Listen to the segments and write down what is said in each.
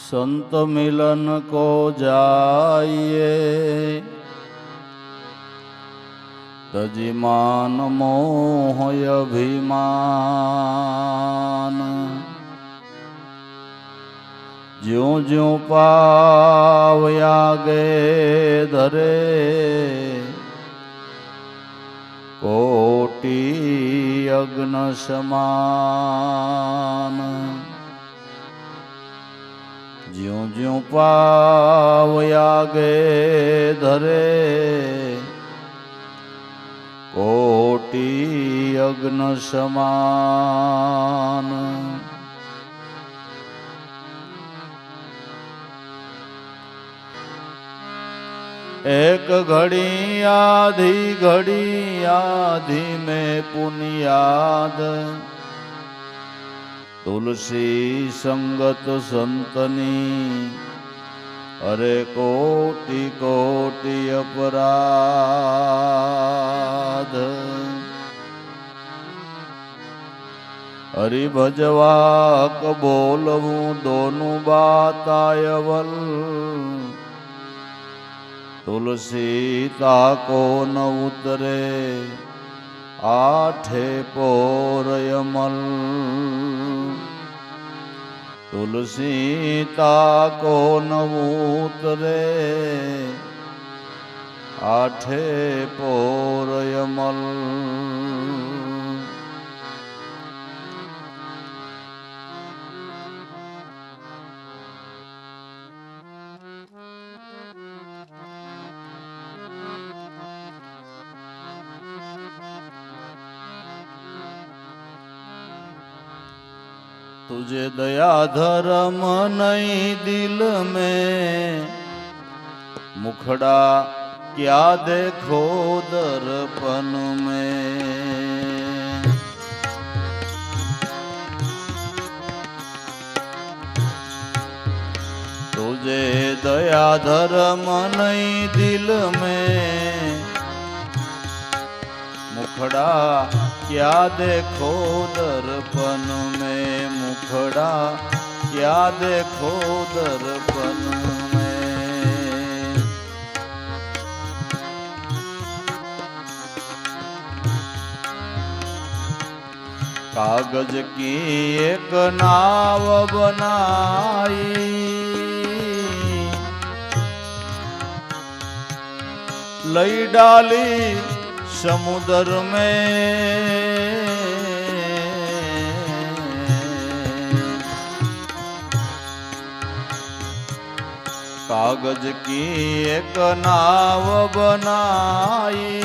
संत मिलन को जाइए, तजी मान मोह अभिमान। ज्यों ज्यों पाव आगे धरे, कोटि अग्न समान। ज्यों ज्यों पाव आगे धरे, कोटि अग्न समान। एक घड़ी आधी में पुनियाद, तुलसी संगत संतनी, अरे कोटि कोटि अपराध। हरि भजवा क बोलवूं दोनों बात आयवल, तुलसी ताको न उतरे आठे पोर यमल। तुलसी ताको न उतरे आठे पोर यमल। तुझे दया धर्म नहीं दिल में, मुखड़ा क्या देखो दर्पण में। तुझे दया धर्म नहीं दिल में, मुखड़ा क्या देखो दर्पण में। मुखड़ा क्या देखो दर्पण में। कागज की एक नाव बनाई, लई डाली समुद्र में। कागज की एक नाव बनाई,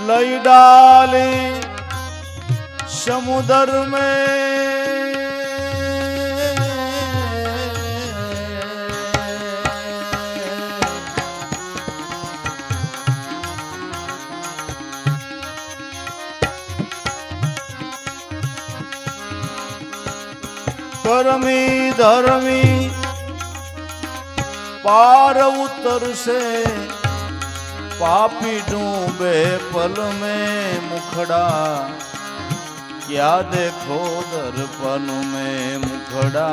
लई डाली समुद्र में। कर्मी धर्मी पार उतर से, पापी डूबे पल में। मुखड़ा क्या देखो दर्पण में। मुखड़ा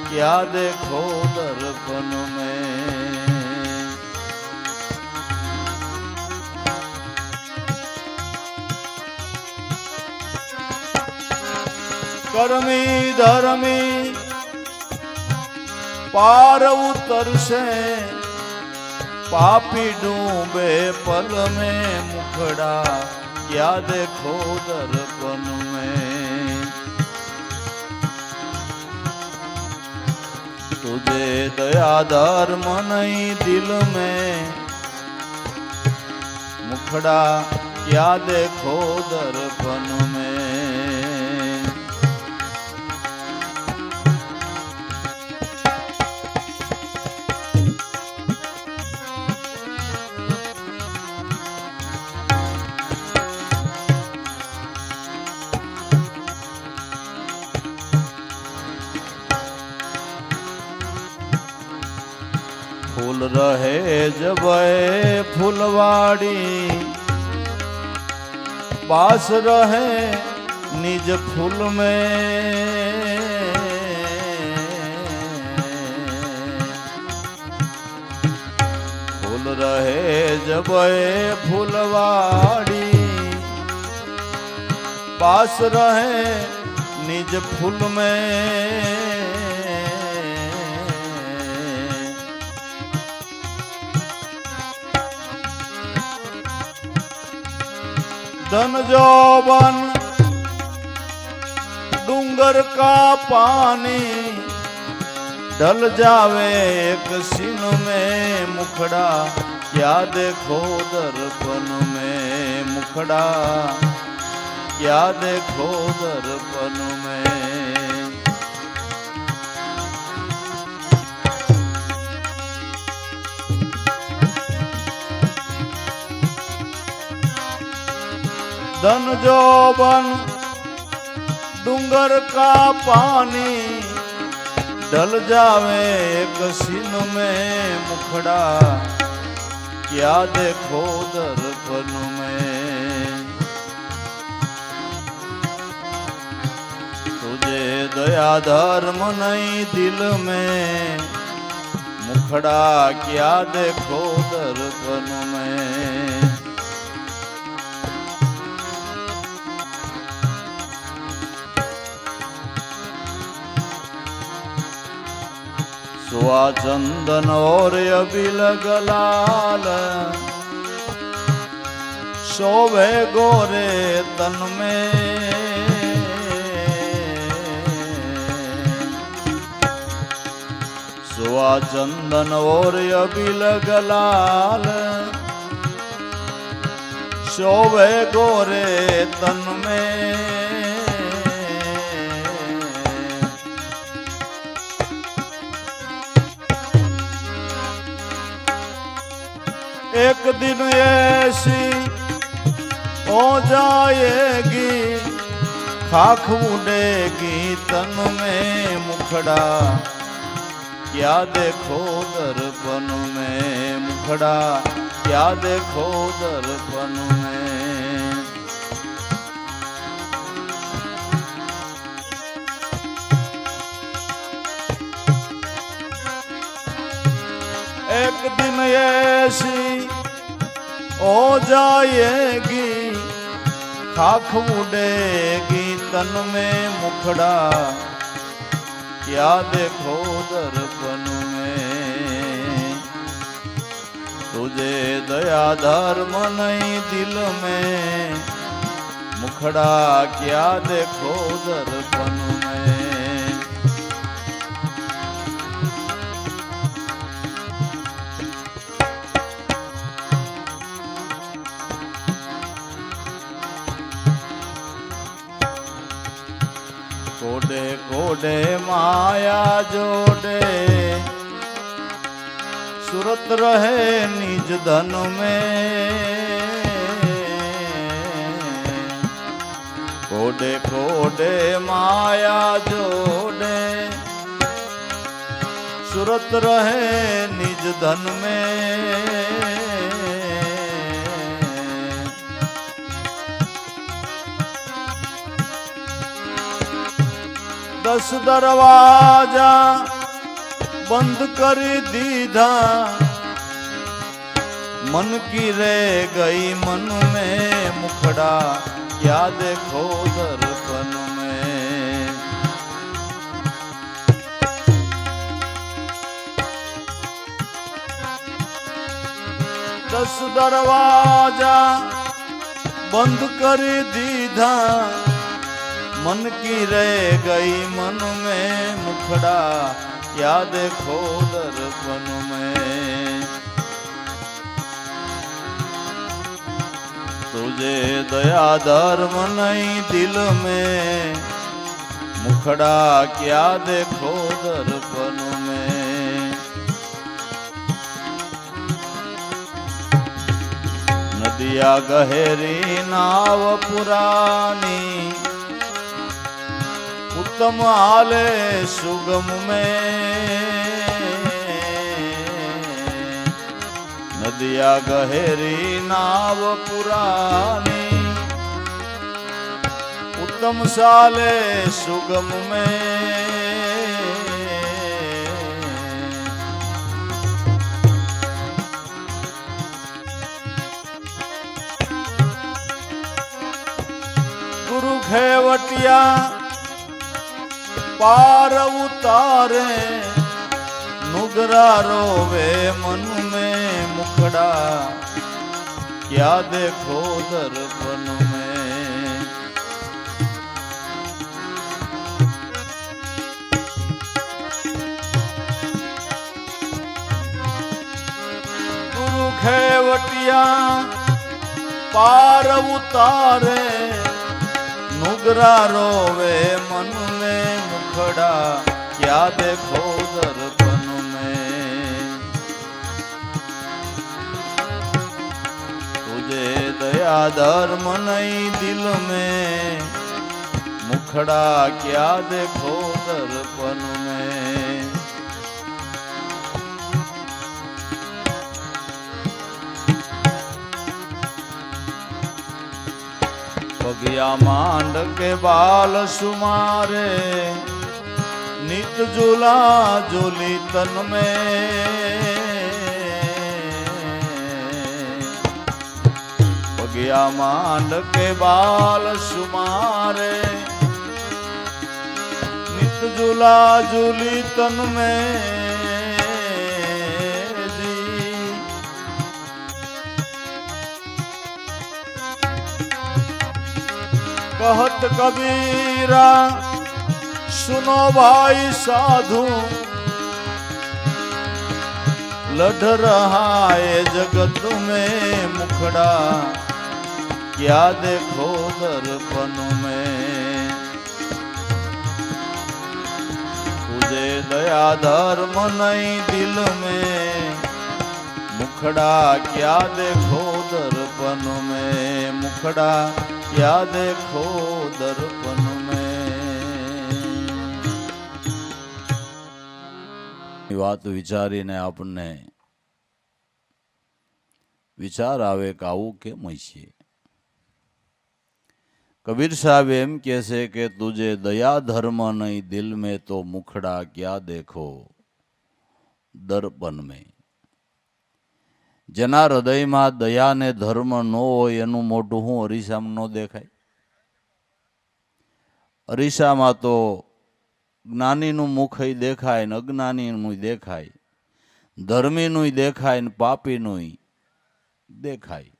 क्या देखो दर्पण में। कर्मी धर्मी पार उतर से, पापी डूबे पल में। मुखड़ा क्या देखो दर्पण में। तुझे दया धर्म नहीं दिल में, मुखड़ा क्या देखो दर्पण में। फूल रहे जब फुलवाड़ी, पास रहे निज फूल में फूल रहे जब फूलवाड़ी पास रहे निज फूल में धन जौवन डूंगर का पानी ढल जावे एक सीन में मुखड़ा क्या देखो दर्पण में मुखड़ा क्या देखो दर्पण में धन जौवन डूंगर का पानी ढल जावे एक सीन में मुखड़ा क्या देखो दर्पण में तुझे दया धर्म नहीं दिल में मुखड़ा क्या देखो दर्पण में सुआ चंदन और अबिल गलाल शोभे गोरे तन में सुआ चंदन और अबिल गलाल शोभे गोरे तन में एक दिन ऐसी हो जाएगी खाक उड़ेगी तन में मुखड़ा क्या देखो दर्पण में मुखड़ा क्या देखो दर्पण में एक दिन ऐसी हो जाएगी खाक उड़ेगी तन में मुखड़ा क्या देखो दर्पण में तुझे दया धर्म नहीं दिल में मुखड़ा क्या देखो दर्पण में कोडे कोडे माया जोड़े सुरत रहे निज धन में कोडे कोडे माया जोड़े सुरत रहे निज धन में दस दरवाजा बंद कर दीधा मन की रह गई मन में मुखड़ा क्या देखो दर्पण में दस दरवाजा बंद कर दीधा मन की रह गई मन में मुखड़ा क्या देखो दर्पण में तुझे दया धर्म नहीं दिल में मुखड़ा क्या देखो दर्पण में नदिया गहरी नाव पुरानी उत्तम आले सुगम में नदिया गहरी नाव पुरानी उत्तम साले सुगम में गुरु खेवटिया पार उतारे नुगरा रोवे मन में मुखड़ा क्या देखो दर्पण में। गुरु खेवटिया पार उतारे नुगरा रोवे मन में मुखड़ा क्या देखो दर्पण में। तुझे दया धर्म नहीं दिल में मुखड़ा क्या देखो दर्पण में। पगिया मांड के बाल सुमारे नित झूला झूली तन में। पगिया मांड के बाल सुमारे नित झूला झूली तन में। कहत कबीरा सुनो भाई साधु लड़ रहा है जगत में मुखड़ा क्या देखो दर्पण में। तुझे दया धर्म नहीं दिल में मुखड़ा क्या देखो दर्पण में। मुखड़ा क्या देखो दर्पण में। વાત વિચારીને આપણને વિચાર આવે કે આવું કેમ હશે। કબીર સાહેબ એમ કહે છે કે તુજે દયા ધર્મ નહીં દિલ में तो मुखड़ा क्या देखो દર્પણ में। જેના હૃદયમાં દયા ને ધર્મ ન હોય એનું મોઢું હું અરીસામાં ન દેખાય। અરીસામાં તો જ્ઞાનીનું મુખ દેખાય ને અજ્ઞાનીનું દેખાય, ધર્મીનું દેખાય ને પાપીનું દેખાય।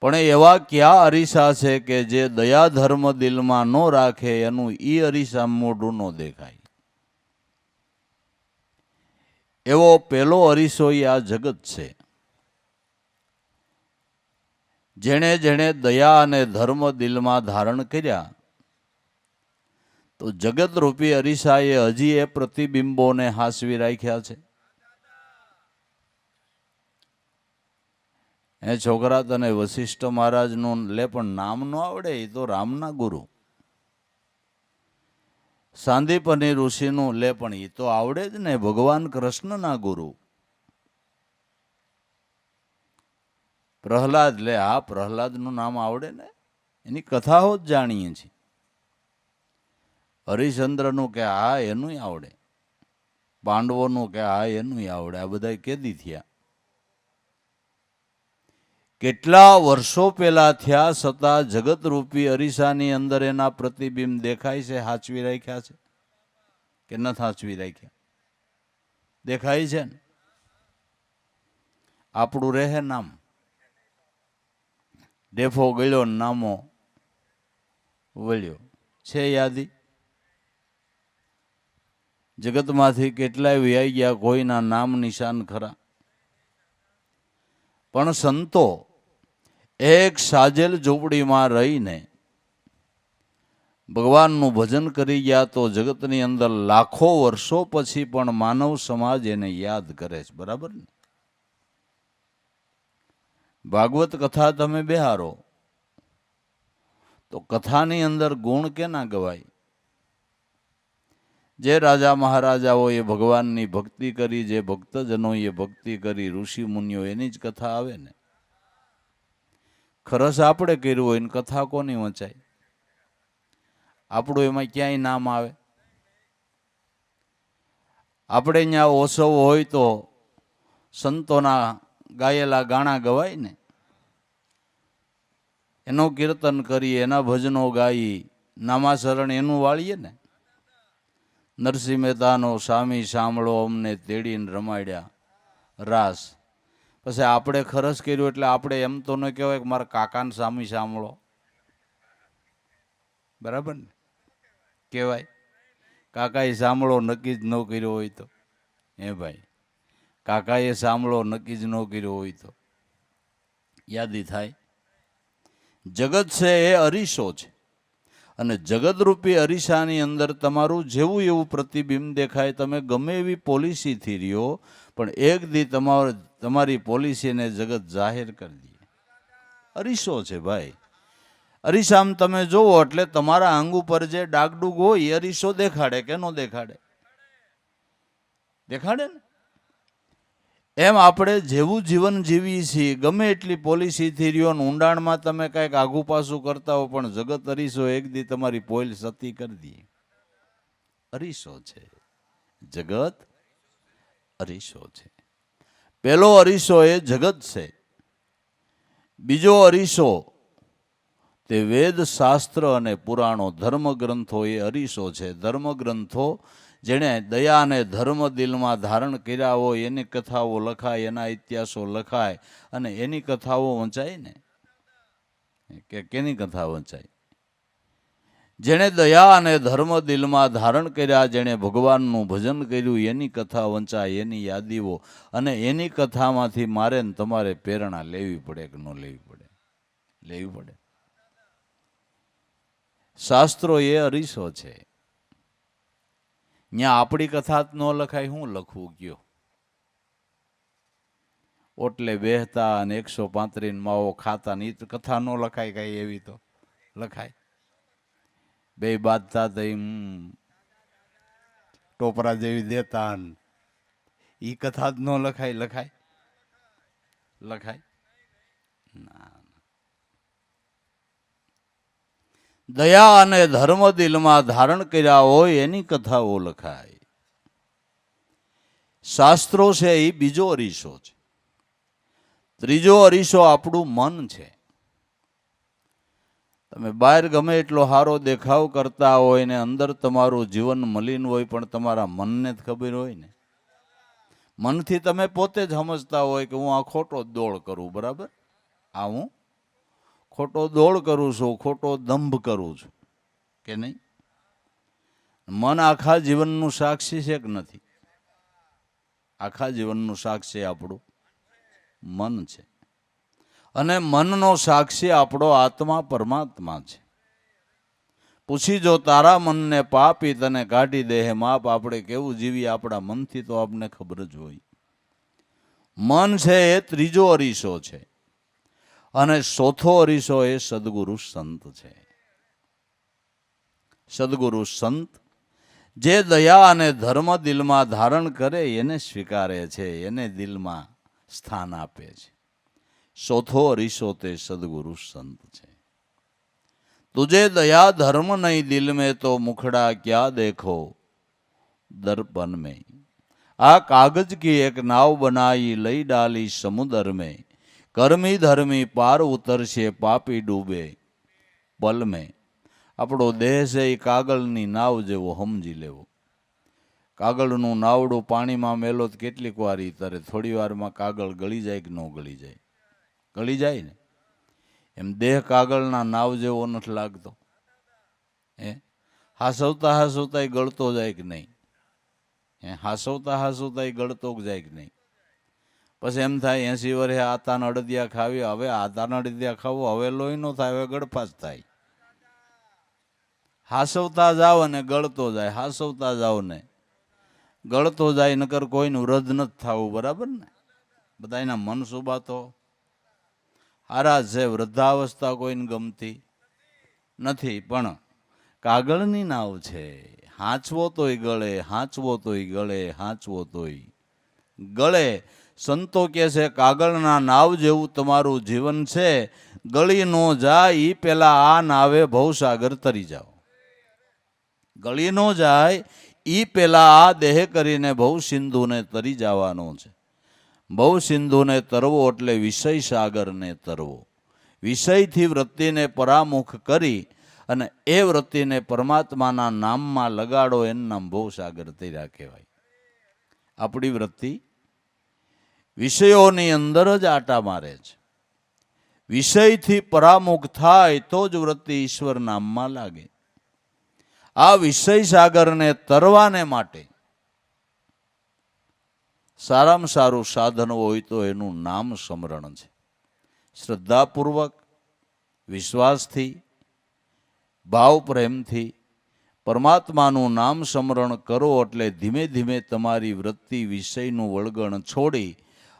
પણ એવા ક્યાં અરીસા છે કે જે દયા ધર્મ દિલમાં ન રાખે એનું ઈ અરીસા મોઢું ન દેખાય। એવો પેલો અરીસો આ જગત છે। જેણે જેણે દયા અને ધર્મ દિલમાં ધારણ કર્યા તો જગત રૂપી અરીસાએ હજી એ પ્રતિબિંબોને હાસવી રાખ્યા છે। એ છોકરા તને વશિષ્ઠ મહારાજનું લે પણ નામ ન આવડે એ તો રામના ગુરુ। સાંદીપની ઋષિનું લે પણ એ તો આવડે જ ને ભગવાન કૃષ્ણના ગુરુ। પ્રહલાદ લે હા પ્રહલાદનું નામ આવડે ને એની કથાઓ જ જાણીએ છીએ। હરિશ્ચંદ્રનું કે હા એનું આવડે, પાંડવોનું કે હા એનું આવડે। આ બધા કેદી થયા, કેટલા વર્ષો પહેલા થયા છતાં જગતરૂપી અરીસાની અંદર એના પ્રતિબિંબ દેખાય છે। હાચવી રાખ્યા છે કે નથી હાચવી રાખ્યા? દેખાય છે ને? આપણું રહે નામ, ડેફો ગયો નામો વળ્યો છે યાદી। જગતમાંથી કેટલાય વ્યાઈ ગયા, કોઈના નામ નિશાન ખરા। પણ સંતો એક સાજેલ ઝૂંપડીમાં રહીને ભગવાનનું ભજન કરી ગયા તો જગતની અંદર લાખો વર્ષો પછી પણ માનવ સમાજ એને યાદ કરે છે। બરાબર ને? ભાગવત કથા તમે બેહારો તો કથાની અંદર ગુણ કેના ગવાય? જે રાજા મહારાજાઓએ ભગવાનની ભક્તિ કરી, જે ભક્તજનોએ ભક્તિ કરી, ઋષિ મુનિઓ, એની જ કથા આવે ને। ખરસ આપણે કર્યું હોય ને કથા કોની વંચાય? આપણું એમાં ક્યાંય નામ આવે? આપણે અહીંયા ઓસવ હોય તો સંતોના ગાયેલા ગાણા ગવાય ને, એનું કીર્તન કરીએ, એના ભજનો ગાઈ, નામાશરણ એનું વાળીએ ને. નરસિંહ મહેતાનો સ્વામી સાંભળો અમને તેડીને રમાડ્યા રાસ. પછી આપણે ખરસ કર્યું એટલે આપણે એમ તો ન કહેવાય કે મારા કાકાને સ્વામી સાંભળો, બરાબર ને? કહેવાય કાકાએ સાંભળો નક્કી જ ન કર્યો હોય તો, હે ભાઈ, કાકાએ સાંભળો નક્કી જ ન કર્યો હોય તો યાદી થાય. જગત છે એ અરીસો છે, અને જગતરૂપી અરીસાની અંદર તમારું જેવું એવું પ્રતિબિંબ દેખાય. તમે ગમે એવી પોલિસીથી રહ્યો, પણ એક દી તમારી પોલિસીને જગત જાહેર કરી દે. અરીસો છે ભાઈ. અરીસામાં તમે જોવો એટલે તમારા અંગ ઉપર જે ડાગડુગ હોય એ અરીસો દેખાડે કે ન દેખાડે? દેખાડે ને. એમ આપણે જેવું જીવન જીવીએ છીએ, ગમે એટલી પોલિસીથી રહ્યો ને ઊંડાણમાં તમે કાંઈક આઘું પાછું કરતા હો, પણ જગત અરીસો એક દી તમારી પોલ સતી કરી દે. અરીસો છે જગત, અરીસો છે. પેલો અરીસો એ જગત છે. બીજો અરીસો તે વેદ શાસ્ત્ર અને પુરાણો ધર્મગ્રંથો એ અરીસો છે. ધર્મગ્રંથો જેણે દયા અને ધર્મ દિલમાં ધારણ કર્યા હોય એની કથાઓ લખાય, એના ઇતિહાસો લખાય, અને એની કથાઓ વંચાય ને. કે કેની કથા વંચાય? જેણે દયા અને ધર્મ દિલમાં ધારણ કર્યા, જેણે ભગવાનનું ભજન કર્યું, એની કથા વંચાય, એની યાદીઓ. અને એની કથામાંથી મારે ને તમારે પ્રેરણા લેવી પડે કે ન લેવી પડે? લેવી પડે. શાસ્ત્રો એ અરીસો છે. ત્યાં આપણી કથા જ ન લખાય, હું લખવું ગયો? ઓટલે બેહતા અને 135 માવો ખાતા ને એ કથા ન લખાય કઈ? એવી તો લખાય. બે બાંધતા તો ટોપરા જેવી દેતા, એ કથા જ ન લખાય? લખાય? લખાય ના. દયા અને ધર્મ દિલમાં ધારણ કર્યા હોય એની કથાઓ લખાય. શાસ્ત્રો છે એ બીજો અરીસો છે. ત્રીજો અરીસો આપણું મન છે. તમે બહાર ગમે એટલો સારો દેખાવ કરતા હોય ને અંદર તમારું જીવન મલિન હોય, પણ તમારા મનને જ ખબર હોય ને. મનથી તમે પોતે જ સમજતા હોય કે હું આ ખોટો દોડ કરું, બરાબર? આ હું ખોટો દોડ કરું છું, ખોટો દંભ કરું છું કે નહીં? મન આખા જીવનનું સાક્ષી છે કે નથી? આખા જીવનનું સાક્ષી આપણું મન છે. અને મનનો સાક્ષી આપણો આત્મા પરમાત્મા છે. પૂછી જો તારા મનને પાપી તને કાઢી દે માપ. આપણે કેવું જીવી આપણા મનથી તો આપને ખબર જ હોય. મન છે એ ત્રીજો અરીસો છે. અને ચોથો અરીસો એ સદગુરુ સંત છે. સદગુરુ સંત જે દયા અને ધર્મ દિલમાં ધારણ કરે એને સ્વીકારે છે, એને દિલમાં સ્થાન આપે છે. ચોથો અરીસો તે સદગુરુ સંત છે. तुझे दया धर्म नहीं दिल में तो मुखड़ा क्या देखो दर्पण में. आ कागज की एक नाव बनाई लई डाली समुद्र में. कर्मी धर्मी पार उतरશે पापी डूबे पल में. આપણો દેહ છે એ કાગળની નાવ જેવો સમજી લેવો. કાગળનું નાવડું પાણીમાં મેલો તો કેટલીક વાર ઈ તરે, થોડી વારમાં કાગળ ગળી જાય કે ન ગળી જાય? ગળી જાય ને. એમ દેહ કાગળના નાવ જેવો નથી લાગતો? હે, હાસવતા હાસવતા ગળતો જાય કે નહીં? હે, હાસવતા હાસવતા ગળતો જાય કે નહીં? પછી એમ થાય 80 વર્ષે આતાન અડદિયા ખાવી, હવે આતાન અડદિયા ખાવું, હવે લોહી ન થાય, હવે ગળફાસ થાય. હાસવતા જાવ અને ગળતો જાય, હાસવતા જાવ ને ગળતો જાય. નકર કોઈનું વૃદ્ધ નથી થવું, બરાબર ને? બધાના મન સુબા તો હારા છે. વૃદ્ધાવસ્થા કોઈને ગમતી નથી, પણ કાગળની નાવ છે. હાંચવો તોય ગળે, હાંચવો તોય ગળે, હાંચવો તોય ગળે. સંતો કે છે કાગળના નાવ જેવું તમારું જીવન છે. ગળી નો જાય ઈ પેલા આ નાવે ભવસાગર તરી જાઓ. ગળી ન જાય એ પેલા આ દેહ કરીને ભવ સિંધુને તરી જવાનો છે. ભવ સિંધુને તરવો એટલે વિષય સાગરને તરવો. વિષયથી વૃત્તિને પરામુખ કરી અને એ વૃત્તિને પરમાત્માના નામમાં લગાડો, એનું નામ ભવસાગર તર્યા કહેવાય. આપણી વૃત્તિ વિષયોની અંદર જ આટા મારે છે. વિષયથી પરામુખ થાય તો જ વૃત્તિ ઈશ્વર નામમાં લાગે. આ વિષય સાગરને તરવાને માટે સારામાં સારું સાધન હોય તો એનું નામ સ્મરણ છે. શ્રદ્ધાપૂર્વક, વિશ્વાસથી, ભાવ પ્રેમથી પરમાત્માનું નામ સ્મરણ કરો એટલે ધીમે ધીમે તમારી વૃત્તિ વિષયનું વળગણ છોડી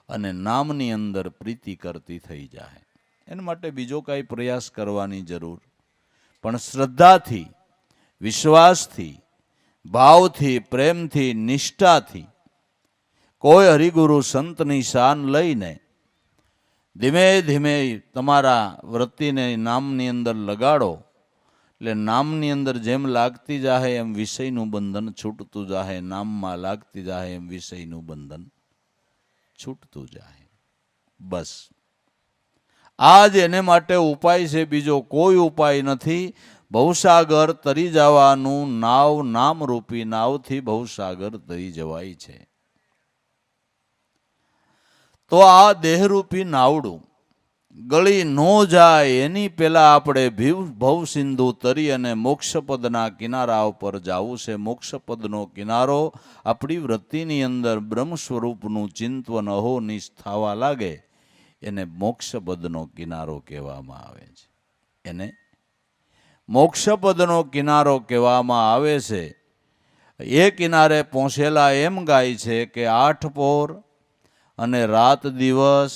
અને નામની અંદર પ્રીતિ કરતી થઈ જાય. એના માટે બીજો કાંઈ પ્રયાસ કરવાની જરૂર, પણ શ્રદ્ધાથી, વિશ્વાસથી, ભાવથી, પ્રેમથી, નિષ્ઠાથી કોઈ હરિગુરુ સંતની શાન લઈને ધીમે ધીમે તમારા વૃત્તિને નામની અંદર લગાડો એટલે નામની અંદર જેમ લાગતી જાહે એમ વિષયનું બંધન છૂટતું જાહે, નામમાં લાગતી જાહે એમ વિષયનું બંધન છૂટતું જાહે. બસ આ જ એને માટે ઉપાય છે, બીજો કોઈ ઉપાય નથી. ભવસાગર તરી જવાનું નાવ, નામરૂપી નાવથી ભવસાગર તરી જવાય છે. તો આ દેહરૂપી નાવડું ગળી ન જાય એની પહેલા આપણે ભવ સિંધુ તરી અને મોક્ષપદના કિનારા ઉપર જવું છે. મોક્ષપદનો કિનારો આપણી વૃત્તિની અંદર બ્રહ્મ સ્વરૂપનું ચિંતન અહોનિશ થવા લાગે એને મોક્ષપદનો કિનારો કહેવામાં આવે છે. એને મોક્ષપદનો કિનારો કહેવામાં આવે છે. એ કિનારે પહોંચેલા એમ ગાય છે કે 8 પોર અને રાત દિવસ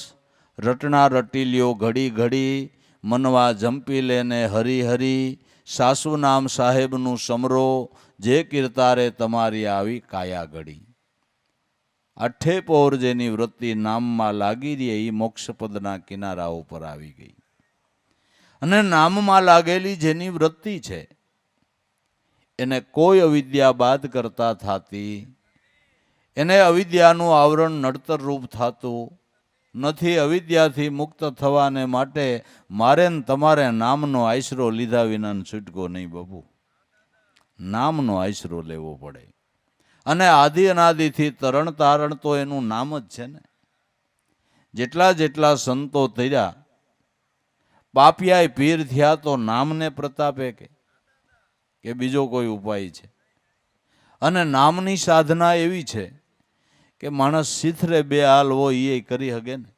રટણા રટીલ્યો ઘડી ઘડી, મનવા જંપી લેને હરી હરી, સાસુ નામ સાહેબનું સમરો, જે કીર્તારે તમારી આવી કાયા ઘડી. 8 પોર જેની વૃત્તિ નામમાં લાગી રહી એ મોક્ષપદના કિનારા ઉપર આવી ગઈ. અને નામમાં લાગેલી જેની વૃત્તિ છે એને કોઈ અવિદ્યા બાદ કરતા થતી, એને અવિદ્યાનું આવરણ નડતર રૂપ થતું નથી. અવિદ્યાથી મુક્ત થવાને માટે મારે ને તમારે નામનો આશરો લીધા વિના છૂટકો નહીં બાપુ. નામનો આશરો લેવો પડે. અને આદિ અનાદિથી તરણ તારણ તો એનું નામ જ છે ને. જેટલા જેટલા સંતો થયા, પાપિયાય પીર થયા તો નામને પ્રતાપે કે બીજો કોઈ ઉપાય છે? અને નામની સાધના એવી છે કે માણસ શીથરે બે હાલ હોય એ કરી શકે ને.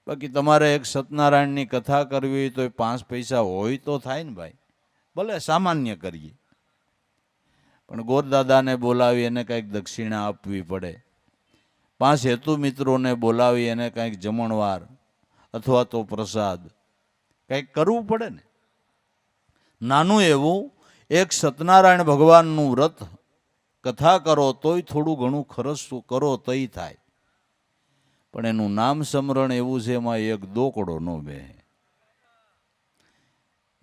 બાકી તમારે એક સત્યનારાયણની કથા કરવી હોય તો 5 પૈસા હોય તો થાય ને ભાઈ, ભલે સામાન્ય કરીએ, પણ ગોરદાદાને બોલાવી એને કંઈક દક્ષિણા આપવી પડે. 5 હેતુ મિત્રોને બોલાવી એને કંઈક જમણવાર અથવા તો પ્રસાદ કંઈક કરવું પડે ને. નાનું એવું એક સત્યનારાયણ ભગવાનનું વ્રત કથા કરો તોય થોડું ઘણું ખર્ચ કરો તોય થાય. પણ એનું નામ સ્મરણ એવું છે એમાં એક દોકડો ન બે,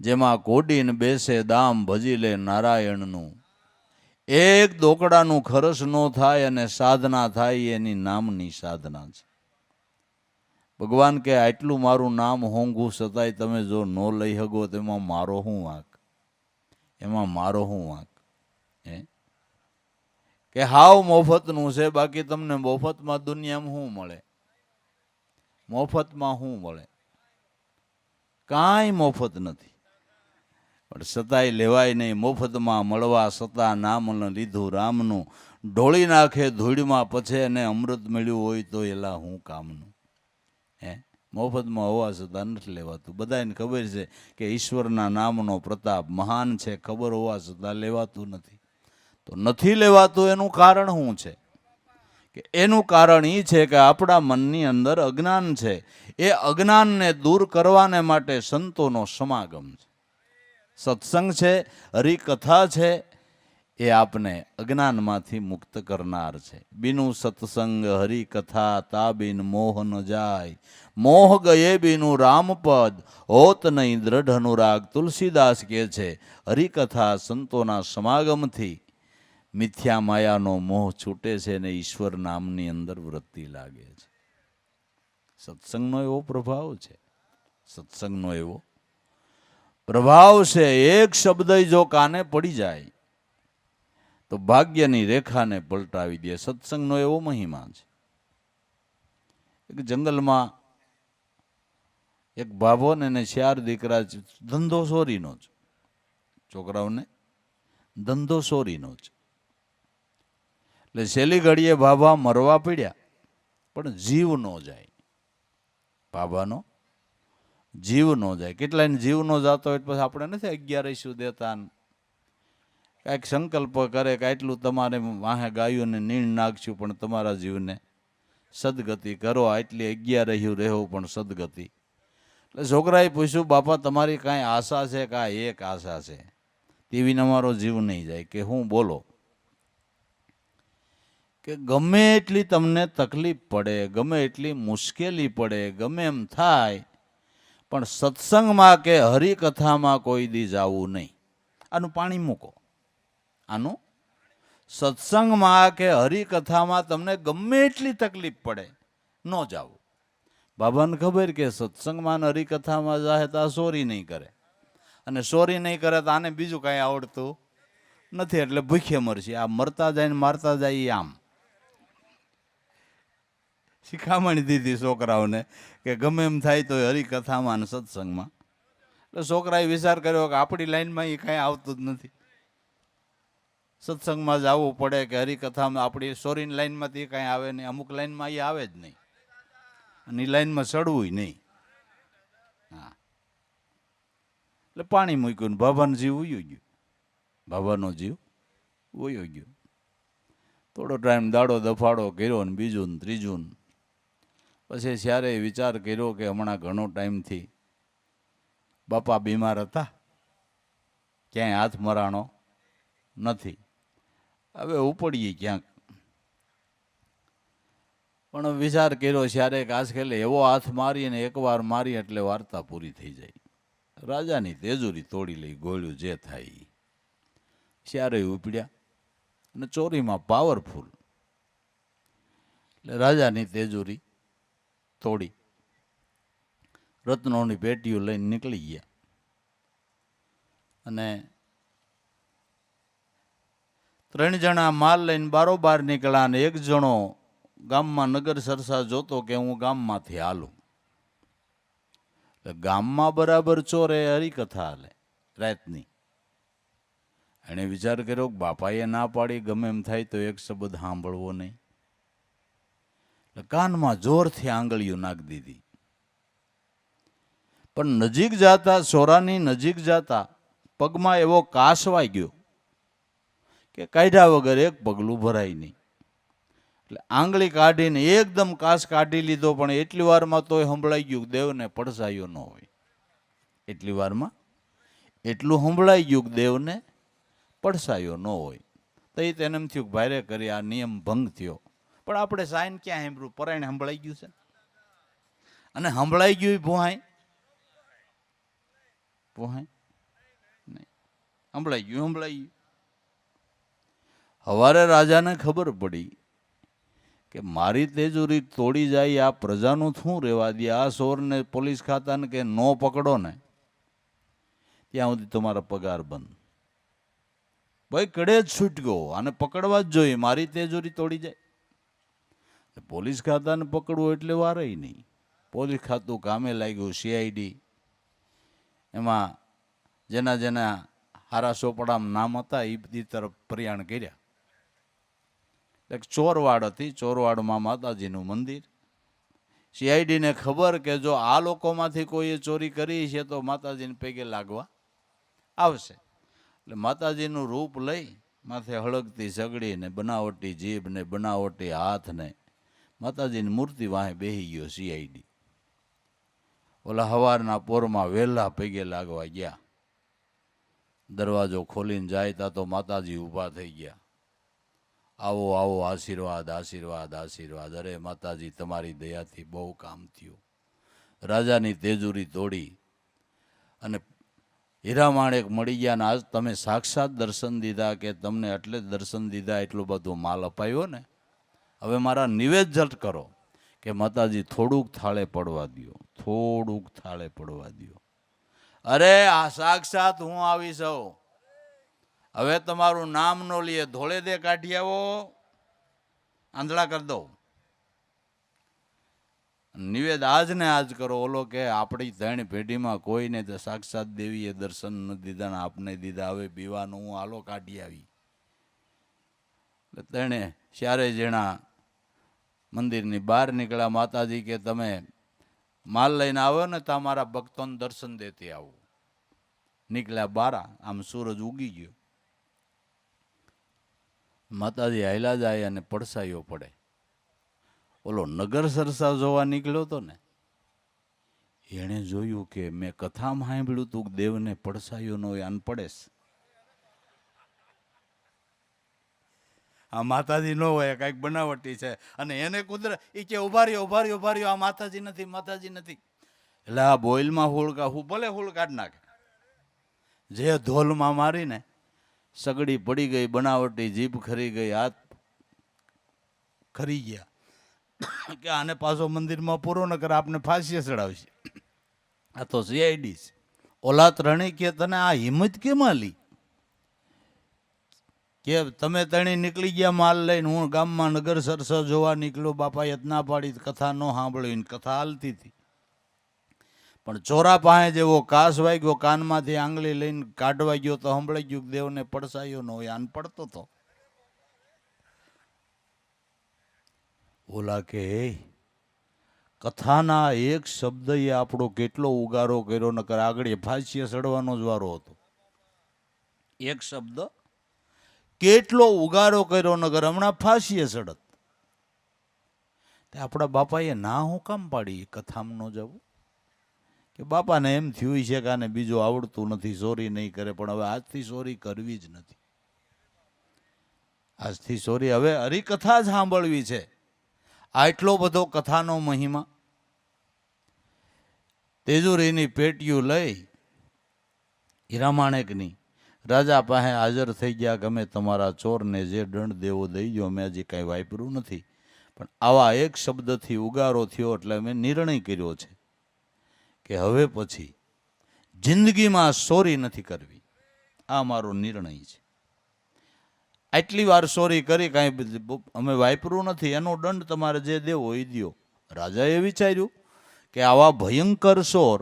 જેમાં કોડીને બેસે દામ ભજી લે નારાયણનું. એક દોકડાનું ખર્ચ ન થાય અને સાધના થાય એની નામની સાધના છે. ભગવાન કે આટલું મારું નામ હોંઘું છતાંય તમે જો ન લઈ શકો તો એમાં મારો શું વાંક? એમાં મારો શું વાંક? કે હાવ મફતનું છે, બાકી તમને મફતમાં દુનિયામાં શું મળે? મફતમાં શું મળે? કાંઈ મફત નથી. પણ છતાંય લેવાય નહીં. મફતમાં મળવા છતાં નામ લીધું રામનું, ઢોળી નાખે ધૂળમાં પછી એને અમૃત મળ્યું હોય તો એલા હું કામનું? મફતમાં હોવા છતાં નથી લેવાતું. બધાને ખબર છે કે ઈશ્વરના નામનો પ્રતાપ મહાન છે, ખબર હોવા છતાં લેવાતું નથી. તો નથી લેવાતું એનું કારણ શું છે? કે એનું કારણ એ છે કે આપણા મનની અંદર અજ્ઞાન છે. એ અજ્ઞાનને દૂર કરવાને માટે સંતોનો સમાગમ છે, સત્સંગ છે, હરિકથા છે. એ આપને અજ્ઞાનમાંથી મુક્ત કરનાર છે. બીનું સત્સંગ હરિ કથા તા બિન મોહ ન જાય, મોહ ગયે બીનું રામપદ હોત નહીં દ્રઢ અનુરાગ. તુલસીદાસ કહે છે હરિકથા સંતોના સમાગમથી મિથ્યા માયાનો મોહ છૂટે છે ને ઈશ્વર નામની અંદર વૃત્તિ લાગે છે. સત્સંગનો એવો પ્રભાવ છે, સત્સંગનો એવો પ્રભાવ છે. એક શબ્દ જો કાને પડી જાય તો ભાગ્યની રેખાને પલટાવી દે. સત્સંગનો એવો મહિમા છે. એક જંગલમાં એક ભાભો ને એને 4 દીકરા, ધંધો ચોરીનો જ, છોકરાઓને ધંધો ચોરીનો જ. એટલે છેલ્લી ઘડીએ ભાભા મરવા પડ્યા, પણ જીવ ન જાય. ભાભાનો જીવ ન જાય. કેટલાયને જીવ ન જાતો એટલે પછી આપણે નથી 11 દેતા, કાંઈક સંકલ્પ કરે કે આટલું તમારે વાહે ગાયોને નીણ નાખશું પણ તમારા જીવને સદગતિ કરો, આટલી 11 રહેવું પણ સદગતિ. એટલે છોકરાએ પૂછ્યું, બાપા તમારી કાંઈ આશા છે? કાંઈ એક આશા છે, તેવીને અમારો જીવ નહીં જાય. કે હું? બોલો. કે ગમે એટલી તમને તકલીફ પડે, ગમે એટલી મુશ્કેલી પડે, ગમે એમ થાય, પણ સત્સંગમાં કે હરિકથામાં કોઈ દી જાવું નહીં. આનું પાણી મૂકો. આનું સત્સંગમાં કે હરિકથામાં તમને ગમે એટલી તકલીફ પડે, ન જાવું. બાબાને ખબર કે સત્સંગમાં હરિકથામાં જાહે તો આ ચોરી નહીં કરે, અને ચોરી નહીં કરે તો આને બીજું કાંઈ આવડતું નથી, એટલે ભૂખે મરશે. આ મરતા જાય ને મારતા જાય એ આમ શિખામણ દીધી છોકરાઓને કે ગમે એમ થાય તો હરિકથામાં અને સત્સંગમાં. એટલે છોકરાએ વિચાર કર્યો કે આપણી લાઈનમાં એ કાંઈ આવતું જ નથી, સત્સંગમાં જ આવવું પડે કે હરિકથામાં. આપણી સોરીની લાઈનમાંથી કાંઈ આવે નહીં, અમુક લાઈનમાં એ આવે જ નહીં, અને એ લાઈનમાં ચડવું નહીં. હા, એટલે પાણી મૂક્યું ને બાબાનો જીવ ઉયો ગયો. બાબાનો જીવ ઉયો ગયો. થોડો ટાઈમ દાડો દફાડો કર્યો ને બીજું ને ત્રીજું. પછી ત્યારે વિચાર કર્યો કે હમણાં ઘણો ટાઈમથી બાપા બીમાર હતા, ક્યાંય હાથ મરાણો નથી, હવે ઉપડીએ ક્યાંક. પણ વિચાર કર્યો ત્યારે કે આજકાલ એવો હાથ મારીને એકવાર મારી એટલે વાર્તા પૂરી થઈ જાય. રાજાની તેજુરી તોડી લઈ, ગોળ્યું જે થાય. ત્યારે ઉપડ્યા અને ચોરીમાં પાવરફુલ, એટલે રાજાની તેજુરી તોડી રત્નોની પેટીઓ લઈને નીકળી ગયા. અને 3 જણા માલ લઈને બારોબાર નીકળ્યા, અને એક જણો ગામમાં નગર સરસા જોતો કે હું ગામમાંથી હાલું. ગામમાં બરાબર ચોરે હરિકથા હાલે રાતની. એણે વિચાર કર્યો કે બાપાએ ના પાડી, ગમે એમ થાય તો એક શબ્દ સાંભળવો નહીં. કાનમાં જોરથી આંગળીઓ નાખી દીધી. પણ નજીક જાતા, ચોરાની નજીક જાતા પગમાં એવો કાસ વાગ્યો કે કાઢ્યા વગર એક પગલું ભરાય નહીં. એટલે આંગળી કાઢીને એકદમ કાસ કાઢી લીધો, પણ એટલી વારમાં તોય સંભળાઈ ગયું દેવને પડસાયો ન હોય. એટલી વારમાં એટલું સંભળાઈ ગયું દેવને પડસાયો ન હોય. તો એ તેને એમ થયું ભારે કરી આ નિયમ ભંગ થયો. પણ આપણે સાઈન ક્યાં સાંભળ્યું? પરાયણ સંભળાઈ ગયું છે, અને સંભળાઈ ગયું ભોહાય ભોહાય નહીં, સંભળાઈ ગયું સંભળાઈ ગયું. હવારે રાજાને ખબર પડી કે મારી તેજુરી તોડી જાય, આ પ્રજાનું શું રહેવા દે, આ ચોરને પોલીસ ખાતાને કે ન પકડો ને ત્યાં સુધી તમારા પગાર બંધ. ભાઈ કડે જ છૂટ ગયો, આને પકડવા જ જોઈએ, મારી તેજુરી તોડી જાય. પોલીસ ખાતાને પકડવું એટલે વારય નહીં. પોલીસ ખાતું કામે લાગ્યું, CID એમાં જેના જેના હારા ચોપડામાં નામ હતા એ તરફ પ્રયાણ કર્યા. એક ચોરવાડ હતી, ચોરવાડમાં માતાજીનું મંદિર. CID ને ખબર કે જો આ લોકોમાંથી કોઈએ ચોરી કરી છે તો માતાજીને પગે લાગવા આવશે. એટલે માતાજીનું રૂપ લઈ માથે હળગતી સગડી ને બનાવટી જીભ ને બનાવટી હાથ ને માતાજીની મૂર્તિ વાહે બેહી ગયો CID. ઓલા હવારના પોરમાં વહેલા પગે લાગવા ગયા. દરવાજો ખોલીને જાય તા તો માતાજી ઊભા થઈ ગયા. આવો આવો, આશીર્વાદ આશીર્વાદ આશીર્વાદ. અરે માતાજી, તમારી દયાથી બહુ કામ થયું. રાજાની તેજુરી તોડી અને હીરા માણેક મળી ગયા. ને આજ તમે સાક્ષાત દર્શન દીધા કે તમને એટલે જ દર્શન દીધા, એટલો બધો માલ અપાયો ને. હવે મારા નિવેદ જ કરો કે માતાજી થોડુંક થાળે પડવા દો, થોડુંક થાળે પડવા દો. અરે આ સાક્ષાત હું આવી સૌ. હવે તમારું નામ નો લીએ, ધોળે દે કાઢી આવો, આંધળા કરી દો. નિવેદ આજ ને આજ કરો. ઓલો કે આપણી 3 પેઢીમાં કોઈને તો સાક્ષાત દેવીએ દર્શન ન દીધા ને આપને દીધા, હવે પીવાનું હું હાલો કાઢી આવી. તેણે 4 જણા મંદિરની બહાર નીકળ્યા. માતાજી કે તમે માલ લઈને આવો ને તો મારા ભક્તોને દર્શન દેતી આવું. નીકળ્યા બારા, આમ સૂરજ ઉગી ગયો. માતાજી હાયલા જાય અને પડસાયો પડે. ઓલો નગર સરસા જોવા નીકળ્યો હતો ને, એણે જોયું કે મેં કથામાં સાંભળ્યું તું દેવને પડસાયો નો આન પડેસ. આ માતાજી ન હોય, કઈક બનાવટી છે. અને એને કુદરત એ કે ઉભા રહ્યો ઉભા રહ્યો ઉભા રહ્યો, આ માતાજી નથી માતાજી નથી. એટલે આ બોઇલમાં હુળકા, હું ભલે હુળ કાઢ નાખે. જે ધોલમાં મારીને સગડી પડી ગઈ, બનાવટી જીભ ખરી ગઈ, હાથ ખરી ગયા કે આને પાછો મંદિરમાં પૂરો ન કરે, આપને ફાંસીએ ચડાવશે. આ તો સીઆઈડી છે. ઓલા ત્રણેય કે તને આ હિંમત કેમ આલી કે તમે તણી નીકળી ગયા માલ લઈને, હું ગામમાં નગર સરસા જોવા નીકળ્યો. બાપાએ ના પાડી, કથા ન સાંભળી, કથા હાલતી હતી. પણ ચોરા પાસે જેવો કાસ વાગ્યો, કાનમાંથી આંગળી લઈને કાઢવા ગયો તો સંભળાઈ ગયું દેવને પડસાયો ન હોય, આન પડતો હતો. ઓલા કે કથાના એક શબ્દ એ આપણો કેટલો ઉગારો કર્યો, નકર આગળ ફાંસીએ ચડવાનો જ વારો હતો. એક શબ્દ કેટલો ઉગારો કર્યો, નગર હમણાં ફાંસીએ ચડત. આપણા બાપાએ ના હું કામ પાડી કથામાં ન જવું? કે બાપાને એમ થયું છે કે આને બીજું આવડતું નથી, ચોરી નહીં કરે. પણ હવે આજથી ચોરી કરવી જ નથી. આજથી ચોરી હવે હરિકથા જ સાંભળવી છે. આટલો બધો કથાનો મહિમા. તેજુરીની પેટીયું લઈ હીરામાણેકની રાજા પાસે હાજર થઈ ગયા કે અમે તમારા ચોરને જે દંડ દેવો દઈ ગયો, અમે હજી કાંઈ વાપર્યું નથી, પણ આવા એક શબ્દથી ઉગારો થયો એટલે અમે નિર્ણય કર્યો છે કે હવે પછી જિંદગીમાં ચોરી નથી કરવી. આ મારો નિર્ણય છે. આટલી વાર ચોરી કરી, કાંઈ અમે વાપર્યું નથી, એનો દંડ તમારે જે દેવો એ દો. રાજાએ વિચાર્યું કે આવા ભયંકર ચોર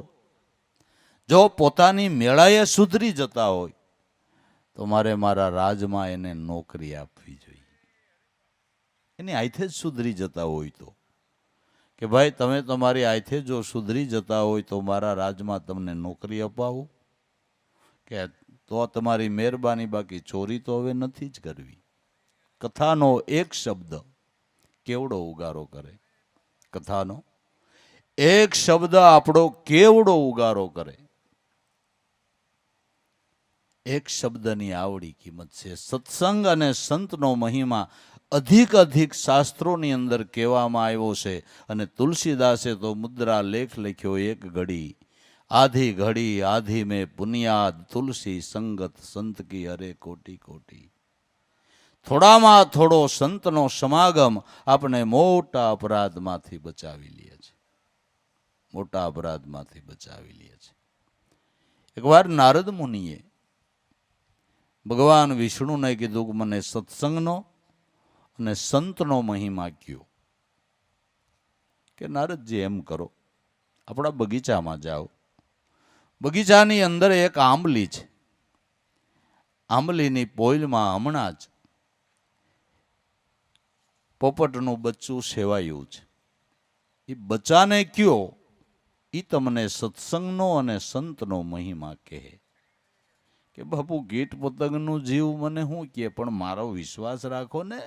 જો પોતાની મેળાએ સુધરી જતા હોય તો મારે મારા રાજમાં એને નોકરી આપવી જોઈએ. એની આઈથે જ સુધરી જતા હોય તો કે ભાઈ તમે તમારી આઈથે જો સુધરી જતા હોય તો મારા રાજમાં તમને નોકરી અપાવું, કે તો તમારી મહેરબાની, બાકી ચોરી તો હવે નથી જ કરવી. કથાનો એક શબ્દ કેવડો ઉગારો કરે. કથાનો એક શબ્દ આપણો કેવડો ઉગારો કરે. એક શબ્દની આવડી કિંમત છે. સત્સંગ અને સંતનો મહિમા અધિક શાસ્ત્રોની અંદર કહેવામાં આવ્યો છે. અને તુલસીદાસે તો મુદ્રા લેખ લખ્યો, એક ઘડી આધી ઘડી આધી મેં પુનિયાદ, તુલસી સંગત સંત કી હરે કોટી કોટી. થોડામાં થોડો સંતનો સમાગમ આપણે મોટા અપરાધમાંથી બચાવી લે છે. મોટા અપરાધમાંથી બચાવી લે છે. એકવાર નારદ મુનિએ ભગવાન વિષ્ણુને કીધું કે મને સત્સંગનો અને સંતનો મહિમા કયો. કે નારદજી એમ કરો, આપણા બગીચામાં જાઓ. બગીચાની અંદર એક આંબલી છે. આંબલીની પોઈલમાં હમણાં જ પોપટનું બચ્ચું સેવાયું છે. એ બચ્ચાને કયો, એ તમને સત્સંગનો અને સંતનો મહિમા કહે. કે બાપુ કીટ પતંગનું જીવ મને શું કહે, પણ મારો વિશ્વાસ રાખો ને,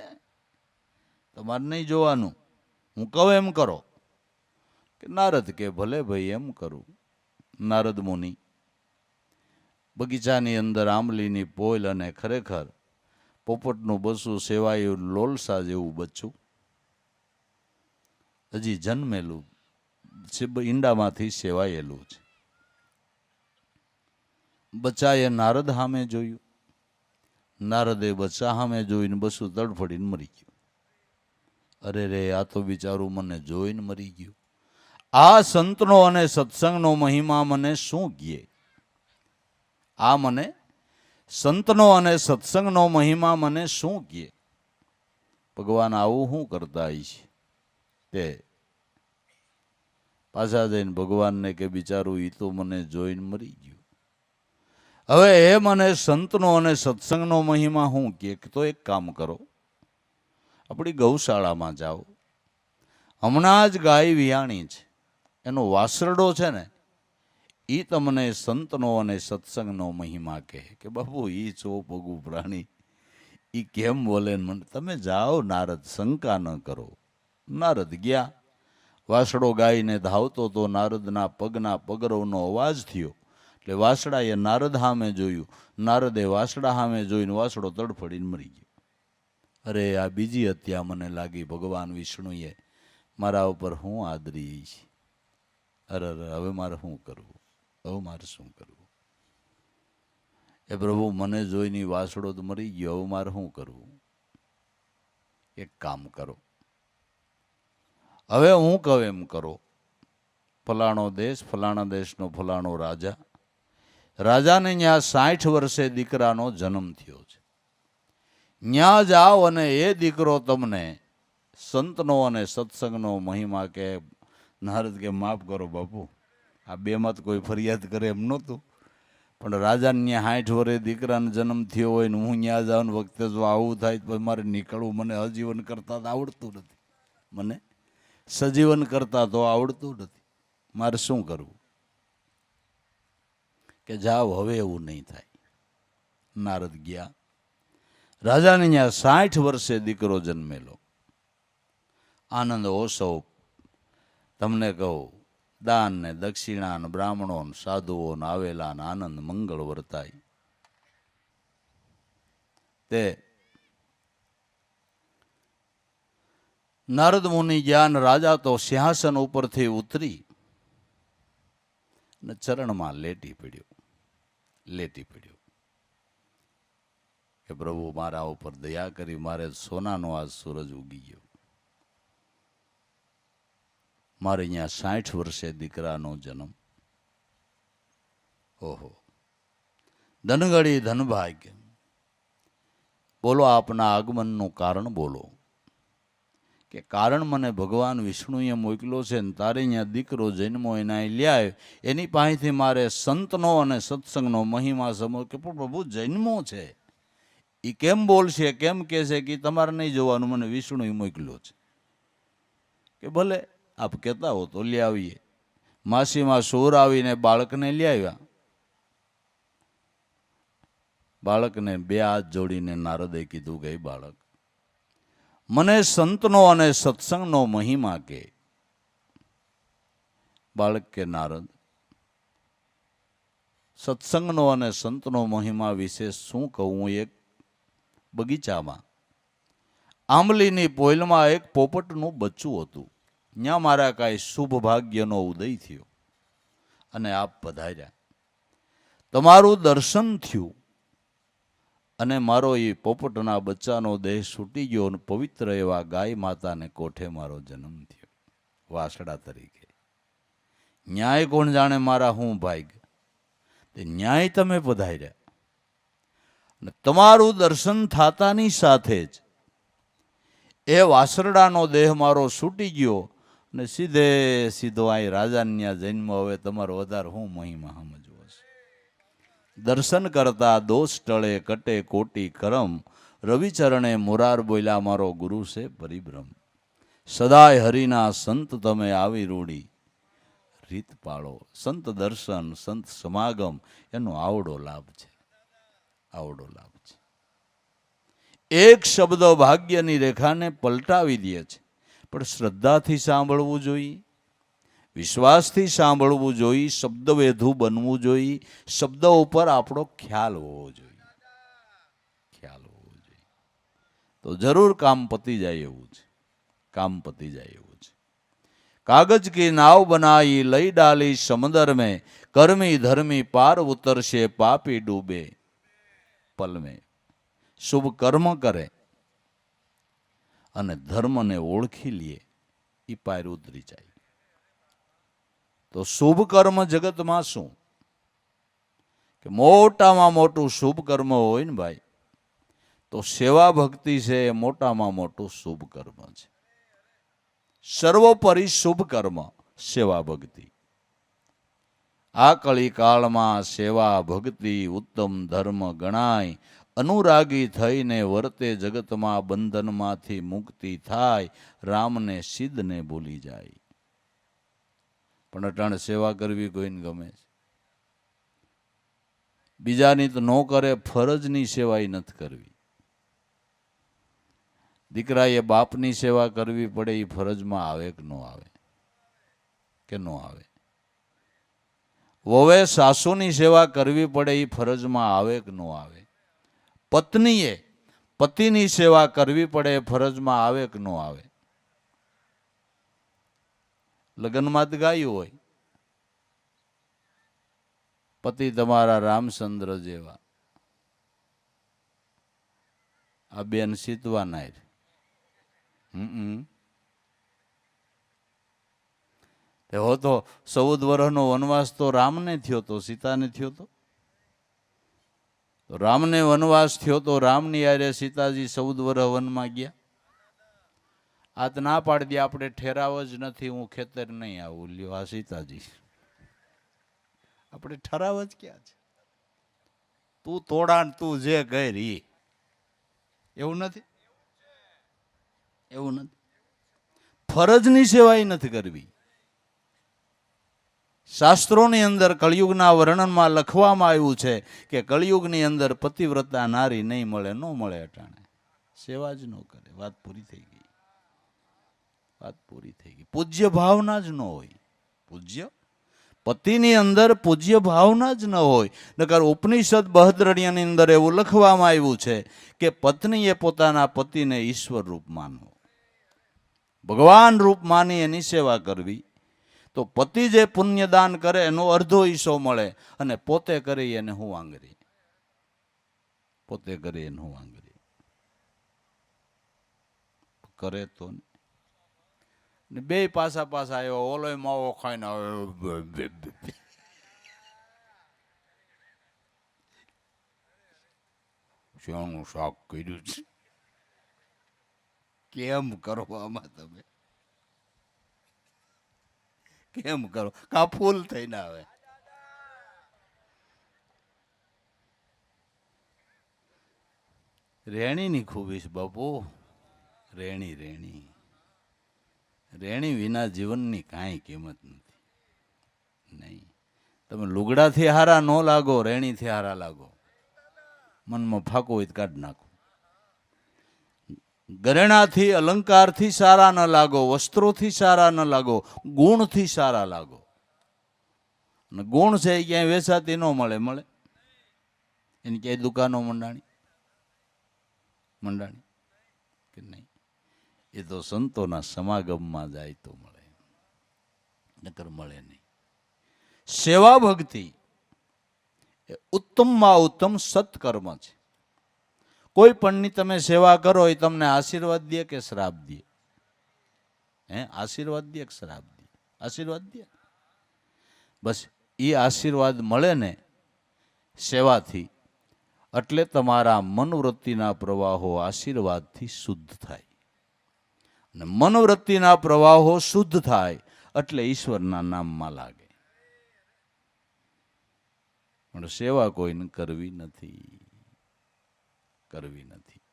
તમારે નહીં જોવાનું, હું કહું એમ કરો. કે નારદ કે ભલે ભાઈ એમ કરું. નારદ મુનિ બગીચાની અંદર આંબલીની પોલ અને ખરેખર પોપટનું બસું સેવાયું લોલસા જેવું બચ્ચું હજી જન્મેલું ઈંડામાંથી સેવાયેલું છે. બચ્ચાએ નારદ સામે જોયું, નારદે બચ્ચા સામે જોઈને બસું તડફડીને મરી ગયું. અરે રે, આ તો બિચારું મને જોઈને મરી ગયું. આ સંતનો અને સત્સંગનો મહિમા મને શું કહે? આ મને સંતનો અને સત્સંગનો મહિમા મને શું કહે? ભગવાન આવું શું કરતા છે? તે પાછા જઈને ભગવાનને કે બિચારું એ તો મને જોઈને મરી ગયું. હવે એ મને સંતનો અને સત્સંગનો મહિમા શું કહે? તો એક કામ કરો, આપણી ગૌશાળામાં જાઓ. હમણાં જ ગાય વિયાણી છે, એનો વાસરડો છે ને, એ તમને સંતનો અને સત્સંગનો મહિમા કહે કે બાપુ એ ચો પગું પ્રાણી એ કેમ બોલે મને. તમે જાઓ નારદ, શંકા ન કરો. નારદ ગયા. વાસડો ગાયને ધાવતો તો નારદના પગના પગરવનો અવાજ થયો એટલે વાસડાએ નારદ સામે જોયું, નારદે વાસડા સામે જોઈને વાસડો તડફડીને મરી ગયો. અરે, આ બીજી હત્યા મને લાગી ભગવાન વિષ્ણુએ મારા ઉપર હું આદરી છે. અરે હવે મારે શું કરવું? હવે મારે શું કરવું? એ પ્રભુ, મને જોઈને વાસડો તો મરી ગયો, હવે મારે શું કરવું? એક કામ કરો, હવે હું કહું એમ કરો. ફલાણો દેશ, ફલાણા દેશનો ફલાણો રાજા, રાજાને ત્યાં 60 વર્ષે દીકરાનો જન્મ થયો છે. ત્યાં જાઓ અને એ દીકરો તમને સંતનો અને સત્સંગનો મહિમા કે. નારદ કે માફ કરો બાપુ, આ બેમાં તો કોઈ ફરિયાદ કરે એમ નહોતું, પણ રાજાને ત્યાં 60 વર્ષે દીકરાનો જન્મ થયો હોય ને હું ત્યાં જાઉં વખતે જો આવું થાય તો મારે નીકળવું. મને અજીવન કરતા તો આવડતું નથી, મને સજીવન કરતા તો આવડતું નથી. મારે શું કરવું? કે જાઓ, હવે એવું નહીં થાય. નારદ ગયા. રાજાને ત્યાં 60 વર્ષે દીકરો જન્મેલો. આનંદ ઓસવ તમને કહું, દાન ને દક્ષિણા ને બ્રાહ્મણો ને સાધુઓ ને આવેલા ને આનંદ મંગળ વર્તાય. તે નારદ મુનિ જ્ઞાન રાજા તો સિંહાસન ઉપરથી ઉતરી ને ચરણમાં લેટી પડ્યો કે પ્રભુ મારા ઉપર દયા કરી, મારે સોનાનો આજ સૂરજ ઉગી ગયો. મારે અહીંયા 60 વર્ષે દીકરાનો જન્મ. ઓહો, ધનગળી ધનભાગ્ય. બોલો, આપના આગમનનું કારણ બોલો. કે કારણ મને ભગવાન વિષ્ણુએ મોકલ્યો છે ને તારે અહીંયા દીકરો જન્મો એના લ્યાય, એની પાસેથી મારે સંતનો અને સત્સંગનો મહિમા સમો. કે પણ પ્રભુ જન્મો છે, એ કેમ બોલશે, કેમ કહે છે કે તમારે નહીં જોવાનું, મને વિષ્ણુએ મોકલ્યો છે. કે ભલે આપ કહેતા હો તો લઈ આવીએ. માસીમાં સોર આવીને બાળકને લઈ આવ્યા. બાળકને 2 હાથ જોડીને નારદે કીધું કે બાળક, મને સંતનો અને સત્સંગનો મહિમા કે. બાળક કે નારદ, સત્સંગનો અને સંતનો મહિમા વિશે શું કહું? એક બગીચામાં આંબલીની પોલમાં એક પોપટનું બચ્ચું હતું. ત્યાં મારા કાંઈ શુભ ભાગ્યનો ઉદય થયો અને આપ પધાર્યા. તમારું દર્શન થયું અને મારો એ પોપટના બચ્ચાનો દેહ છૂટી ગયો અને પવિત્ર એવા ગાય માતાને કોઠે મારો જન્મ થયો વાસડા તરીકે. ન્યાય કોણ જાણે મારા હું ભાગ્ય, તે ન્યાય તમે પધાર્યા. અને તમારું દર્શન થતાની સાથે જ એ વાસરડાનો દેહ મારો છૂટી ગયો અને સીધો અહીં રાજાન્યા જન્મ. હવે તમારો વધારે હું મહિમા સમજવો છે. દર્શન કરતા દોષ ટળે કટે કોટી કરમ, રવિચરણે મુરાર બોલ્યા મારો ગુરુ છે પરિભ્રમ. સદાય હરિના સંત તમે આવી રૂડી રીત પાળો. સંત દર્શન, સંત સમાગમ એનો આવડો લાભ છે, આવડો લાભ છે. એક શબ્દ ભાગ્યની રેખાને પલટાવી દે છે, પણ શ્રદ્ધાથી સાંભળવું જોઈએ, વિશ્વાસથી સાંભળવું જોઈએ, શબ્દવેધું બનવું જોઈએ, શબ્દ ઉપર આપણો ખ્યાલ હોવો જોઈએ, ખ્યાલ હોવો જોઈએ. તો જરૂર કામ પતી જાય એવું છે, કામ પતી જાય એવું છે. કાગજ કી નાવ બનાઈ લઈ ડાલી સમંદર में कर्मी धर्मी पार उतरશે पापी डूबे पल में. શુભ કર્મ કરે અને ધર્મને ઓળખી લે એ પાર ઉતરી જાય. તો શુભ કર્મ જગતમાં શું કે મોટામાં મોટું શુભ કર્મ હોય ને ભાઈ, તો સેવા ભક્તિ છે એ મોટામાં મોટું શુભ કર્મ છે. સર્વોપરી શુભ કર્મ સેવા ભક્તિ. આ કળી કાળમાં સેવા ભક્તિ ઉત્તમ ધર્મ ગણાય. અનુરાગી થઈને વર્તે જગતમાં બંધનમાંથી મુક્તિ થાય, રામને સિદ્ધને ભૂલી જાય. પણ અટાણે સેવા કરવી કોઈને ગમે છે? બીજાની તો ન કરે, ફરજની સેવા નથી કરવી. દીકરાએ બાપની સેવા કરવી પડે એ ફરજમાં આવે કે ન આવે? કે ન આવે? વહુએ સાસુની સેવા કરવી પડે એ ફરજમાં આવે કે ન આવે? પત્નીએ પતિની સેવા કરવી પડે એ ફરજમાં આવે કે ન આવે? લગ્નમાં જ ગાયું હોય, પતિ તમારા રામચંદ્ર જેવા, આ બેન સીતવાના. હો તો 14 વર્ષનો વનવાસ તો રામને થયો તો, સીતાને થયો તો. રામને વનવાસ થયો તો રામની યારે સીતાજી 14 વર્ષ વનમાં ગયા. આ તો ના પાડી દે, આપણે ઠેરાવ જ નથી, હું ખેતર નહીં આવું. લ્યો આ સીતાજી, આપણે ઠરાવ જ ક્યાં છે? તું તોડાણ, તું જે ગઈ એવું નથી, એવું નથી. ફરજની સેવા નથી કરવી. શાસ્ત્રોની અંદર કળિયુગના વર્ણનમાં લખવામાં આવ્યું છે કે કળિયુગની અંદર પતિવ્રતા નારી નહીં મળે, ન મળે. અટાણે સેવા જ ન કરે. વાત પૂરી થઈ ગઈ, વાત પૂરી થઈ ગઈ. પૂજ્ય ભાવના જ ન હોય. પૂજ્ય પતિની અંદર પૂજ્ય ભાવના જ ન હોય. નકર ઉપનિષદ બહદ્રણ્યની અંદર એવું લખવામાં આવ્યું છે કે પત્નીએ પોતાના પતિને ઈશ્વર રૂપ માનવો, ભગવાન રૂપ માની એની સેવા કરવી. તો પતિ જે પુણ્યદાન કરે એનો અડધો હિસ્સો મળે, અને પોતે કરી એને હું આંગરી, પોતે કરી એને હું આંગરી કરે તો ને. બે પાછા પાછા આવ્યો, ઓલો માવો ખાઈને શાનું શાક કર્યું છે, કેમ કરો આમાં તમે? કેમ કરો? કા ફૂલ થઈને આવે? રેણીની ખૂબી છે બાપુ, રેણી રેણી રેણી વિના જીવનની કાંઈ કિંમત નથી. નહીં, તમે લુગડાથી હારા ન લાગો, રેણીથી હારા લાગો. મનમાં ફાકો હોય તો કાઢી નાખો. ઘરેણાથી અલંકારથી સારા ન લાગો, વસ્ત્રોથી સારા ન લાગો, ગુણથી સારા લાગો. અને ગુણ છે એ ક્યાંય વેચાતી ન મળે, મળે એની ક્યાંય દુકાનો મંડાણી મંડાણી કે નહીં? એ તો સંતોના સમાગમમાં જાય તો મળે, નકર મળે નહીં. સેવા ભક્તિ એ ઉત્તમમાં ઉત્તમ સત્કર્મ છે. કોઈ પણની તમે સેવા કરો એ તમને આશીર્વાદ દે કે શ્રાપ દે? આશીર્વાદ દે કે શ્રાપ દે? આશીર્વાદ દે. બસ એ આશીર્વાદ મળે ને સેવાથી, એટલે તમારા મનવૃત્તિના પ્રવાહો આશીર્વાદથી શુદ્ધ થાય. અને મનવૃત્તિના પ્રવાહો શુદ્ધ થાય એટલે ઈશ્વરના નામમાં લાગે. પણ સેવા કોઈને કરવી નથી, કરવી નથી.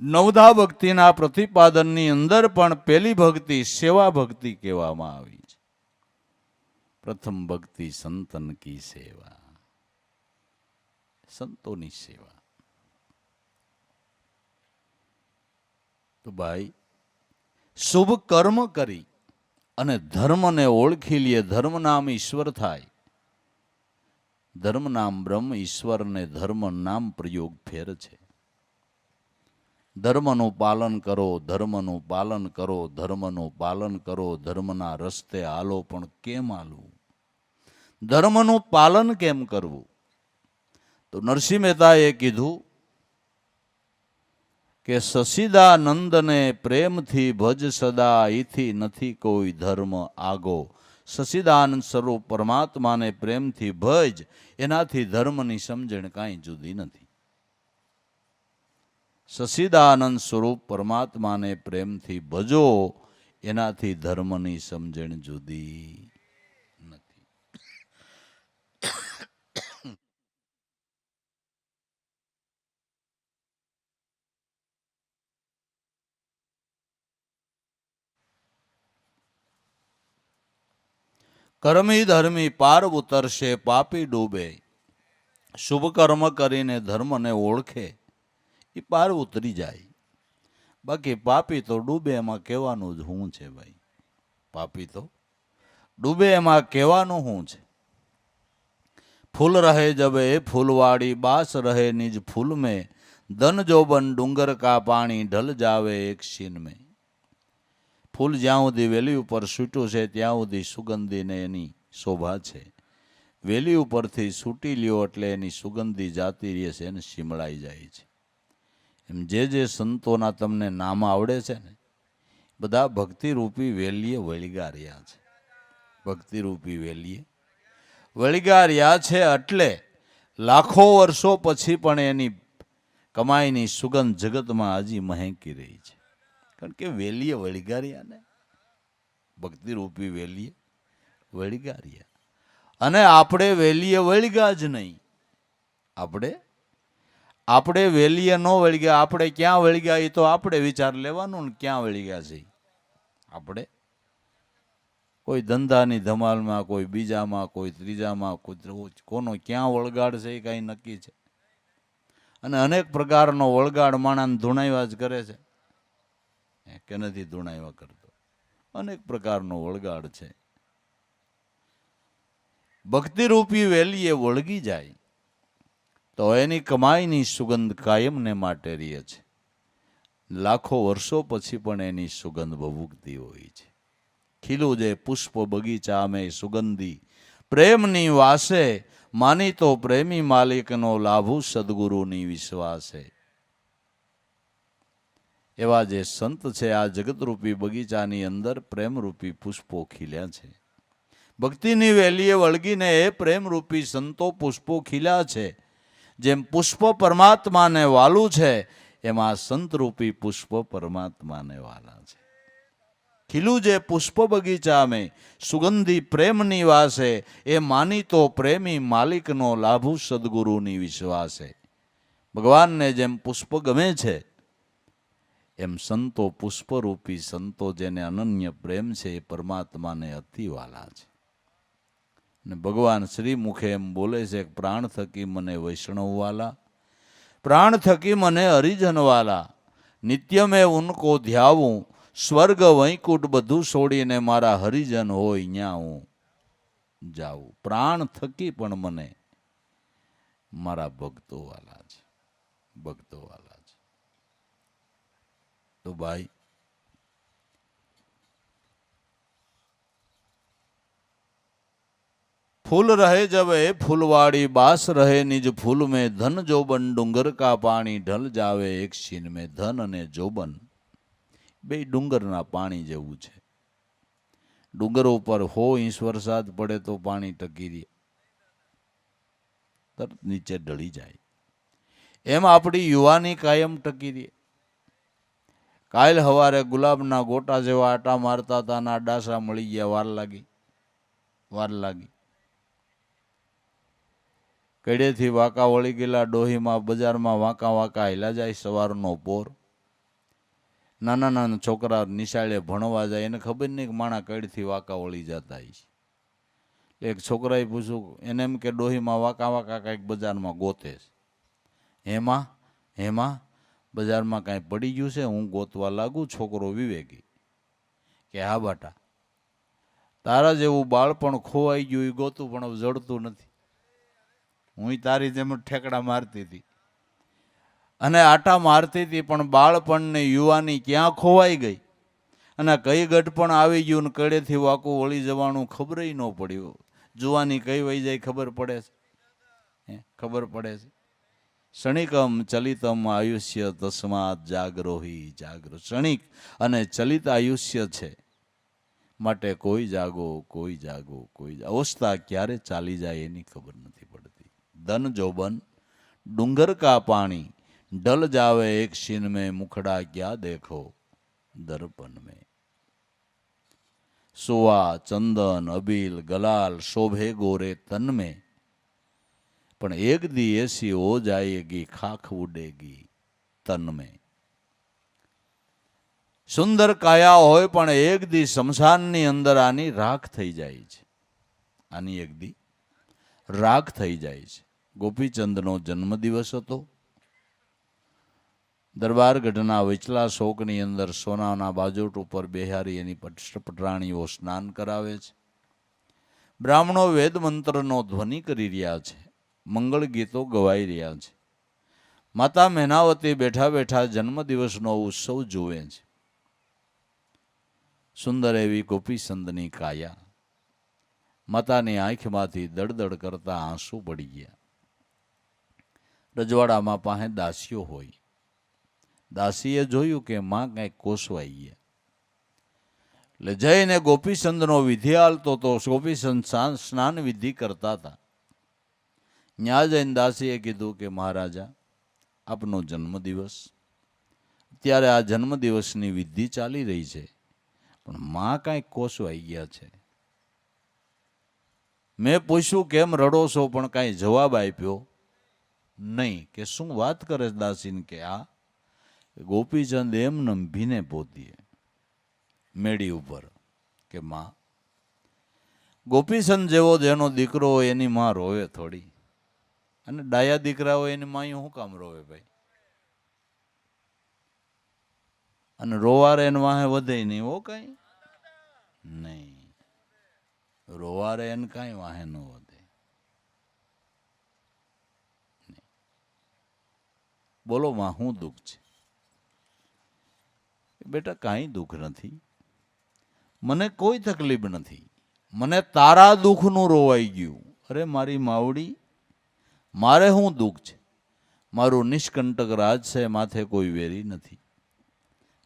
નવધા ભક્તિના પ્રતિપાદનની અંદર પણ પેલી ભક્તિ સેવા ભક્તિ કહેવામાં આવી છે. પ્રથમ ભક્તિ સંતન કી સેવા, સંતોની સેવા. તો ભાઈ શુભ કર્મ કરી અને ધર્મને ઓળખી લે. ધર્મ નામ ઈશ્વર થાય. ધર્મ નામ બ્રહ્મ ઈશ્વર ને ધર્મ નામ પ્રયોગ ફેર છે. ધર્મનું પાલન કરો, ધર્મનું પાલન કરો, ધર્મનું પાલન કરો, ધર્મના રસ્તે હાલો. પણ કેમ હાલવું? ધર્મનું પાલન કેમ કરવું? તો નરસિંહ મહેતાએ કીધું કે સસીદાનંદને પ્રેમથી ભજ સદા, ઈથી નથી કોઈ ધર્મ આગો. સસીદાનંદ સ્વરૂપ પરમાત્માને પ્રેમથી ભજ, એનાથી ધર્મની સમજણ કાંઈ જુદી નથી. સસીદાનંદ સ્વરૂપ પરમાત્માને પ્રેમથી ભજો, એનાથી ધર્મની સમજણ જુદી નથી. કર્મી ધર્મી પાર ઉતરશે, પાપી ડૂબે. શુભ કર્મ કરીને ધર્મને ઓળખે એ પાર ઉતરી જાય. બાકી પાપી તો ડૂબે, એમાં કહેવાનું જ શું છે ભાઈ? પાપી તો ડૂબે, એમાં કહેવાનું શું છે? ફૂલ રહે જબ એ ફૂલવાડી, બાસ રહે નિજ ફૂલ में, ધન જોબન ડુંગર કા પાણી ઢલ જાવે એક સીન में. ફૂલ જ્યાં સુધી વેલી ઉપર છૂટ્યું છે ત્યાં સુધી સુગંધીને એની શોભા છે. વેલી ઉપરથી છૂટી લ્યો એટલે એની સુગંધી જાતી રહે છે અને શીમળાઈ જાય છે. એમ જે સંતોના તમને નામ આવડે છે ને, બધા ભક્તિરૂપી વેલીએ વળગા રહ્યા છે. ભક્તિરૂપી વેલીએ વળગા રહ્યા છે એટલે લાખો વર્ષો પછી પણ એની કમાઈની સુગંધ જગતમાં હજી મહેકી રહી છે. કારણ કે વેલીએ વળગા રહ્યા ને, ભક્તિરૂપી વેલીએ વળગા રહ્યા. અને આપણે વેલીએ વળગા જ નહીં. આપણે વેલીએ ન વળગ્યા, આપણે ક્યાં વળગ્યા એ તો આપણે વિચાર લેવાનું ને, ક્યાં વળગ્યા છે આપણે. કોઈ ધંધાની ધમાલમાં, કોઈ બીજામાં, કોઈ ત્રીજામાં, કોનો ક્યાં વળગાડ છે એ કાંઈ નક્કી છે? અને અનેક પ્રકારનો વળગાડ માણાને ધૂણાવ્યા જ કરે છે કે નથી ધૂણાવ્યા કરતો? અનેક પ્રકારનો વળગાડ છે. ભક્તિરૂપી વેલીએ વળગી જાય તો એની કમાઈની સુગંધ કાયમને માટે રહે છે. લાખો વર્ષો પછી પણ એની સુગંધ ભભૂકતી હોય છે. ખીલું જે પુષ્પ બગીચા મેં સુગંધી, પ્રેમની વાસે, માની તો પ્રેમી માલિકનો લાભુ સદગુરુની વિશ્વાસે. એવા જે સંત છે આ જગતરૂપી બગીચાની અંદર પ્રેમરૂપી પુષ્પો ખીલ્યા છે. ભક્તિની વેલીએ વળગીને એ પ્રેમરૂપી સંતો પુષ્પો ખીલ્યા છે. જેમ પુષ્પ પરમાત્માને વાલું છે, એમાં સંતરૂપી પુષ્પ પરમાત્માને વાલા છે. ખીલું જે પુષ્પ બગીચા મેં સુગંધી પ્રેમની વાસે, એ માની તો પ્રેમી માલિકનો લાભુ સદગુરુની વિશ્વાસે. ભગવાનને જેમ પુષ્પ ગમે છે એમ સંતો પુષ્પરૂપી સંતો જેને અનન્ય પ્રેમ છે એ પરમાત્માને અતિ વાલા છે. ને ભગવાન શ્રી મુખે એમ બોલે છે, પ્રાણ થકી મને વૈષ્ણવ વાલા, પ્રાણ થકી મને હરિજન વાલા, નિત્ય મેં ઉनको ધ્યાવું, સ્વર્ગ વૈકુંઠ બધું છોડીને મારા હરિજન હોય ન્યા હું જાઉં. પ્રાણ થકી પણ મને મારા ભક્તો વાલા છે, ભક્તો વાલા છે. તો ભાઈ फूल रहे जब ए फूलवाड़ी, बास रहे निज फूल में, धन जोबन डूंगर का पानी ढल जावे एक शीन में. धन અને જોબન બે ડુંગરના પાણી જેવું છે. ડુંગર ઉપર 100 ઇંચ વરસાદ પડે તો પાણી ટકી રહે, તરત નીચે ઢળી જાય. એમ આપણી યુવાની કાયમ ટકી રહે. કાલ હવારે ગુલાબના ગોટા જેવા આટા મારતા હતા, ના ડાસા મળી ગયા, વાર લાગી. કડેથી વાંકા વળી ગયેલા ડોહીમાં બજારમાં વાંકા હાલ્યા જાય. સવારનો પોર, નાના નાના છોકરા નિશાળે ભણવા જાય, એને ખબર નહીં કે માણા કડથી વાંકા વળી જતા છે. એક છોકરાએ પૂછ્યું, એને એમ કે ડોહીમાં વાંકા કાંઈક બજારમાં ગોતે છે. હેમાં બજારમાં કાંઈ પડી ગયું છે, હું ગોતવા લાગુ. છોકરો વિવેકી કે હા બાટા, તારા જેવું બાળપણ ખોવાઈ ગયું એ ગોતું પણ હવે જડતું નથી. હું તારી જેમ ઠેકડા મારતી હતી અને આટા મારતી હતી, પણ બાળપણને યુવાની ક્યાં ખોવાઈ ગઈ અને કઈ ગઢપણ આવી ગયું ને કડેથી વાકું વળી જવાનું ખબર ન પડ્યું. જુવાની કઈ વહી જાય ખબર પડે છે? ખબર પડે છે? ક્ષણિકમ ચલિતમ આયુષ્ય તસ્માત જાગરોહી જાગરો. ક્ષણિક અને ચલિત આયુષ્ય છે, માટે કોઈ જાગો કોઈ જાગો કોઈ. અવસ્થા ક્યારે ચાલી જાય એની ખબર નથી પડતી. ધન જોબન ડુંગર કા પાણી ઢલ જાવે એક ક્ષીણ में मुखड़ा क्या देखो दर्पण में. सोआ चंदन अबील गलाल शोभे गोरे तन में, પણ એક દી એસી હો જાયેગી ખાખ ઉડેગી તન में. સુંદર કાયા હોય પણ એક દી શમશાનની અંદર આની રાખ થઈ જાય છે. આની એક દી રાખ થઈ જાય છે. ગોપીચંદનો જન્મદિવસ હતો. દરબારગઢના વિચલા શોકની અંદર સોનાના બાજોટ ઉપર બેહારી એની પટરાણીઓ સ્નાન કરાવે છે. બ્રાહ્મણો વેદ મંત્રનો ધ્વનિ કરી રહ્યા છે, મંગળ ગીતો ગવાઈ રહ્યા છે. માતા મેનાવતી બેઠા બેઠા જન્મદિવસનો ઉત્સવ જુએ છે. સુંદર એવી ગોપીચંદની કાયા. માતાની આંખમાંથી દળદળ કરતા આંસુ પડી ગયા. રજવાડામાં પાસે દાસીઓ હોય. દાસીએ જોયું કે માં કંઈક કોસવાઈ ગયા, એટલે જઈને ગોપીચંદનો વિધિ હાલતો તો. ગોપીચંદ સ્નાન વિધિ કરતા હતા. ન્યા જઈને દાસીએ કીધું કે મહારાજા, આપનો જન્મદિવસ, અત્યારે આ જન્મદિવસની વિધિ ચાલી રહી છે, પણ માં કાંઈક કોસવાઈ ગયા છે. મેં પૂછ્યું કેમ રડો છો, પણ કાંઈ જવાબ આપ્યો નહીં. કે શું વાત કરે દાસીને? કે આ ગોપીચંદ એમને ભીને પોતીએ મેળી ઉપર. કે માં, ગોપીચંદ જેવો જેનો દીકરો હોય એની માં રોવે થોડી, અને ડાયા દીકરા હોય એની માં શું કામ રોવે ભાઈ? અને રોવારે એને વાહે વધે નહીં. હો કઈ નહીં, રોવારે એને કાંઈ વાહે ન વધે. બોલો માં, શું દુઃખ છે? બેટા કાંઈ દુઃખ નથી, મને કોઈ તકલીફ નથી, મને તારા દુઃખનું રોવાઈ ગયું. અરે મારી માવડી, મારે શું દુઃખ છે? મારું નિષ્કંટક રાજ છે, માથે કોઈ વેરી નથી.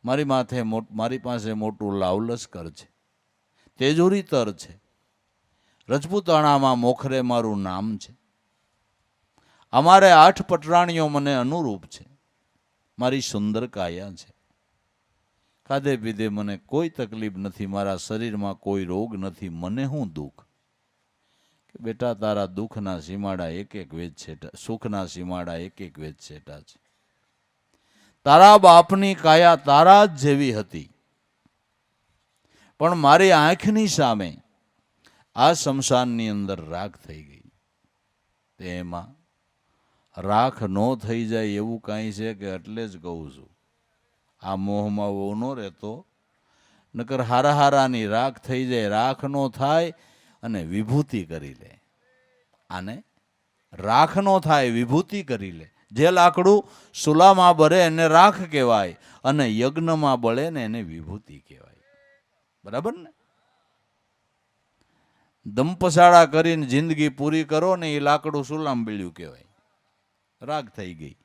મારી પાસે મોટું લાવલશ્કર છે, તેજોરી તર છે. રજપૂતાણામાં મોખરે મારું નામ છે. અમારે 8 પટરાણીઓ મને અનુરૂપ છે. મારી સુંદર કાયા છે. ખાધે પીધે મને કોઈ તકલીફ નથી, મારા શરીરમાં કોઈ રોગ નથી. મને શું દુઃખ? કે બેટા તારા દુઃખના સીમાડા એક એક વેદ છેટા, સુખના સીમાડા એક એક વેદ છેટા છે. તારા બાપની કાયા તારા જ જેવી હતી, પણ મારી આંખની સામે આ શમશાનની અંદર રાખ થઈ ગઈ. તેમાં રાખ ન થઈ જાય એવું કાંઈ છે કે? એટલે જ કહું છું, આ મોહમાં બહુ ન રહેતો, નકર હારા હારાની રાખ થઈ જાય. રાખ નો થાય અને વિભૂતિ કરી લે. આને રાખ નો થાય, વિભૂતિ કરી લે. જે લાકડું સુલામાં બળે એને રાખ કહેવાય, અને યજ્ઞમાં બળે ને એને વિભૂતિ કહેવાય. બરાબર ને? દંપસાળા કરીને જિંદગી પૂરી કરો ને એ લાકડું સુલામ બળ્યું કહેવાય, રાગ થઈ ગઈ.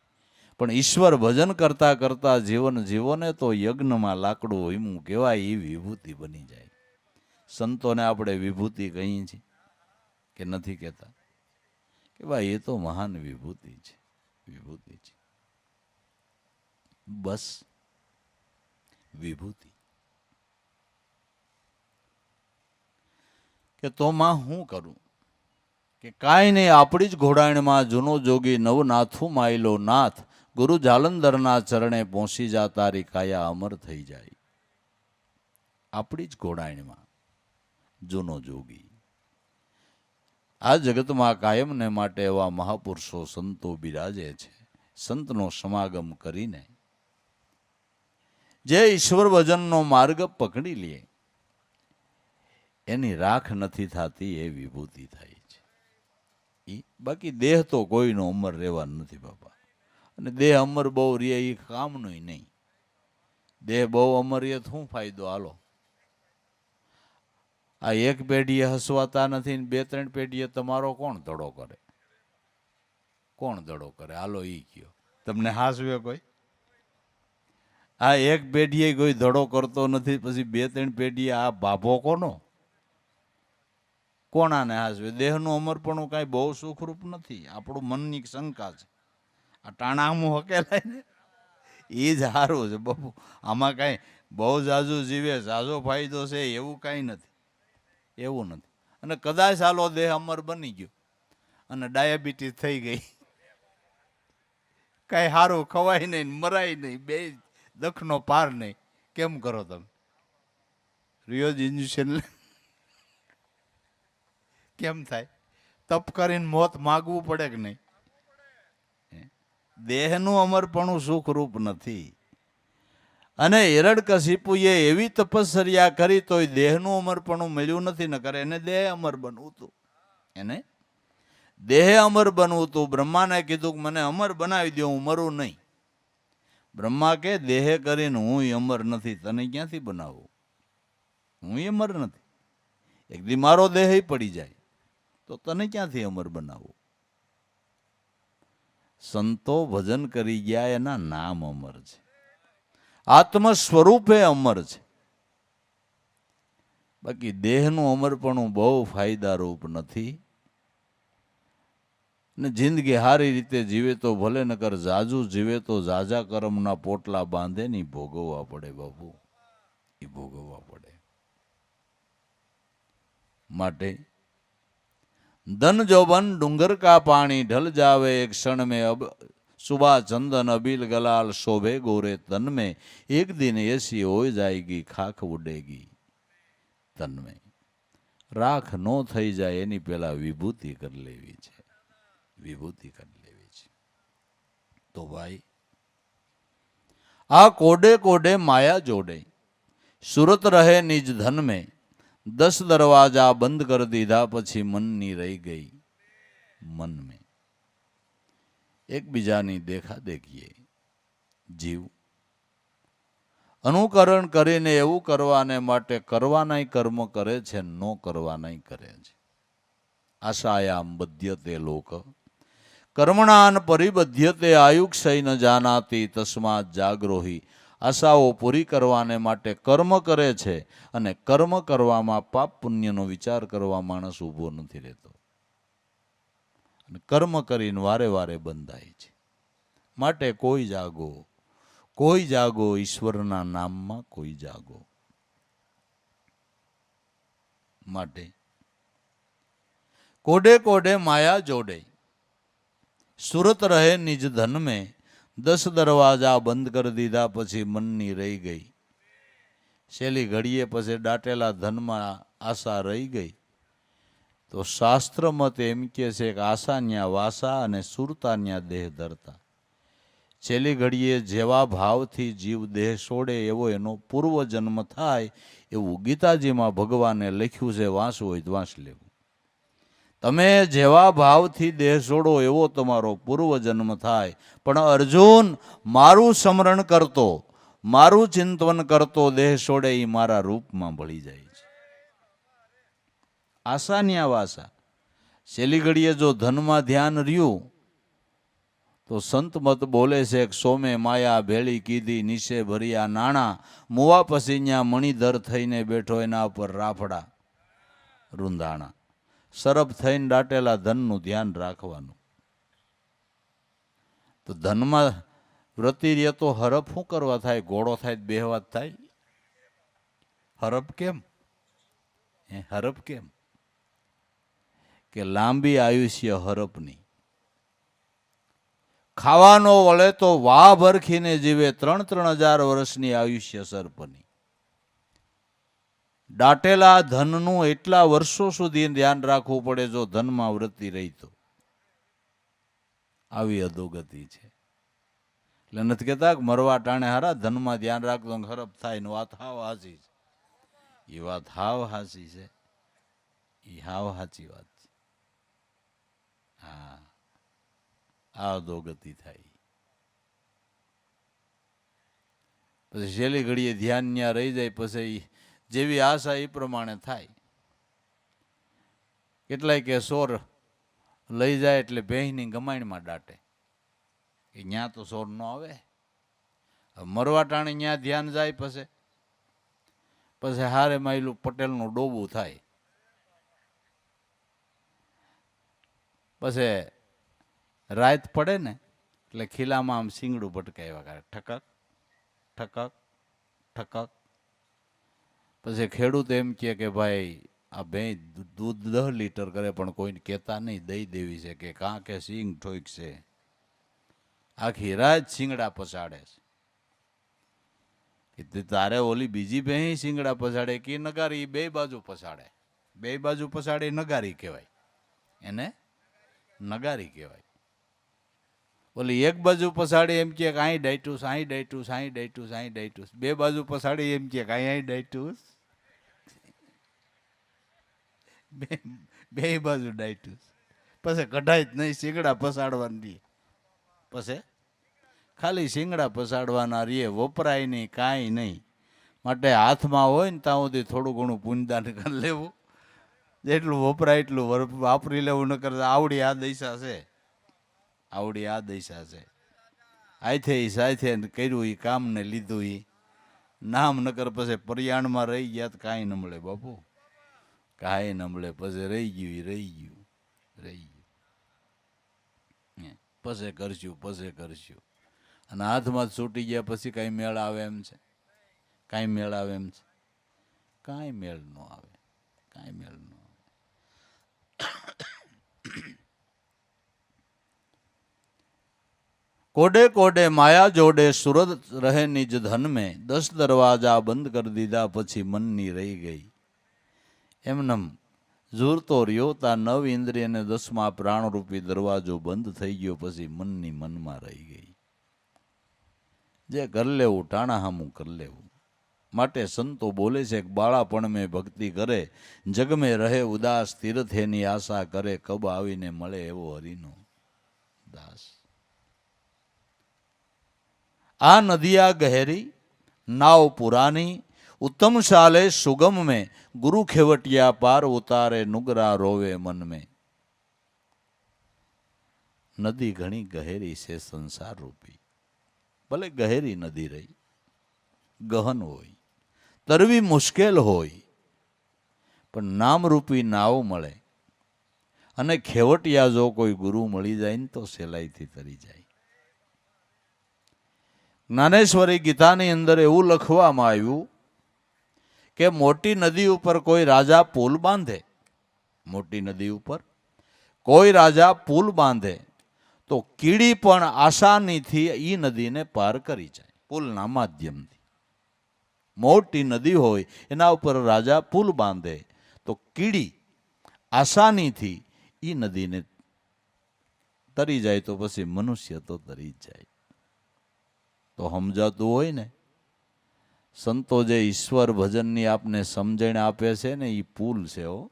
પણ ઈશ્વર ભજન કરતા કરતા જીવન જીવો ને તો યજ્ઞમાં લાકડું હિમું કહેવાય, એ વિભૂતિ બની જાય. સંતોને આપણે વિભૂતિ કહીએ છીએ કે નથી કહેતા? કે ભાઈ એ તો મહાન વિભૂતિ છે, વિભૂતિ છે. બસ વિભૂતિ. કે તો માં હું કરું? કે કાંઈ નહીં, આપણી જ ઘોડાણમાં જૂનો જોગી નવનાથું માયલો નાથ, ગુરુ જાલંધરના ચરણે પહોંચી જા, તારી કાયા અમર થઈ જાય. આપણી જ ઘોડાણમાં જૂનો જોગી. આ જગતમાં કાયમને માટે એવા મહાપુરુષો સંતો બિરાજે છે. સંતનો સમાગમ કરીને જે ઈશ્વર ભજનનો માર્ગ પકડી લે, એની રાખ નથી થતી, એ વિભૂતિ થાય છે. બાકી દેહ તો કોઈનો અમર રહેવાનું નથી બાપા. અને દેહ અમર બહુ રહે એ કામનું નહીં. દેહ બહુ અમર રહે શું ફાયદો? હાલો, આ એક પેઢીએ હસવાતા નથી ને 2-3 પેઢીએ તમારો કોણ ધડો કરે? કોણ ધડો કરે? હાલો ઈ કયો, તમને હાસવે કોઈ? આ એક પેઢીએ કોઈ ધડો કરતો નથી, પછી 2-3 પેઢીએ આ ભાભો કોનો? કોણ આને હાસવે? દેહનું અમરપણું કાંઈ બહુ સુખરૂપ નથી. આપણું મનની શંકા છે. આ ટાણામું હકેલાય ને એ જ સારું છે બાપુ. આમાં કાંઈ બહુ ઝાઝુ જીવે ઝાઝો ફાયદો છે એવું કાંઈ નથી. એવું નથી. અને કદાચ હાલો દેહ અમર બની ગયો અને ડાયાબિટીસ થઈ ગઈ, કાંઈ સારું ખવાય નહીં, મરાય નહીં, બે દખનો પાર નહીં, કેમ કરો તમે? રિયોજ ઇન્જેક્શન કેમ થાય? તપ કરીને મોત માગવું પડે કે નહીં? દેહનું અમરપણું સુખરૂપ નથી. અને હિરણ્યકશિપુએ એવી તપશ્ચર્યા કરી તોય દેહનું અમરપણું મળ્યું નથી. ન કરે એને દેહ અમર બનવું હતું. એને દેહ અમર બનવું હતું. બ્રહ્માને કીધું કે મને અમર બનાવી દો, હું મરું નહીં. બ્રહ્મા કે દેહ કરીને હું અમર નથી, તને ક્યાંથી બનાવું? હું અમર નથી. એક દી મારો દેહ પડી જાય તો તને ક્યાંથી અમર બનાવવું? સંતો ભજન કરી ગયા, એના નામ અમર છે. આત્મ સ્વરૂપે અમર છે. બાકી દેહનું અમરપણું બહુ ફાયદારૂપ નથી. ને જિંદગી સારી રીતે જીવે તો ભલે, નકર જાજુ જીવે તો જાજા કર્મના પોટલા બાંધે ને ભોગવવા પડે બાપુ, એ ભોગવવા પડે. માટે ધન જોબન ડુંગર કા પાણી ઢલ જાવે એક ક્ષણ में अब सुबह चंदन अबील गलाल शोभे गोरे तन में एक दिन ऐसी हो जाएगी खाक उडेगी तन में. રાખ નો થઈ જાય એની પેલા વિભૂતિ કરી લેવી છે. વિભૂતિ કરી લેવી છે. તો ભાઈ આ કોડે કોડે માયા જોડે સુરત રહે નિજ ધન में 10 દરવાજા બંધ કરી દીધા પછી મનની રહી ગઈ મન में. એકબીજાની દેખા દેખીએ જીવ અનુકરણ કરીને એવું કરવાને માટે કરવાનાય કર્મ કરે છે, ન કરવાનાય કરે છે. આશાયામ બધ્યતે લોક કર્મણાન પરિબધ્યતે આયુક્ષય ન જાનાતી તસ્માત જાગ્રોહી. આશાઓ પૂરી કરવાને માટે કર્મ કરે છે, અને કર્મ કરવામાં પાપ પુણ્યનો વિચાર કરવા માણસ ઊભો નથી રહેતો. અને કર્મ કરીને વારે વારે બંધાય છે. માટે કોઈ જાગો, કોઈ જાગો, ઈશ્વરના નામમાં કોઈ જાગો. માટે કોડે કોડે માયા જોડે સુરત રહે નિજ ધન में 10 દરવાજા બંધ કરી દીધા પછી મનની રહી ગઈ. છેલ્લી ઘડીએ પછી દાટેલા ધનમાં આશા રહી ગઈ. તો શાસ્ત્ર મત એમ કે છે કે આશાન્યા વાસા અને સુરતાન્યા દેહ ધરતા. છેલ્લી ઘડીએ જેવા ભાવથી જીવ દેહ છોડે એવો એનો પૂર્વ જન્મ થાય, એવું ગીતાજીમાં ભગવાને લખ્યું છે. વાંચવું હોય તો વાંચ લેવું. તમે જેવા ભાવથી દેહ છોડો એવો તમારો પૂર્વ જન્મ થાય. પણ અર્જુન, મારું સ્મરણ કરતો, મારું ચિંતન કરતો દેહ છોડે એ મારા રૂપમાં ભળી જાય છે. આશાન્યા વાસા. છેલ્લી ઘડીએ જો ધનમાં ધ્યાન રહ્યું તો સંત મત બોલે છે કે સોમે માયા ભેળી કીધી નીચે ભર્યા નાણાં, મુવા પછી ત્યાં મણિધર થઈને બેઠો એના ઉપર રાફડા રૂંધાણા. સરપ થઈને દાટેલા ધનનું ધ્યાન રાખવાનું. તો ધનમાં વ્રતિ રહે તો હરપ શું કરવા થાય? ઘોડો થાય બેહવા થાય? હરપ કેમ? હરપ કેમ? કે લાંબી આયુષ્ય હરપની. ખાવાનો વળે તો વાહ ભરખીને જીવે 3,000 વર્ષની આયુષ્ય સર્પની. દાટેલા ધનનું એટલા વર્ષો સુધી ધ્યાન રાખવું પડે જો ધનમાં વૃત્તિ રહી તો. આવી અધોગતિ છે. એટલે નથી કહેતા કે મરવા ટાણે હારા ધનમાં ધ્યાન રાખતો ખરબ થાય ને વાત હાવ હાસી છે. એ વાત હાવ હાસી છે. એ હાવ સાચી વાત છે. હા, આ અધોગતિ થાય. પછી છેલ્લી ઘડીએ ધ્યાન ત્યાં રહી જાય, પછી જેવી આશા એ પ્રમાણે થાય. કેટલાય કે સોર લઈ જાય એટલે ભેંસની ગમાણીમાં દાટે, કે ત્યાં તો સોર ન આવે. મરવા ટાણે ત્યાં ધ્યાન જાય, પછી હારે માયલું પટેલનું ડોબું થાય. પછી રાત પડે ને એટલે ખીલામાં આમ શીંગડું ભટકાવ્યા કરે, ઠકક ઠકક ઠકક. પછી ખેડૂત એમ કે ભાઈ આ ભેંસ દૂધ 10 લીટર કરે પણ કોઈને કહેતા નહીં, દઈ દેવી છે કે કાં કે સિંગ ઠોક છે. આખી રાત શીંગડા પસાડે છે. કે તારે ઓલી બીજી ભેંસ શીંગડા પસાડે કે નગારી, બે બાજુ પસાડે. બે બાજુ પસાડે નગારી કહેવાય, એને નગારી કહેવાય. ઓલી એક બાજુ પસાડી એમ કે અહીં ડાયટુસ, અહીં ડાયટુસ, અહીં ડાયટુસ, અહીં ડાયટુસ. બે બાજુ પસાડી એમ કે અહીં ડાયટુસ, બે બાજુ ડાયટુસ. પછી કઢાય જ નહીં, શીંગડા પસાડવાની. પછી ખાલી શીંગડા પસાડવાના રે, વપરાય નહીં, કાંઈ નહીં. માટે હાથમાં હોય ને ત્યાં સુધી થોડું ઘણું પુણ્યદાન કરી લેવું, જેટલું વપરાય એટલું વાપરી લેવું. ન કરતા આવડી આ દશા છે, આવડી આ દશા છે. આથે સાથે કર્યું એ કામ ને લીધું એ નામ, નકર પછી પર્યાણમાં રહી ગયા તો કાંઈ ન મળે બાપુ, કાંઈ ન મળે. પછી રહી ગયું એ રહી ગયું, રહી ગયું. પછી કરશું. અને હાથમાં છૂટી ગયા પછી કાંઈ મેળ આવે એમ છે? કાંઈ મેળ આવે એમ છે? કાંઈ મેળ ન આવે, કાંઈ મેળ ન આવે. कोडे कोडे माया जोड़े सूरत रहे निज धन में, 10 दरवाजा બંધ કરી દીધા પછી મનની રહી ગઈ. એમનમ ઝૂરતો રહ્યો તા 9 ઇન્દ્રિય અને 10મા પ્રાણરૂપી દરવાજો બંધ થઈ ગયો, પછી મનની મનમાં રહી ગઈ. જે કર લેવું ટાણા હામું કર લેવું. માટે સંતો બોલે છે કે બાળાપણ મેં ભક્તિ કરે, જગ મેં રહે ઉદાસ, તીર્થ એની આશા કરે, કબ આવીને મળે એવો હરિનો દાસ. આ નદિયા ગહેરી નાવ પુરાની, उत्तम शाले सुगम में, गुरु खेवटिया पार उतारे, नुगरा रोवे मन में. नदी घणी गहेरी से संसार रूपी, भले गहेरी नदी रही, गहन होय, तरवी मुश्केल होय, पण नामरूपी नाव મળે અને ખેવટિયા જો કોઈ ગુરુ મળી જાય ને તો સહેલાઈથી તરી જાય. જ્ઞાનેશ્વરી ગીતાની અંદર એવું લખવામાં આવ્યું કે મોટી નદી ઉપર કોઈ રાજા પુલ બાંધે, મોટી નદી ઉપર કોઈ રાજા પુલ બાંધે તો કીડી પણ આસાનીથી એ નદીને પાર કરી જાય પુલના માધ્યમથી. મોટી નદી હોય એના ઉપર રાજા પુલ બાંધે તો કીડી આસાનીથી એ નદીને તરી જાય, તો પછી મનુષ્ય તો તરી જ જાય. તો સમજાતું હોય ને, સંતો જે ઈશ્વર ભજનની આપને સમજણ આપે છે ને, એ પુલ છે હો.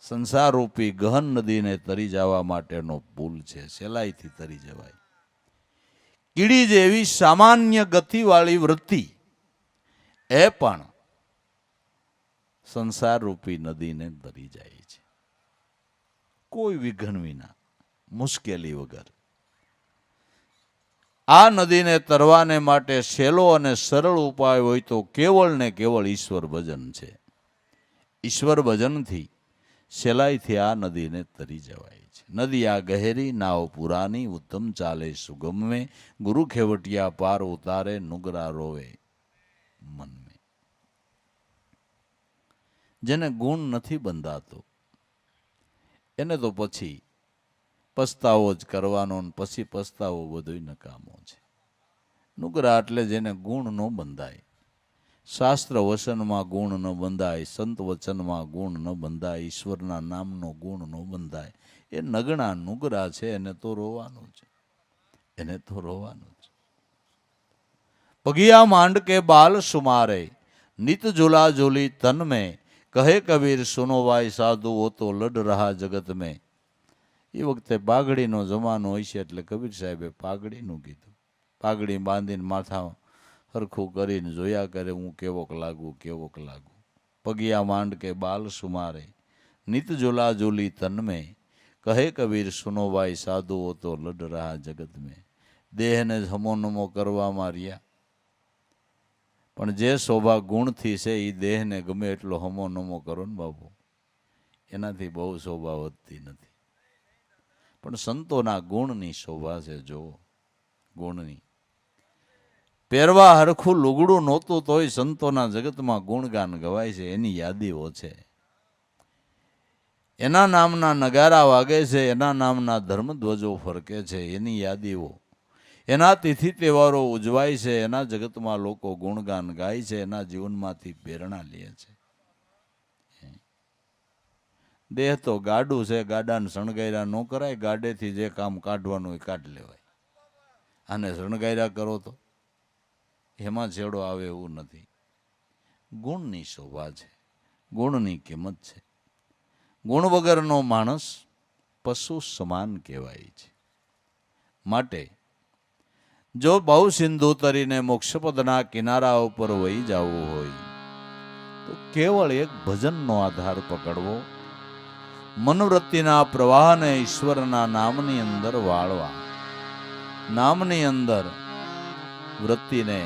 સંસાર રૂપી ગહન નદીને તરી જવા માટેનો પુલ છે, સહેલાઈથી તરી જવાય. કીડી જેવી સામાન્ય ગતિવાળી વૃત્તિ એ પણ સંસાર રૂપી નદીને તરી જાય છે, કોઈ વિઘ્ન વિના, મુશ્કેલી વગર. આ નદીને તરવાને માટે સહેલો અને સરળ ઉપાય હોય તો કેવળ ને કેવળ ઈશ્વર ભજન છે. ઈશ્વર ભજનથી સહેલાઈથી આ નદીને તરી જવાય છે. નદી આ ગહેરી નાવ પુરાની, ઉત્તમ ચાલે સુગમ में, ગુરુ ખેવટિયા પાર ઉતારે, નુગરા રોવે મન में. જેને ગુણ નથી બંધાતો એને તો પછી પસ્તાવો જ કરવાનો, પછી પસ્તાવો બધોય નકામો છે. નુગરા એટલે જેને ગુણ ન બંધાય, શાસ્ત્ર વચનમાં ગુણ ન બંધાય, સંત વચનમાં ગુણ ન બંધાય, ઈશ્વરના નામનો ગુણ ન બંધાય, એ નગણા નુગરા છે. એને તો રોવાનું છે, એને તો રોવાનું છે. પગિયા માંડ કે બાલ સુમારે, નિત ઝૂલા ઝૂલી તન में, કહે કબીર સુનો ભાઈ સાધુ હો તો લડ રહા જગત મેં. એ વખતે પાઘડીનો જમાનો હોય છે એટલે કબીર સાહેબે પાઘડીનું કીધું. પાઘડી બાંધીને માથા હરખું કરીને જોયા કરે હું કેવોક લાગુ કેવોક લાગુ. પગિયા માંડ કે બાલ સુમારે નિત ઝુલા ઝુલી તન મેં. કહે કબીર સુનો ભાઈ સાધુ હો તો લડ રહા જગત મેં. દેહને જ હમોનમો કરવામાં રહ્યા, પણ જે શોભા ગુણથી છે એ દેહને ગમે એટલો હમોનમો કરો ને બાબુ, એનાથી બહુ શોભા વધતી નથી. પણ સંતોના ગુણની શોભા છે. જો ગુણની પહેરવા હરખું લુગડું નહોતું તોય સંતોના જગતમાં ગુણગાન ગવાય છે. એની યાદીઓ છે. એના નામના નગારા વાગે છે, એના નામના ધર્મધ્વજો ફરકે છે. એની યાદીઓ, એના તિથિ તહેવારો ઉજવાય છે, એના જગતમાં લોકો ગુણગાન ગાય છે, એના જીવનમાંથી પ્રેરણા લે છે. દેહ તો ગાડું છે, ગાડાને શણગાયરા ન કરાય. ગાડેથી જે કામ કાઢવાનું એ કાઢી લેવાય. આને શણગાયરા કરો તો એમાં છેડો આવે એવું નથી. ગુણની શોભા છે, ગુણની કિંમત છે. ગુણ વગરનો માણસ પશુ સમાન કહેવાય છે. માટે જો બહુ સિંધુ તરીને મોક્ષપદના કિનારા ઉપર વહી જવું હોય તો કેવળ એક ભજનનો આધાર પકડવો, મનોવૃત્તિના પ્રવાહને ઈશ્વરના નામની અંદર વાળવા, નામની અંદર વૃત્તિને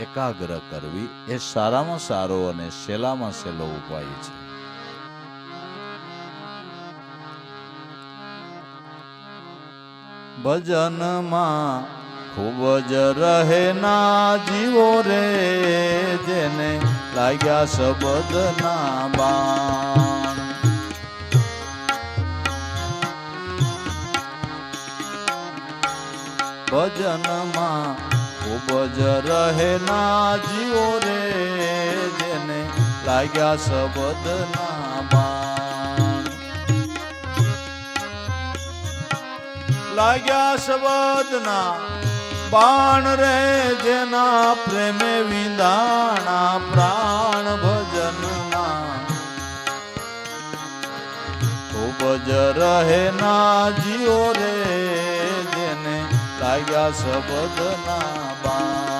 એકાગ્ર કરવી એ સારામાં સારો અને સહેલામાં સહેલો ઉપાય છે. ભજનમાં ખૂબ જ રહે ના જીવો રે, જેને લાગ્યા શબ્દના બાણ. ભજનમાં ખૂબ જ રહે ના જીવો રે, જેને લાગ્યા શબ્દના બાણ. લાગ્યા શબ્દના બાણ રે, જેના પ્રેમે વિંધાણા પ્રાણ. ભજનમાં ખૂબ જ રહે ના જીવો રે, જેને લાગ્યા શબ્દના બાણ.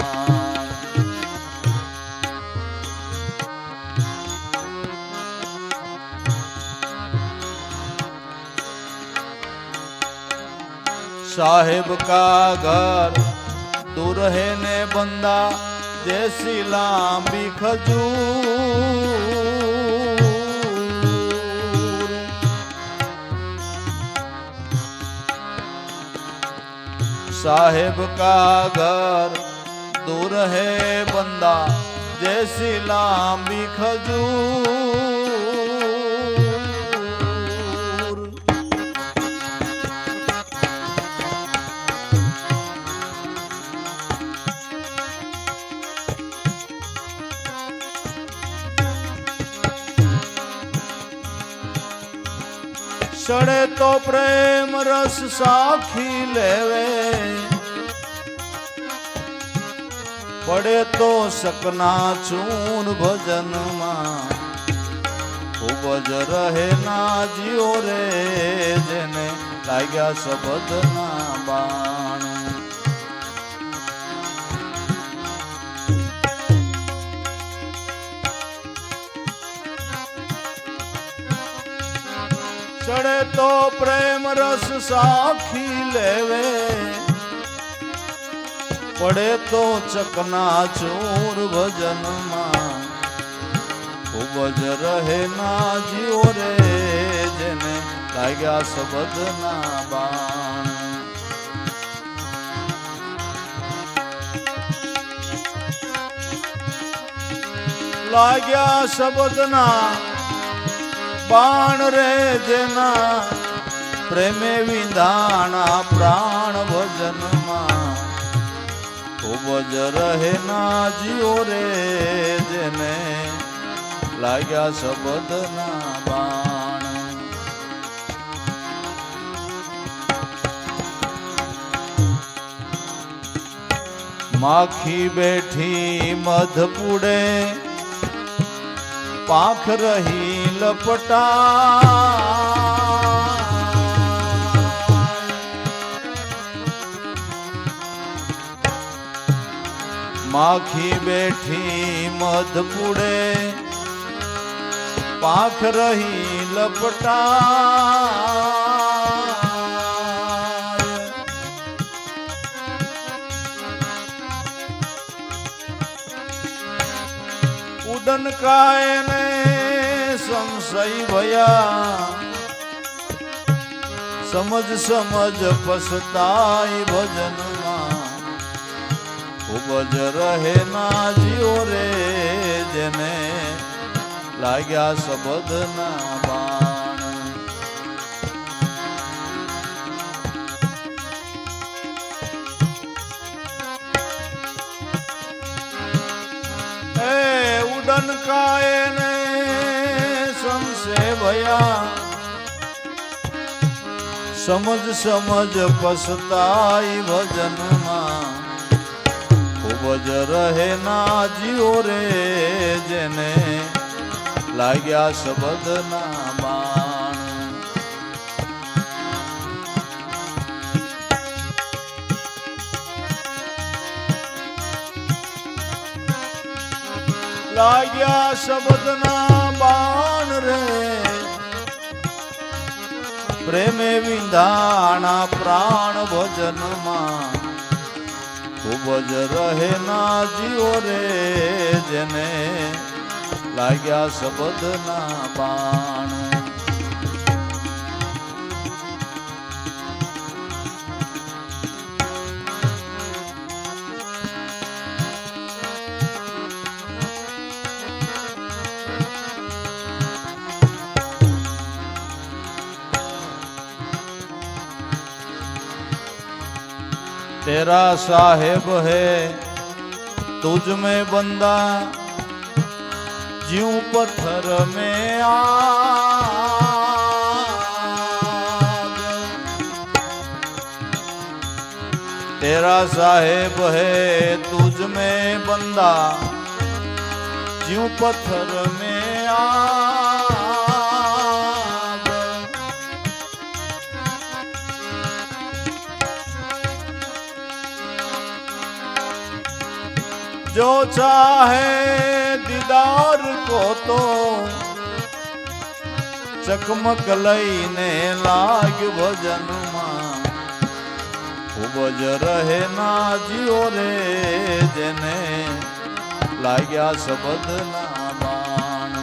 साहेब का घर दूर है ने बंदा, जैसी लांबी खजूर. साहेब का घर दूर है बंदा, जैसी लांबी खजूर. चढ़े तो प्रेम रस साखी लेवे, पड़े तो सकना चून. भजन मां खूब ज रहे ना जियो रे, जेने लाग्या शब्दना बाण. चढ़े तो प्रेम रस साखी लेवे, पड़े तो चकना चूर. भजन मां खूब ज रहे ना जियो रे, जेने लाग्या शब्दना बाण. लाग्या शब्दना बाण रे, जेना प्रेमे विंधाणा प्राण. भजનમાં खूब જ રહે ના જીવો રે, જેને લાગ્યા શબ્દના બાણ. માખી બેઠી મધ પૂડે, પાંખ રહી લપટા માખી બેઠી મધ પૂડે પાંખ રહી લપટા ઉડન કાય ને સંશય ભયા સમજ સમજ પસતાય ભજનમાં ખૂબ જ રહે ના જીઓ રે જેને લાગ્યા શબ્દ ના બાણ એ ઉડન કાય ને સંશે ભયા સમજ સમજ પસતાય ભજનમાં ખૂબ જ રહે ના જીઓ રે જેને લાગ્યા શબ્દ ના બાણ લાગ્યા શબ્દ ના બાણ રે પ્રેમે વિંધાણા પ્રાણ ભજનમાં ખૂબ જ રહે ના જીઓ રે જેને લાગ્યા શબ્દ ના બાણ तेरा साहेब है तुझ में बंदा ज्यूं पत्थर में आग तेरा साहेब है तुझ में बंदा ज्यूं पत्थर में आग जो चाहे दीदार को तो चकमक लईने लाग भजનમાં ખૂબ જ રહે ના જીઓ રે જેને લાગ્યા શબ્દ ના બાણ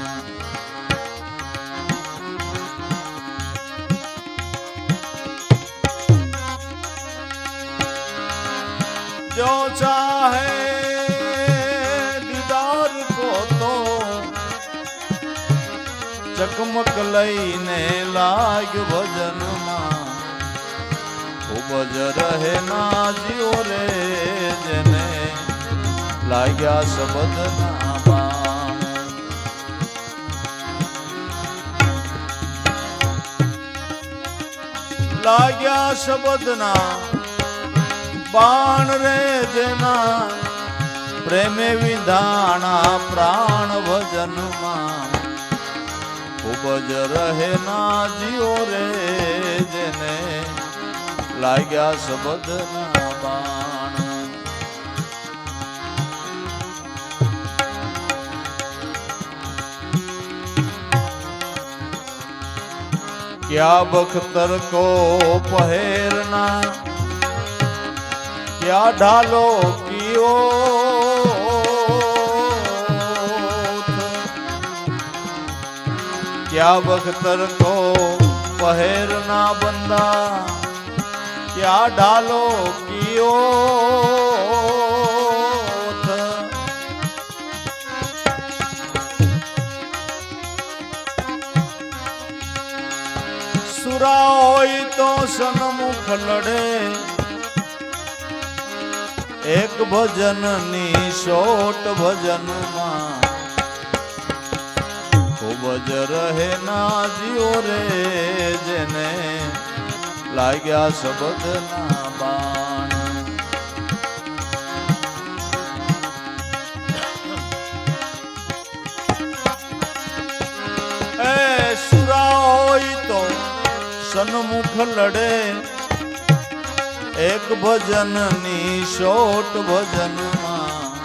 જો ચાહે ચકમક લઈને લાગ ભજનમાં ખૂબ જ રહે ના જીઓ રે જેને લાગ્યા શબ્દ ના બાણ લાગ્યા શબ્દ ના બાણ રે જેના પ્રેમે વિધાણા પ્રાણ ભજનમાં ખૂબ જ રહે ના જીઓ રે જેને લાગ્યા શબ્દ ના બાણ क्या बख्तर को पहेरना क्या ढालो कियो क्या बख्तर को पहेरना बंदा क्या ढालो कियो સુરા હોય તો સન્મુખ લડે એક ભજનની શોટ ભજનમાં ખૂબ જ રહે ના જીઓ રે જેને લાગ્યા શબ્દના બાણ સન્મુખ લડે એક ભજનની શોટ ભજનમાં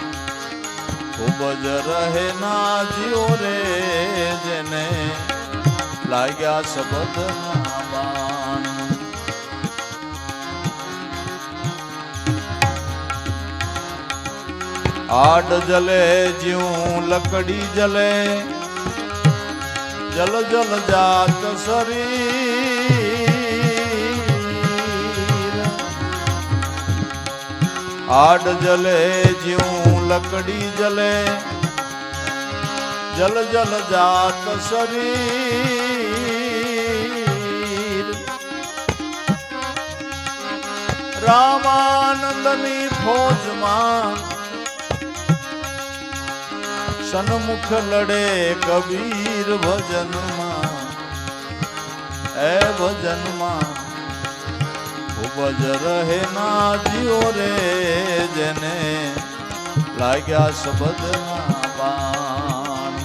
ખૂબ જ રહે ના જીઓ રે જેને લાગ્યા શબ્દના બાણ આડ જલે જ્યું લકડી જલે જલ જલ જાત શરીર આડ જલે જ્યું લકડી જલે જલ જલ જાત શરીર રામાનંદની ફોજમાં સન્મુખ લડે કબીર ભજનમાં એ ભજનમાં ખૂબ જ રહે ના જીઓ રે જેને લાગ્યા શબ્દના બાણ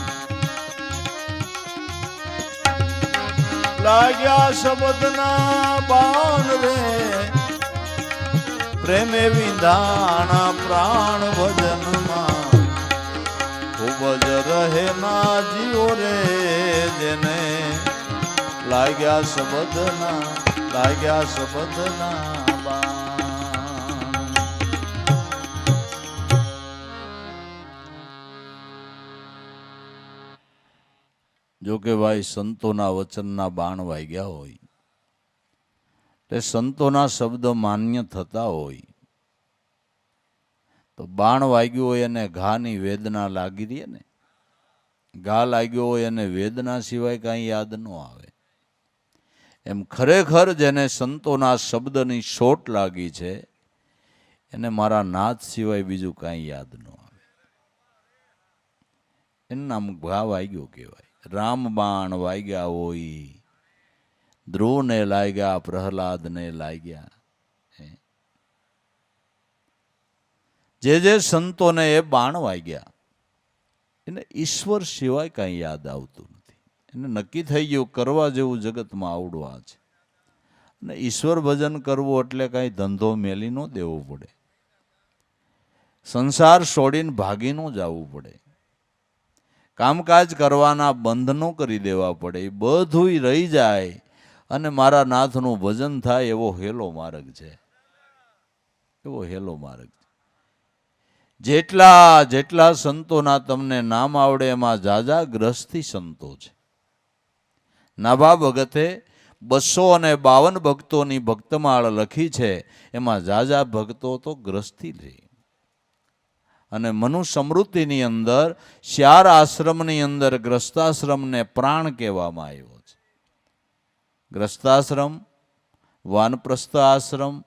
લાગ્યા શબ્દના બાણ રે પ્રેમે વિંધાણા પ્રાણ ભજનમાં ખૂબ જ રહે ના જીવો રે જેને લાગ્યા શબ્દના બાણ જો કે ભાઈ સંતોના વચનના બાણ વાગ્યા હોય તે સંતોના શબ્દ માન્ય થતા હોય તો બાણ વાગ્યું હોય અને ઘાની વેદના લાગી રહી ને ઘા લાગ્યો હોય અને વેદના સિવાય કાંઈ યાદ ન આવે એમ ખરેખર જેને સંતોના શબ્દની શોટ લાગી છે એને મારા નાથ સિવાય બીજું કાંઈ યાદ ન આવે એનું નામ ઘા વાગ્યો કહેવાય રામ બાણ વાગ્યા હોય ધ્રુવને લાગ્યા પ્રહલાદને લાગ્યા જે સંતોને એ બાણ વાગ્યા એને ઈશ્વર સિવાય કાંઈ યાદ આવતું નથી એને નક્કી થઈ ગયું કરવા જેવું જગતમાં આવડવા છે અને ઈશ્વર ભજન કરવું એટલે કાંઈ ધંધો મેલી ન દેવો પડે સંસાર છોડીને ભાગી ન જવું પડે કામકાજ કરવાના બંધ ન કરી દેવા પડે એ બધું રહી જાય અને મારા નાથનું ભજન થાય એવો હેલો માર્ગ છે એવો હેલો માર્ગ જેટલા સંતોના તમને નામ આવડે એમાં જાજા ગ્રસ્તી સંતો છે નાભા ભગતે 252 ભક્તોની ભક્તમાળ લખી છે એમાં જાજા ભક્તો તો ગ્રસ્તી છે અને મનુ સમૃદ્ધિની અંદર 4 આશ્રમની અંદર ગ્રસ્તાશ્રમને પ્રાણ કહેવામાં આવ્યો છે ગ્રસ્તાશ્રમ વાનપ્રસ્થ આશ્રમ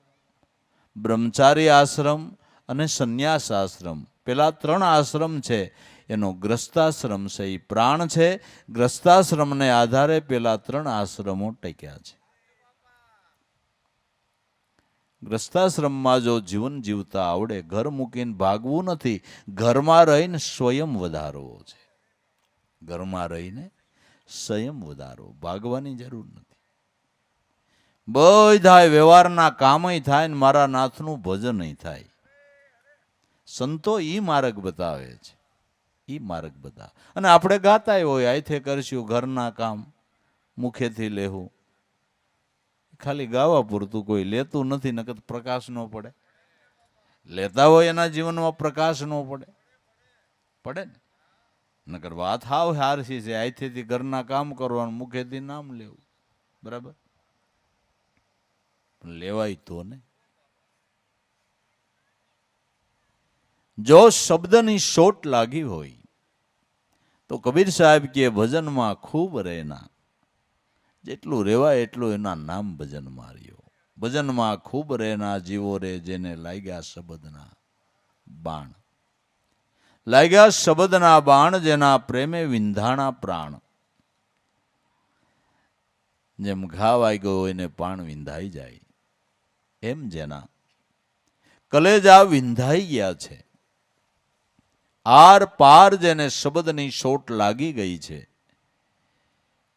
બ્રહ્મચારી આશ્રમ અને સંન્યાસ આશ્રમ પેલા 3 આશ્રમ છે એનો ગ્રસ્તાશ્રમ છે એ પ્રાણ છે ગ્રસ્તાશ્રમને આધારે પેલા 3 આશ્રમો ટક્યા છે ગ્રસ્તાશ્રમમાં જો જીવન જીવતા આવડે ઘર મૂકીને ભાગવું નથી ઘરમાં રહીને સ્વયં વધારવો છે ઘરમાં રહીને સંયમ વધારો ભાગવાની જરૂર નથી બધા વ્યવહારના કામય થાય ને મારા નાથનું ભજનય થાય સંતો ઈ માર્ગ બતાવે છે ઈ માર્ગ બતાવે અને આપણે ગાતા હોય આયથે કરશું ઘરના કામ મુખેથી લેવું ખાલી ગાવા પૂરતું કોઈ લેતું નથી નકર પ્રકાશ ન પડે લેતા હોય એના જીવનમાં પ્રકાશ ન પડે પડે ને નકર વાત હાવ હારસી છે આયથેથી ઘરના કામ કરવાનું મુખેથી નામ લેવું બરાબર લેવાય તો ને જો શબ્દની શોટ લાગી હોય તો કબીર સાહેબ કે ભજનમાં ખૂબ રહેના જેટલું રેવાય એટલું એના નામ ભજન માર્યો ભજનમાં ખૂબ રહેના જીવો રે જેને લાગ્યા શબ્દના બાણ લાગ્યા શબ્દના બાણ જેના પ્રેમે વિંધાણા પ્રાણ જેમ ઘા વાગ્યો હોય ને પાણ વિંધાઈ જાય એમ જેના કલેજા વિંધાઈ ગયા છે આર પાર જેને શબ્દની શોટ લાગી ગઈ છે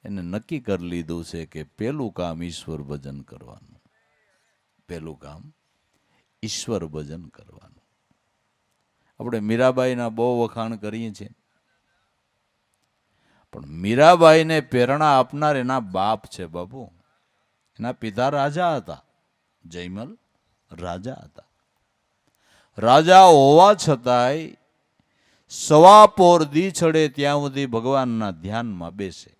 એને નક્કી કરી લીધું છે કે પેલું કામ ઈશ્વર ભજન કરવાનું, પેલું કામ ઈશ્વર ભજન કરવાનું. આપણે મીરાબાઈના બહુ વખાણ કરીએ છીએ, પણ મીરાબાઈને પ્રેરણા આપનાર એના બાપ છે બાપુ. એના પિતા રાજા હતા, જયમલ રાજા હતા. રાજા હોવા છતાંય સવા પોર દી ચડે ત્યાં સુધી ભગવાનના ધ્યાનમાં બેસે.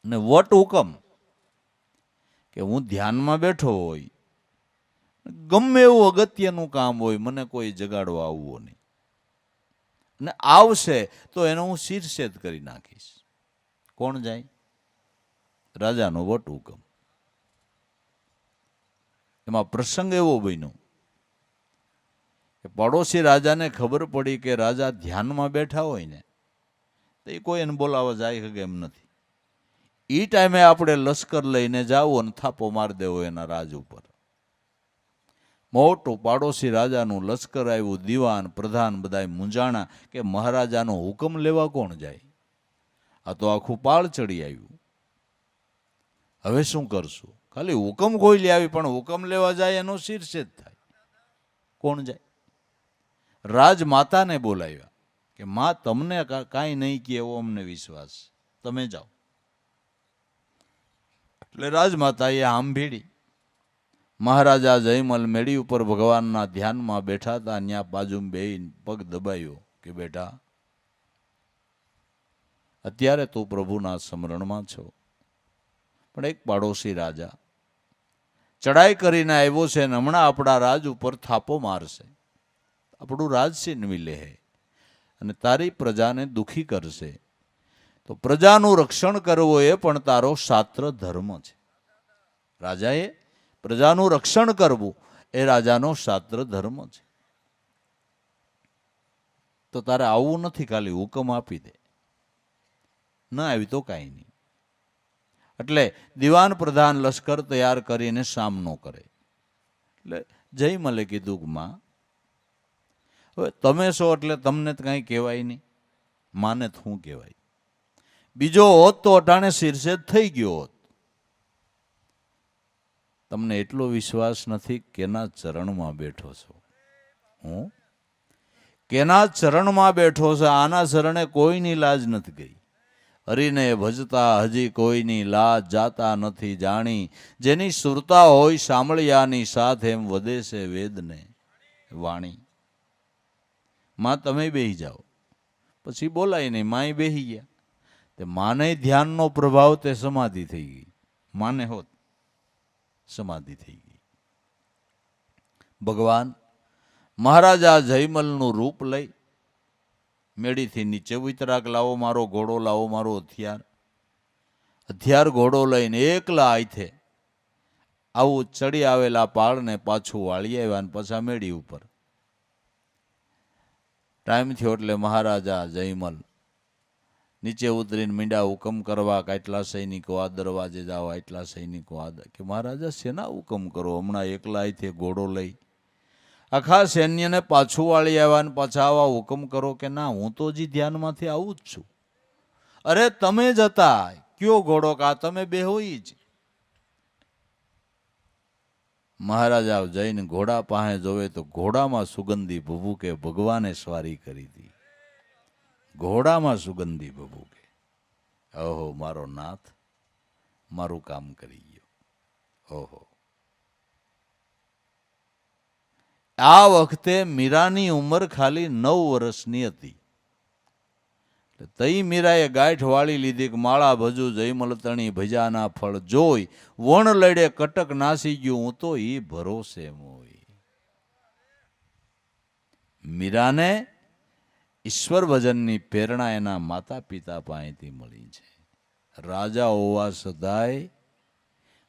અને વટ હુકમ કે હું ધ્યાનમાં બેઠો હોય, ગમે એવું અગત્યનું કામ હોય, મને કોઈ જગાડવા આવવો નહીં, અને આવશે તો એનો હું શિરછેદ કરી નાખીશ. કોણ જાય? રાજાનો વટ હુકમ. એમાં પ્રસંગ એવો બન્યો કે પડોશી રાજાને ખબર પડી કે રાજા ધ્યાનમાં બેઠા હોય ને તો એ કોઈ એને બોલાવવા જાય શકે એમ નથી. એ ટાઈમે આપણે લશ્કર લઈને જાવું અને થાપો મારી દેવો એના રાજ ઉપર. મોટું પાડોશી રાજાનું લશ્કર આવ્યું, દીવાન પ્રધાન બધા મૂંઝાણા કે મહારાજાનો હુકમ લેવા કોણ જાય? આ તો આખું પાળ ચડી આવ્યું, હવે શું કરશું? ખાલી હુકમ કોઈ લે આવી, પણ હુકમ લેવા જાય એનો શિરછેદ થાય. કોણ જાય? રાજમાતાને બોલાવ્યા કે માં, તમને કાંઈ નહીં કે એવો અમને વિશ્વાસ, તમે જાઓ. એટલે રાજમાતાએ આમ ભીડી. મહારાજા જયમલ મેળી ઉપર ભગવાનના ધ્યાનમાં બેઠા હતા, ત્યાં બાજુમાં બેહીને પગ દબાયો કે બેટા, અત્યારે તું પ્રભુના સ્મરણમાં છો, પણ એક પાડોશી રાજા ચડાઈ કરીને આવ્યો છે ને હમણાં આપણા રાજ ઉપર થાપો મારશે, આપણું રાજ છીનવી લે અને તારી પ્રજાને દુખી કરશે. તો પ્રજાનું રક્ષણ કરવું એ પણ તારો શાસ્ત્ર ધર્મ છે. રાજાએ પ્રજાનું રક્ષણ કરવું એ રાજાનો શાસ્ત્ર ધર્મ છે. તો તારે આવવું નથી, ખાલી હુકમ આપી દે, ન આવી તો કાંઈ નહીં. એટલે દિવાન પ્રધાન લશ્કર તૈયાર કરીને સામનો કરે. એટલે જયમલે કીધું કે માં, હવે તમે છો એટલે તમને કાંઈ કહેવાય નહીં, માને જ શું કહેવાય? બીજો હોત તો અટાણે શિરછેદ થઈ ગયો હોત. તમને એટલો વિશ્વાસ નથી કેના ચરણમાં બેઠો છો? હું કેના ચરણમાં બેઠો છે? આના શરણે કોઈની લાજ નથી ગઈ. હરિને ભજતા હજી કોઈની લાજ જાતા નથી જાણી, જેની સુરતા હોય સાંભળ્યાની સાથ એમ વધે છે વેદને વાણી. માં તમે બેહી જાઓ. પછી બોલાય નહીં, માય બેહી ગયા. તે માને ધ્યાનનો પ્રભાવ, તે સમાધિ થઈ ગઈ. માને હોત સમાધિ થઈ ગઈ. ભગવાન મહારાજા જયમલનું રૂપ લઈ મેળીથી નીચે ઉતરાક, લાવો મારો ઘોડો, લાવો મારો હથિયાર. હથિયાર ઘોડો લઈને એકલા હાથે આવું ચડી આવેલા પાળને પાછું વાળી આવ્યા અને પાછા મેળી ઉપર. ટાઈમ થયો એટલે મહારાજા જયમલ નીચે ઉતરીને મીંડા હુકમ કરવા, કેટલા સૈનિકો આ દરવાજે જાઓ, એટલા સૈનિકો આ. કે મહારાજા શેના હુકમ કરો? હમણાં એકલા હાથે ઘોડો લઈ આખા સૈન્યને પાછું વાળી આવ્યા ને પાછા આવા હુકમ કરો? કે ના, હું તો હજી ધ્યાનમાંથી આવું જ છું. અરે તમે જ હતા, કયો ઘોડો? કા તમે બેહોઈ જ. મહારાજા જઈને ઘોડા પાસે જોવે તો ઘોડામાં સુગંધી ભભૂકે. ભગવાને સ્વારી કરી હતી, ઘોડામાં સુગંધી ભભૂકે. ઓહો, મારો નાથ મારું કામ કરી ગયો. ઓહો. આ વખતે મીરાની ઉંમર ખાલી 9 વર્ષની હતી. તઈ મીરાએ ગાંઠ વાળી લીધી કે માળા ભજુ જયમલ તણી ભજાના ફળ જોઈ, વણ લડે કટક નાસી ગયું હું તો ઈ ભરોસે મોય. મીરાને ઈશ્વર ભજનની પ્રેરણા એના માતા પિતા પાસેથી મળી છે. રાજા હોવા છતાંય,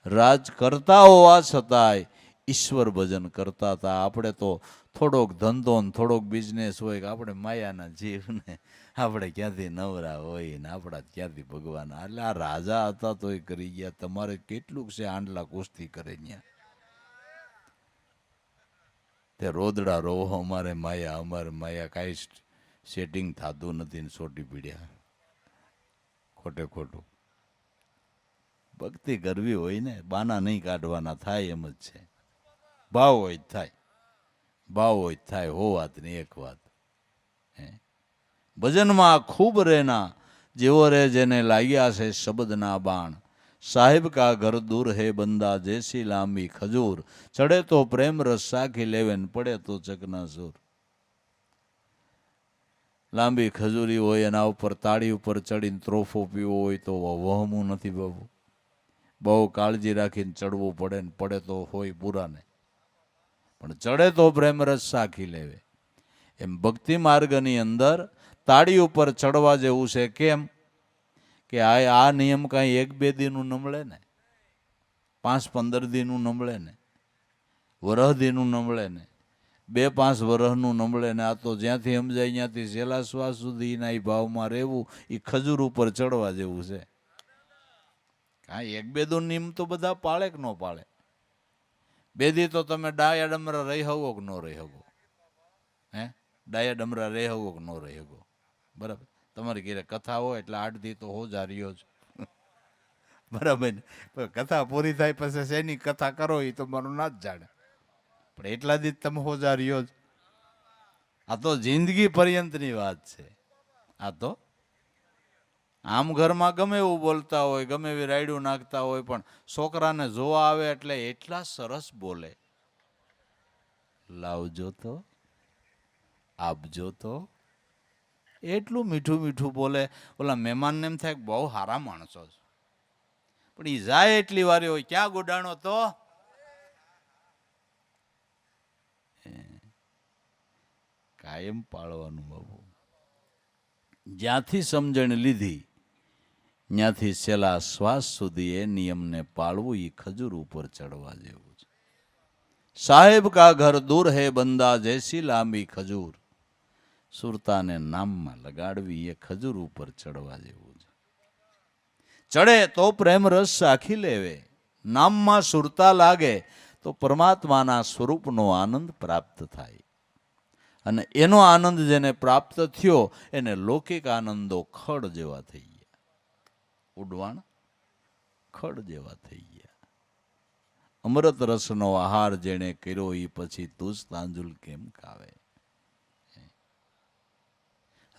રાજ કરતા હોવા છતાંય ઈશ્વર ભજન કરતા હતા. આપણે તો થોડોક ધંધો ને થોડોક બિઝનેસ હોય કે આપણે માયાના જીવને આપણે ક્યાંથી નવરા હોય ને આપણા ક્યાંથી ભગવાન. એટલે આ રાજા હતા તો એ કરી ગયા. તમારે કેટલુંક છે આંડલા કુસ્તી કરે ત્યાં. તે રોદડા રોહો, અમારે માયા કાંઈ સેટિંગ થતું નથી ને સોટી પીડ્યા ખોટે ખોટું. ભક્તિ કરવી હોય ને બાના નહીં કાઢવાના, થાય એમ જ છે. ભાવ હોય જ થાય, ભાવ હોય જ થાય. હો વાત નહીં એક વાત. ભજનમાં ખૂબ રેના, જેવો રે જેને લાગ્યા છે શબ્દના બાણ. સાહેબ કા ઘર દૂર હે બંદા, જેસી લાંબી ખજૂર. ચડે તો પ્રેમ રસ સાખી લેવે ને પડે તો ચકના સૂર. લાંબી ખજૂરી હોય એના ઉપર તાળી ઉપર ચડીને ત્રોફો પીવો હોય તો વહમું નથી બાબુ. બહુ કાળજી રાખીને ચડવું પડે ને પડે તો હોય પૂરાને, પણ ચડે તો પ્રેમ રસ સાખી લેવે. એમ ભક્તિ માર્ગની અંદર તાળી ઉપર ચડવા જેવું છે. કેમ કે આ નિયમ કાંઈ 1-2 દીનું ન મળે ને, 5-15 દીનું ન મળે ને, વરહ દીનું ન મળે ને, 2-5 વરહનું ન મળે ને. આ તો જ્યાંથી સમજાય ત્યાંથી છેલ્લા શ્વાસ સુધી એના ભાવમાં રહેવું, એ ખજૂર ઉપર ચડવા જેવું છે. કાંઈ 1-2 દો નિયમ તો બધા પાળે કે ન પાળે? 2 દી તો તમે ડાયા ડમરા રહી શકો કે ન રહી શકો? ડાયા ડમરા રહી શકો કે ન રહી શકો? બરાબર. તમારી ઘરે કથા હોય એટલે 8 દી તો હોજા રહ્યો જ. બરાબર ને? કથા પૂરી થાય પછી શેની કથા કરો એ તો મારું ના જ જાણે, પણ એટલા દી તમે હોજા રહ્યો જ. આ તો જિંદગી પર્યંતની વાત છે. આ તો આમ ઘરમાં ગમે એવું બોલતા હોય, ગમે એવી રાયડું નાખતા હોય, પણ છોકરાને જોવા આવે એટલે એટલા સરસ બોલે, લાવજો તો, આપજો તો, એટલું મીઠું મીઠું બોલે. ઓલા મહેમાનને એમ થાય કે બહુ સારા માણસો છે, પણ એ જાય એટલી વાર હોય ક્યાં ગુડાણો તો. કાયમ પાળવાનું બાબુ. જ્યાંથી સમજણ લીધી ત્યાંથી છેલ્લા શ્વાસ સુધી એ નિયમને પાળવું, એ ખજૂર ઉપર ચડવા જેવું છે. સાહેબ કા ઘર દૂર હે બંદા, જૈસી લાંબી ખજૂર. સુરતાને નામમાં લગાડવી એ ખજૂર ઉપર ચડવા જેવું છે. ચડે તો પ્રેમ રસ સાખી લેવે. નામમાં સુરતા લાગે તો પરમાત્માના સ્વરૂપનો આનંદ પ્રાપ્ત થાય. અને એનો આનંદ જેને પ્રાપ્ત થયો એને લૌકિક આનંદો ખડ જેવા થઈ ગયા, ઉડવાણ ખડ જેવા થઈ ગયા. અમૃત રસનો આહાર જેને કર્યો એ પછી તુજ તાંજુલ કેમ ખાવે.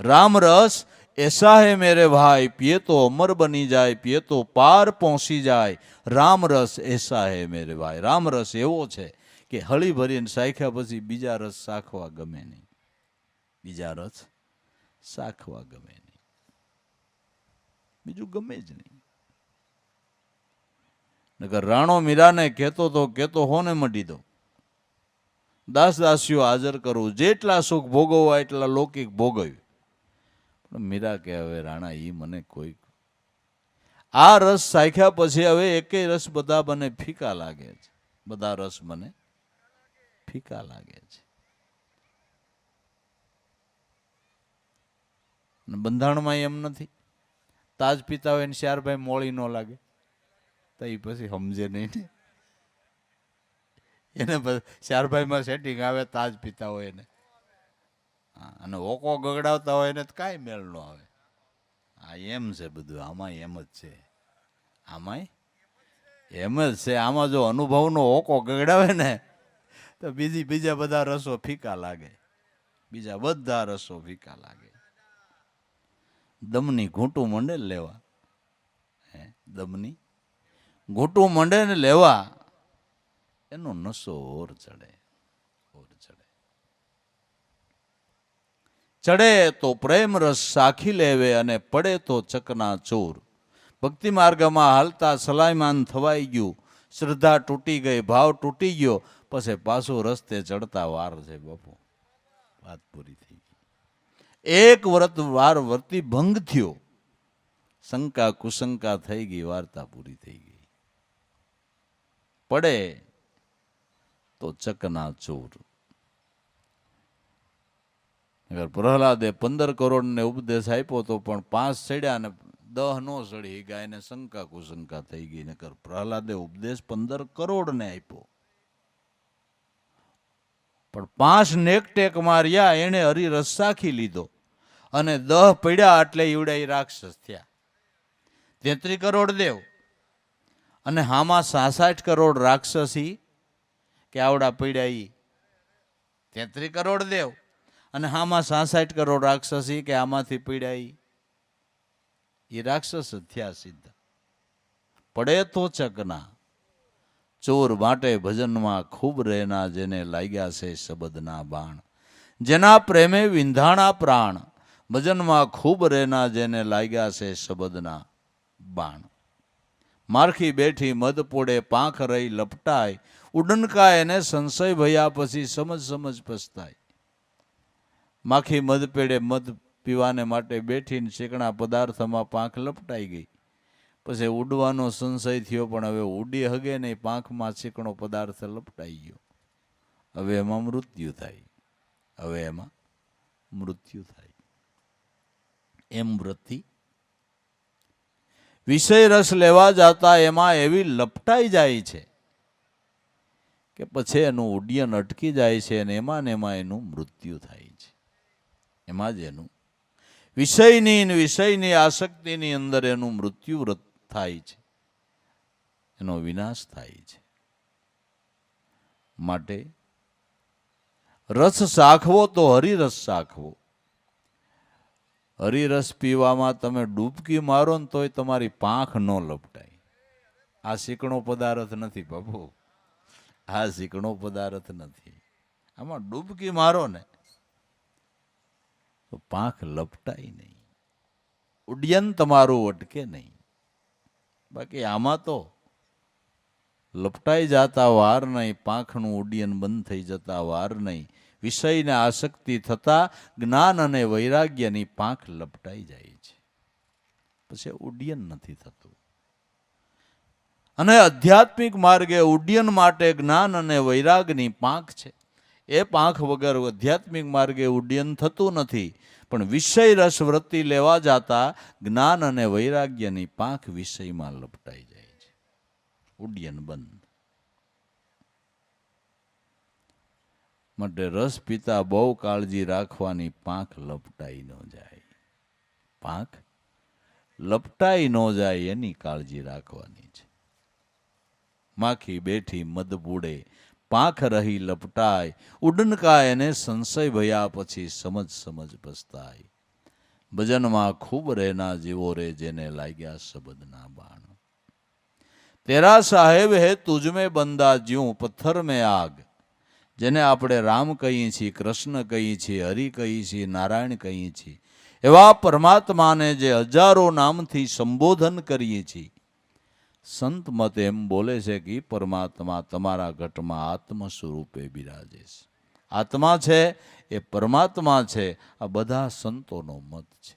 राम रस ऐसा है मेरे भाई, पिए तो अमर बनी जाए, पिए तो पार पहुंची जाए. राम रस ऐसा है मेरे भाई. राम रस एवो છે કે હળી ભરીને સાખ્યા પછી બીજા રસ સાખવા ગમે નહીં, બીજા રસ સાખવા ગમે નહીં, બીજું ગમે જ નહીં. નકર રાણો મીરાને કહેતો હોને મટી દો, દાસ દાસીઓ હાજર કરું, જેટલા સુખ ભોગવવા એટલા લૌકિક ભોગવ્યું. મીરા કે હવે રાણા ઈ મને કોઈ આ રસ સાખ્યા પછી હવે એકેય રસ બધા મને ફીકા લાગે છે, બધા રસ મને ફીકા લાગે છે. બંધારણમાં એમ નથી, તાજ પીતા હોય ને 4 ભાઈ મોળી ન લાગે તો એ પછી સમજે નહીં ને. એને 4 ભાઈમાં સેટિંગ આવે, તાજ પીતા હોય ને, અને ઓકો ગગડાવતા હોય ને તો કાંઈ મેળ ન આવે. આ એમ છે બધું, આમાં એમ જ છે, આમાંય એમ જ છે. આમાં જો અનુભવનો ઓકો ગગડાવે ને તો બીજા બધા રસો ફીકા લાગે, બીજા બધા રસો ફીકા લાગે. દમની ઘૂંટું મંડે ને લેવા, દમની ઘૂંટું મંડે ને લેવા, એનો નસો ઓર ચડે, ઓર ચડે. ચડે તો પ્રેમ રસ સાખી લેવે અને પડે તો ચકના ચોર. ભક્તિ માર્ગમાં હાલતા સલાયમાન થવાઈ ગયું, શ્રદ્ધા તૂટી ગઈ, ભાવ તૂટી ગયો, પછી પાછું રસ્તે ચડતા વાર છે બાપુ, વાત પૂરી થઈ ગઈ. એક વાર વર્તી ભંગ થયો, શંકા કુશંકા થઈ ગઈ, વાર્તા પૂરી થઈ ગઈ. પડે તો ચકના ચોર. અગર પ્રહલાદે 15 કરોડ ને ઉપદેશ આપ્યો તો પણ 5 ચડ્યા ને 10 નો ચડી ગયા, એને શંકા કુશંકા થઈ ગઈ. નકર પ્રહલાદે ઉપદેશ 15 કરોડ ને આપ્યો, પણ 5 નેકટેક માર્યા, એને હરિરસ સાખી લીધો, અને 10 પડ્યા એટલે ઈવડા રાક્ષસ થયા. 33 કરોડ દેવ અને હામાં 66 કરોડ રાક્ષસી કે આવડા પીડ્યા ઈ 33 કરોડ દેવ અને હામાં 66 કરોડ રાક્ષસી કે આમાંથી પીડ્યા ઈ રાક્ષસ જ થયા સીધા. પડે તો ચકના ચોર માટે ભજનમાં ખૂબ રહેના, જેને લાગ્યા છે શબ્દના બાણ. જેના પ્રેમે વિંધાણા પ્રાણ, ભજનમાં ખૂબ રહેના, જેને લાગ્યા છે શબ્દના બાણ. મારખી બેઠી મદ પોડે પાંખ રહી લપટાય, ઉડનકાય એને સંશય ભયા પછી સમજ સમજ પસ્તાય. માખી મદ પેડે મદ પીવાને માટે બેઠીને શીકણા પદાર્થમાં પાંખ લપટાઈ ગઈ. પછી ઉડવાનો સંશય થયો, પણ હવે ઉડી હગે નહીં, પાંખમાં ચીકણો પદાર્થ લપટાઈ ગયો. હવે એમાં મૃત્યુ થાય. હવે એમાં મૃત્યુ થાય. એમ વૃત્તિ વિષય રસ લેવા જતા એમાં એવી લપટાઈ જાય છે કે પછી એનું ઉડ્ડયન અટકી જાય છે અને એમાં ને એમાં એનું મૃત્યુ થાય છે. એમાં જ એનું વિષયની આસક્તિની અંદર એનું મૃત્યુ થાય છે, એનો વિનાશ થાય છે. માટે રસ સાખવો તો હરિરસ સાખવો. હરિરસ પીવામાં તમે ડૂબકી મારો ને તોય તમારી પાંખ ન લપટાય. આ ચીકણો પદાર્થ નથી બાપુ, આ ચીકણો પદાર્થ નથી. આમાં ડૂબકી મારો ને તો પાંખ લપટાય નહીં, ઉડ્ડયન તમારું અટકે નહીં. બાકી આમાં તો લપટાઈ જતા વાર નહીં, પાંખનું ઉડ્ડયન બંધ થઈ જતા વાર નહીં. વિષયને આસક્તિ થતા જ્ઞાન અને વૈરાગ્યની પાંખ લપટાઈ જાય છે, પછી ઉડ્ડયન નથી થતું. અને આધ્યાત્મિક માર્ગે ઉડ્ડયન માટે જ્ઞાન અને વૈરાગની પાંખ છે. એ પાંખ વગર આધ્યાત્મિક માર્ગે ઉડ્ડયન થતું નથી. પણ વિષય રસ વૃત્તિ લેવા જતા જ્ઞાન અને વૈરાગ્યની પાંખ વિષયમાં લપટાઈ જાય છે, ઉડ્ડયન બંધ. માટે રસ પીતા બહુ કાળજી રાખવાની, પાંખ લપટાઈ ન જાય. પાંખ લપટાઈ ન જાય એની કાળજી રાખવાની છે. માખી બેઠી મદ બુડે પાંખ રહી લપટાય, ઉડનકાય એને સંશય ભયા પછી સમજ સમજ પસ્તાય. ભજનમાં ખૂબ રહેના જીવો રે, જેને લાગ્યા શબ્દના બાણ. તેરા સાહેબ હે તુજ મેં બંદા, જ્યું પથ્થર મેં આગ. જેને આપણે રામ કહીએ છીએ, કૃષ્ણ કહીએ છીએ, હરિ કહીએ છીએ, નારાયણ કહીએ છીએ, એવા પરમાત્માને જે હજારો નામથી સંબોધન કરીએ છીએ, સંત મત એમ બોલે છે કે પરમાત્મા તમારા ઘટમાં આત્મ સ્વરૂપે બિરાજે છે. આત્મા છે એ પરમાત્મા છે. આ બધા સંતોનો મત છે,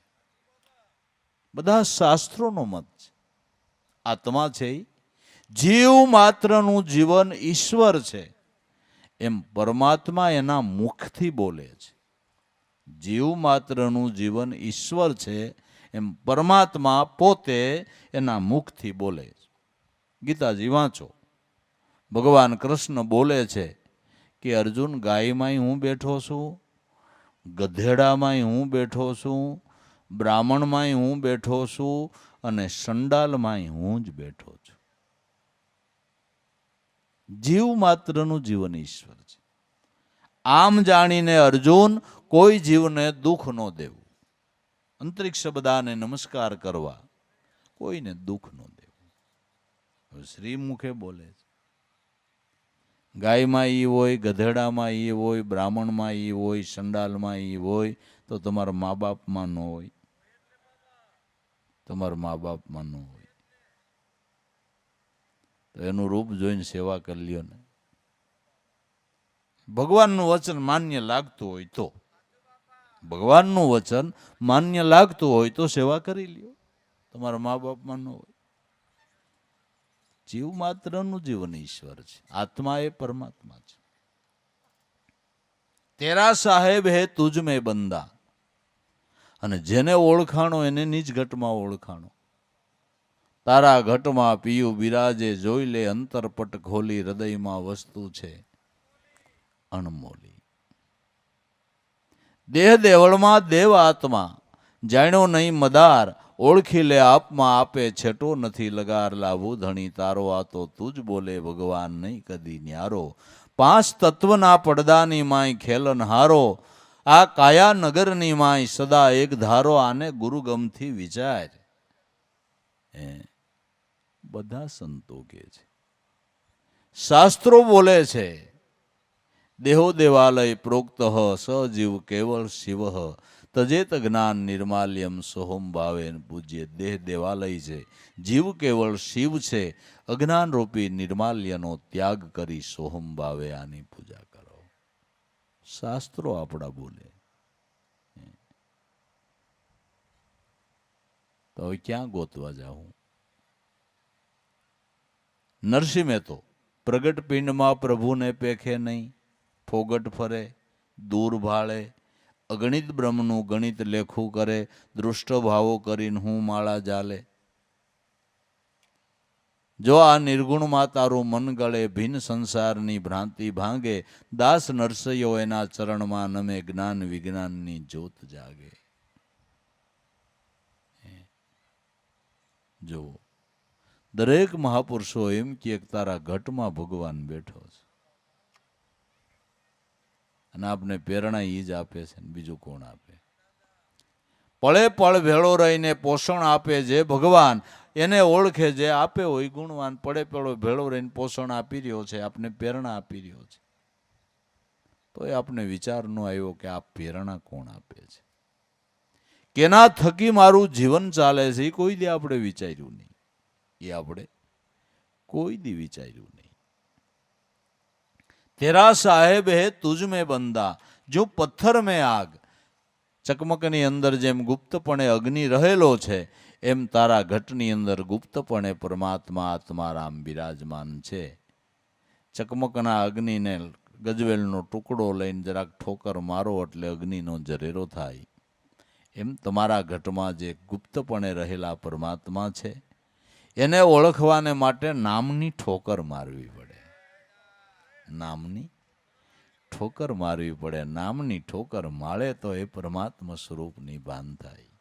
બધા શાસ્ત્રોનો મત છે. આત્મા છે જીવ માત્રનું જીવન ઈશ્વર છે, એમ પરમાત્મા એના મુખથી બોલે છે. જીવ માત્રનું જીવન ઈશ્વર છે, એમ પરમાત્મા પોતે એના મુખથી બોલે છે. ગીતાજી વાંચો, ભગવાન કૃષ્ણ બોલે છે કે અર્જુન, ગાયમાંય હું બેઠો છું, ગધેડામાંય હું બેઠો છું, બ્રાહ્મણમાંય હું બેઠો છું, અને સંડાલમાંય હું જ બેઠો છું. જીવ માત્રનું જીવન ઈશ્વર છે. આમ જાણીને અર્જુન કોઈ જીવને દુઃખ ન દેવું, અંતરિક્ષ બધાને નમસ્કાર કરવા, કોઈને દુઃખ ન દેવું. શ્રીમુખે બોલે છે. ગાયમાં ઈ હોય, ગધેડામાં ઈ હોય, બ્રાહ્મણમાં ઈ હોય, સંડાલમાં ઈ હોય, તો તમારા મા બાપમાં ન હોય, તમારા મા બાપમાં ન હોય તો એનું રૂપ જોઈને સેવા કરી લ્યો ને. ભગવાનનું વચન માન્ય લાગતું હોય તો, ભગવાનનું વચન માન્ય લાગતું હોય તો સેવા કરી લ્યો, તમારા મા બાપમાં ન હોય. જીવ માત્રનું જીવન ઈશ્વર છે, આત્મા એ પરમાત્મા છે. તેરા સાહેબ હે તુજ મેં બંદા. અને જેને ઓળખાણો એને નિજ ઘટમાં ઓળખાણો. તારા ઘટમાં પિયું બિરાજે, જોઈ લે અંતરપટ ખોલી, હૃદયમાં વસ્તુ છે અણમોલી. દેહ દેવળમાં દેવ આત્મા, જાણ્યો નહીં મદાર, ઓળખી લે આપમાં આપે છેટો નથી લગાર લાવું ધણી તારો આ તો તું જ બોલે ભગવાન નહીં કદી ન્યારો. પાંચ તત્વના પડદાની માય ખેલન હારો, આ કાયા નગરની માય સદા એક ધારો. આને ગુરુગમથી વિચાર. બધા સંતો કે છે, શાસ્ત્રો બોલે છે, દેહો દેવાલય પ્રોક્ત સજીવ કેવળ શિવ તજેત જ્ઞાન નિર્માલ્યમ સોહમ ભાવેન પૂજ્ય. દેહ દેવાલય છે, જીવ કેવળ શિવ છે, અજ્ઞાન રૂપી નિર્માલ્યનો ત્યાગ કરી સોહમ ભાવે આની પૂજા કરો. શાસ્ત્રો આપણા બોલે. તો હવે ક્યાં ગોતવા જાઉં? નરસિંહ મહેતો પ્રગટ પિંડમાં પ્રભુને પેખે નહીં, ફોગટ ફરે દૂર ભાળે, અગણિત બ્રહ્મનું ગણિત લેખું કરે, દૃષ્ટ ભાવો કરીને હું માળા જાલે. જો આ નિર્ગુણમાં તારું મન ગળે, ભિન્ન સંસારની ભ્રાંતિ ભાંગે, દાસ નરસૈયો એના ચરણમાં નમે, જ્ઞાન વિજ્ઞાનની જ્યોત જાગે. જો દરેક મહાપુરુષો એમ કે તારા ઘટમાં ભગવાન બેઠો છે, અને આપને પ્રેરણા એ જ આપે છે, બીજું કોણ આપે? પળે પળ ભેળો રહીને પોષણ આપે જે ભગવાન, એને ઓળખે જે આપે હોય ગુણવાન. પડે પળો ભેળો રહીને પોષણ આપી રહ્યો છે, આપને પ્રેરણા આપી રહ્યો છે, તો એ આપને વિચાર ન આવ્યો કે આ પ્રેરણા કોણ આપે છે, કેના થકી મારું જીવન ચાલે છે, એ કોઈ દી આપણે વિચાર્યું નહીં. એ આપણે કોઈ દી વિચાર્યું નહીં. તેરા સાહેબ હે તુજ મેં બંદા, જો પથ્થર મેં આગ. ચકમકની અંદર જેમ ગુપ્તપણે અગ્નિ રહેલો છે, એમ તારા ઘટની અંદર ગુપ્તપણે પરમાત્મા આત્મારામ બિરાજમાન છે. ચકમકના અગ્નિને ગજવેલનો ટુકડો લઈને જરાક ઠોકર મારો એટલે અગ્નિનો જરેરો થાય. એમ તમારા ઘટમાં જે ગુપ્તપણે રહેલા પરમાત્મા છે, એને ઓળખવાને માટે નામની ઠોકર મારવી પડે. નામની ઠોકર મારવી પડે. નામની ઠોકર માળે તો એ પરમાત્મા સ્વરૂપની ભાન થાય.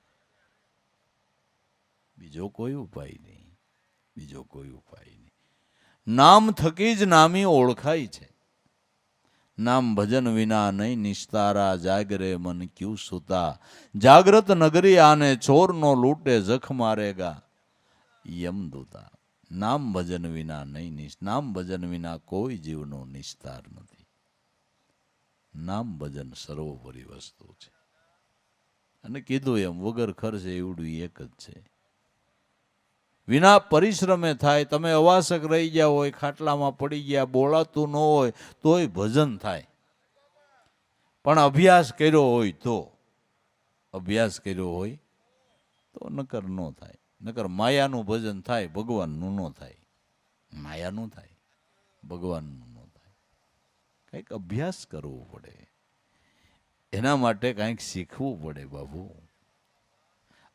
બીજો કોઈ ઉપાય નહીં. બીજો કોઈ ઉપાય નહીં. નામ થકી જ નામી ઓળખાય છે. નામ ભજન વિના નહીં નિસ્તારા, જાગરે મન ક્યુ સુતા. જાગ્રત નગરી આને ચોર નો લૂટે, જખ મારેગા યમદૂતા. નામ ભજન વિના નહીં, નામ ભજન વિના કોઈ જીવનો નિસ્તાર નથી. નામ ભજન સર્વોપરી વસ્તુ છે. અને કીધું એમ વગર ખર્ચે એવડું એક જ છે. વિના પરિશ્રમે થાય. તમે અવાસક રહી ગયા હોય, ખાટલામાં પડી ગયા, બોલાતું ન હોય તોય ભજન થાય. પણ અભ્યાસ કર્યો હોય તો, અભ્યાસ કર્યો હોય તો નકર ન થાય. નકર માયાનું ભજન થાય, ભગવાનનું ન થાય. માયાનું થાય, ભગવાનનું ન થાય. કંઈક અભ્યાસ કરવો પડે. એના માટે કંઈક શીખવું પડે બાબુ.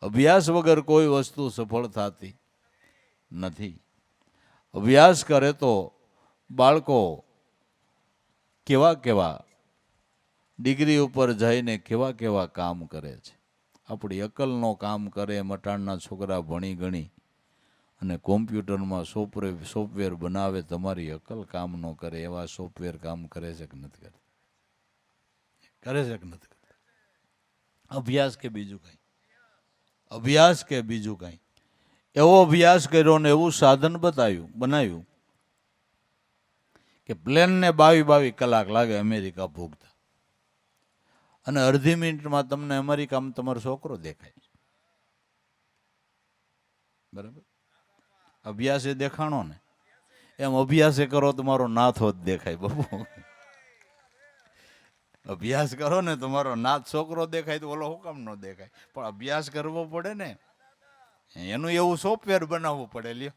અભ્યાસ વગર કોઈ વસ્તુ સફળ થતી નથી. અભ્યાસ કરે તો બાળકો કેવા કેવા ડિગ્રી ઉપર જઈને કેવા કેવા કામ કરે છે. આપણી અકલનો કામ કરે. મટાણના છોકરા ભણી ગણી અને કોમ્પ્યુટરમાં સોફ્ટવેર બનાવે. તમારી અકલ કામ ન કરે એવા સોફ્ટવેર કામ કરે છે કે નથી કરતા? કરે છે કે નથી કરતા? અભ્યાસ કે બીજું કંઈ? અભ્યાસ કે બીજું કંઈ? એવો અભ્યાસ કર્યો ને એવું સાધન બનાવ્યું કે પ્લેનને 22 કલાક લાગે અમેરિકા ભોગતા, અને અડધી મિનિટમાં તમને અમેરિકામાં તમારો છોકરો દેખાય. બરાબર? અભ્યાસ એ દેખાણો ને, એમ અભ્યાસ એ કરો તમારો નાથો જ દેખાય બાબુ. અભ્યાસ કરો ને તમારો નાથ છોકરો દેખાય તો ઓલો હુકમ ન દેખાય? પણ અભ્યાસ કરવો પડે ને. એનું એવું સોફ્ટવેર બનાવવું પડે. લ્યો,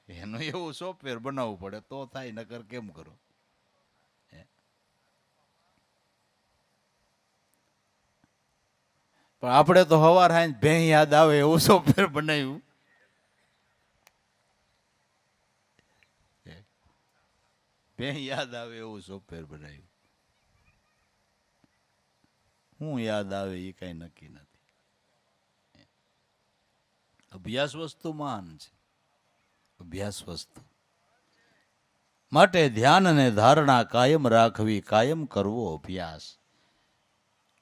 એનું એવું સોફ્ટવેર બનાવવું પડે તો થાય. નકર કેમ કરો? પણ આપણે તો હવાર હાંજ ભેં યાદ આવે એવું સોફ્ટવેર બનાવ્યું. ભેં યાદ આવે એવું સોફ્ટવેર બનાવ્યું. શું યાદ આવે એ કઈ નક્કી નથી. અભ્યાસ વસ્તુ મહાન છે. અભ્યાસ વસ્તુ માટે ધ્યાન અને ધારણા કાયમ રાખવી, કાયમ કરવો અભ્યાસ,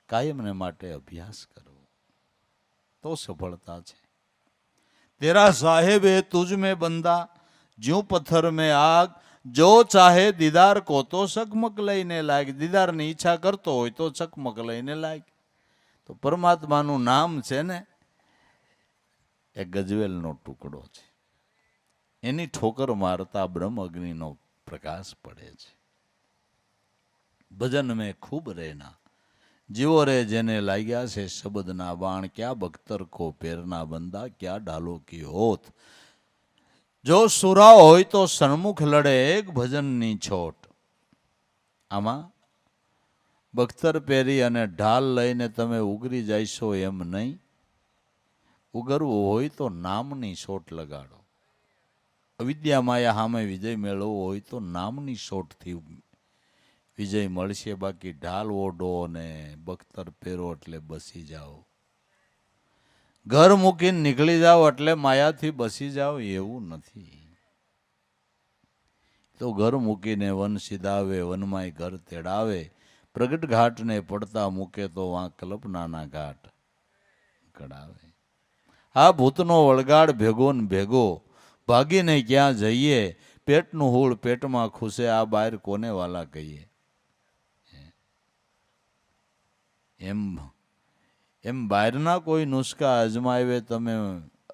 કાયમને માટે અભ્યાસ કરવો તો સફળતા છે. તેરા સાહેબે તુજ મેં બંદા, જ્યું પથ્થર મેં આગ, જો ચાહે દીદાર કો તો ચકમક લઈને લાગ. દીદારની ઈચ્છા કરતો હોય તો ચકમક લઈને લાગ. તો પરમાત્માનું નામ છે ને એ ગજવેલનો ટુકડો છે. એની ઠોકર મારતા બ્રહ્મ અગ્નિનો પ્રકાશ પડે છે. ભજન મેં ખૂબ રહેના, જીવો રે જેને લાગ્યા છે શબ્દના બાણ. ક્યાં બખ્તર કો પેરના બંદા, ક્યાં ડાલો કી હોત. જો સુરા હોય તો સન્મુખ લડે એક ભજનની છોટ. આમાં બખ્તર પહેરી અને ઢાલ લઈને તમે ઉગરી જઈશો એમ નહીં. ઉગરવું હોય તો નામની સોટ લગાડો. અવિદ્યા માયા સામે વિજય મેળવવો હોય તો નામની સોટથી વિજય મળશે. બાકી ઢાલ ઓઢો અને બખ્તર પહેરો એટલે બસી જાઓ. ઘર મૂકીને નીકળી જાઓ એટલે માયાથી બસી જાઓ એવું નથી. તો ઘર મૂકીને વન સીધાવે, વનમાંય ઘર તેડાવે. પ્રગટ ઘાટને પડતા મૂકે તો વાં કલ્પનાના ઘાટ કડાવે. આ ભૂતનો વળગાડ ભેગો ને ભેગો, ભાગીને ક્યાં જઈએ. પેટનું હૂળ પેટમાં ખુશે, આ બહાર કોને વાલા કહીએ. એમ બહારના કોઈ નુસ્ખા અજમાવે તમે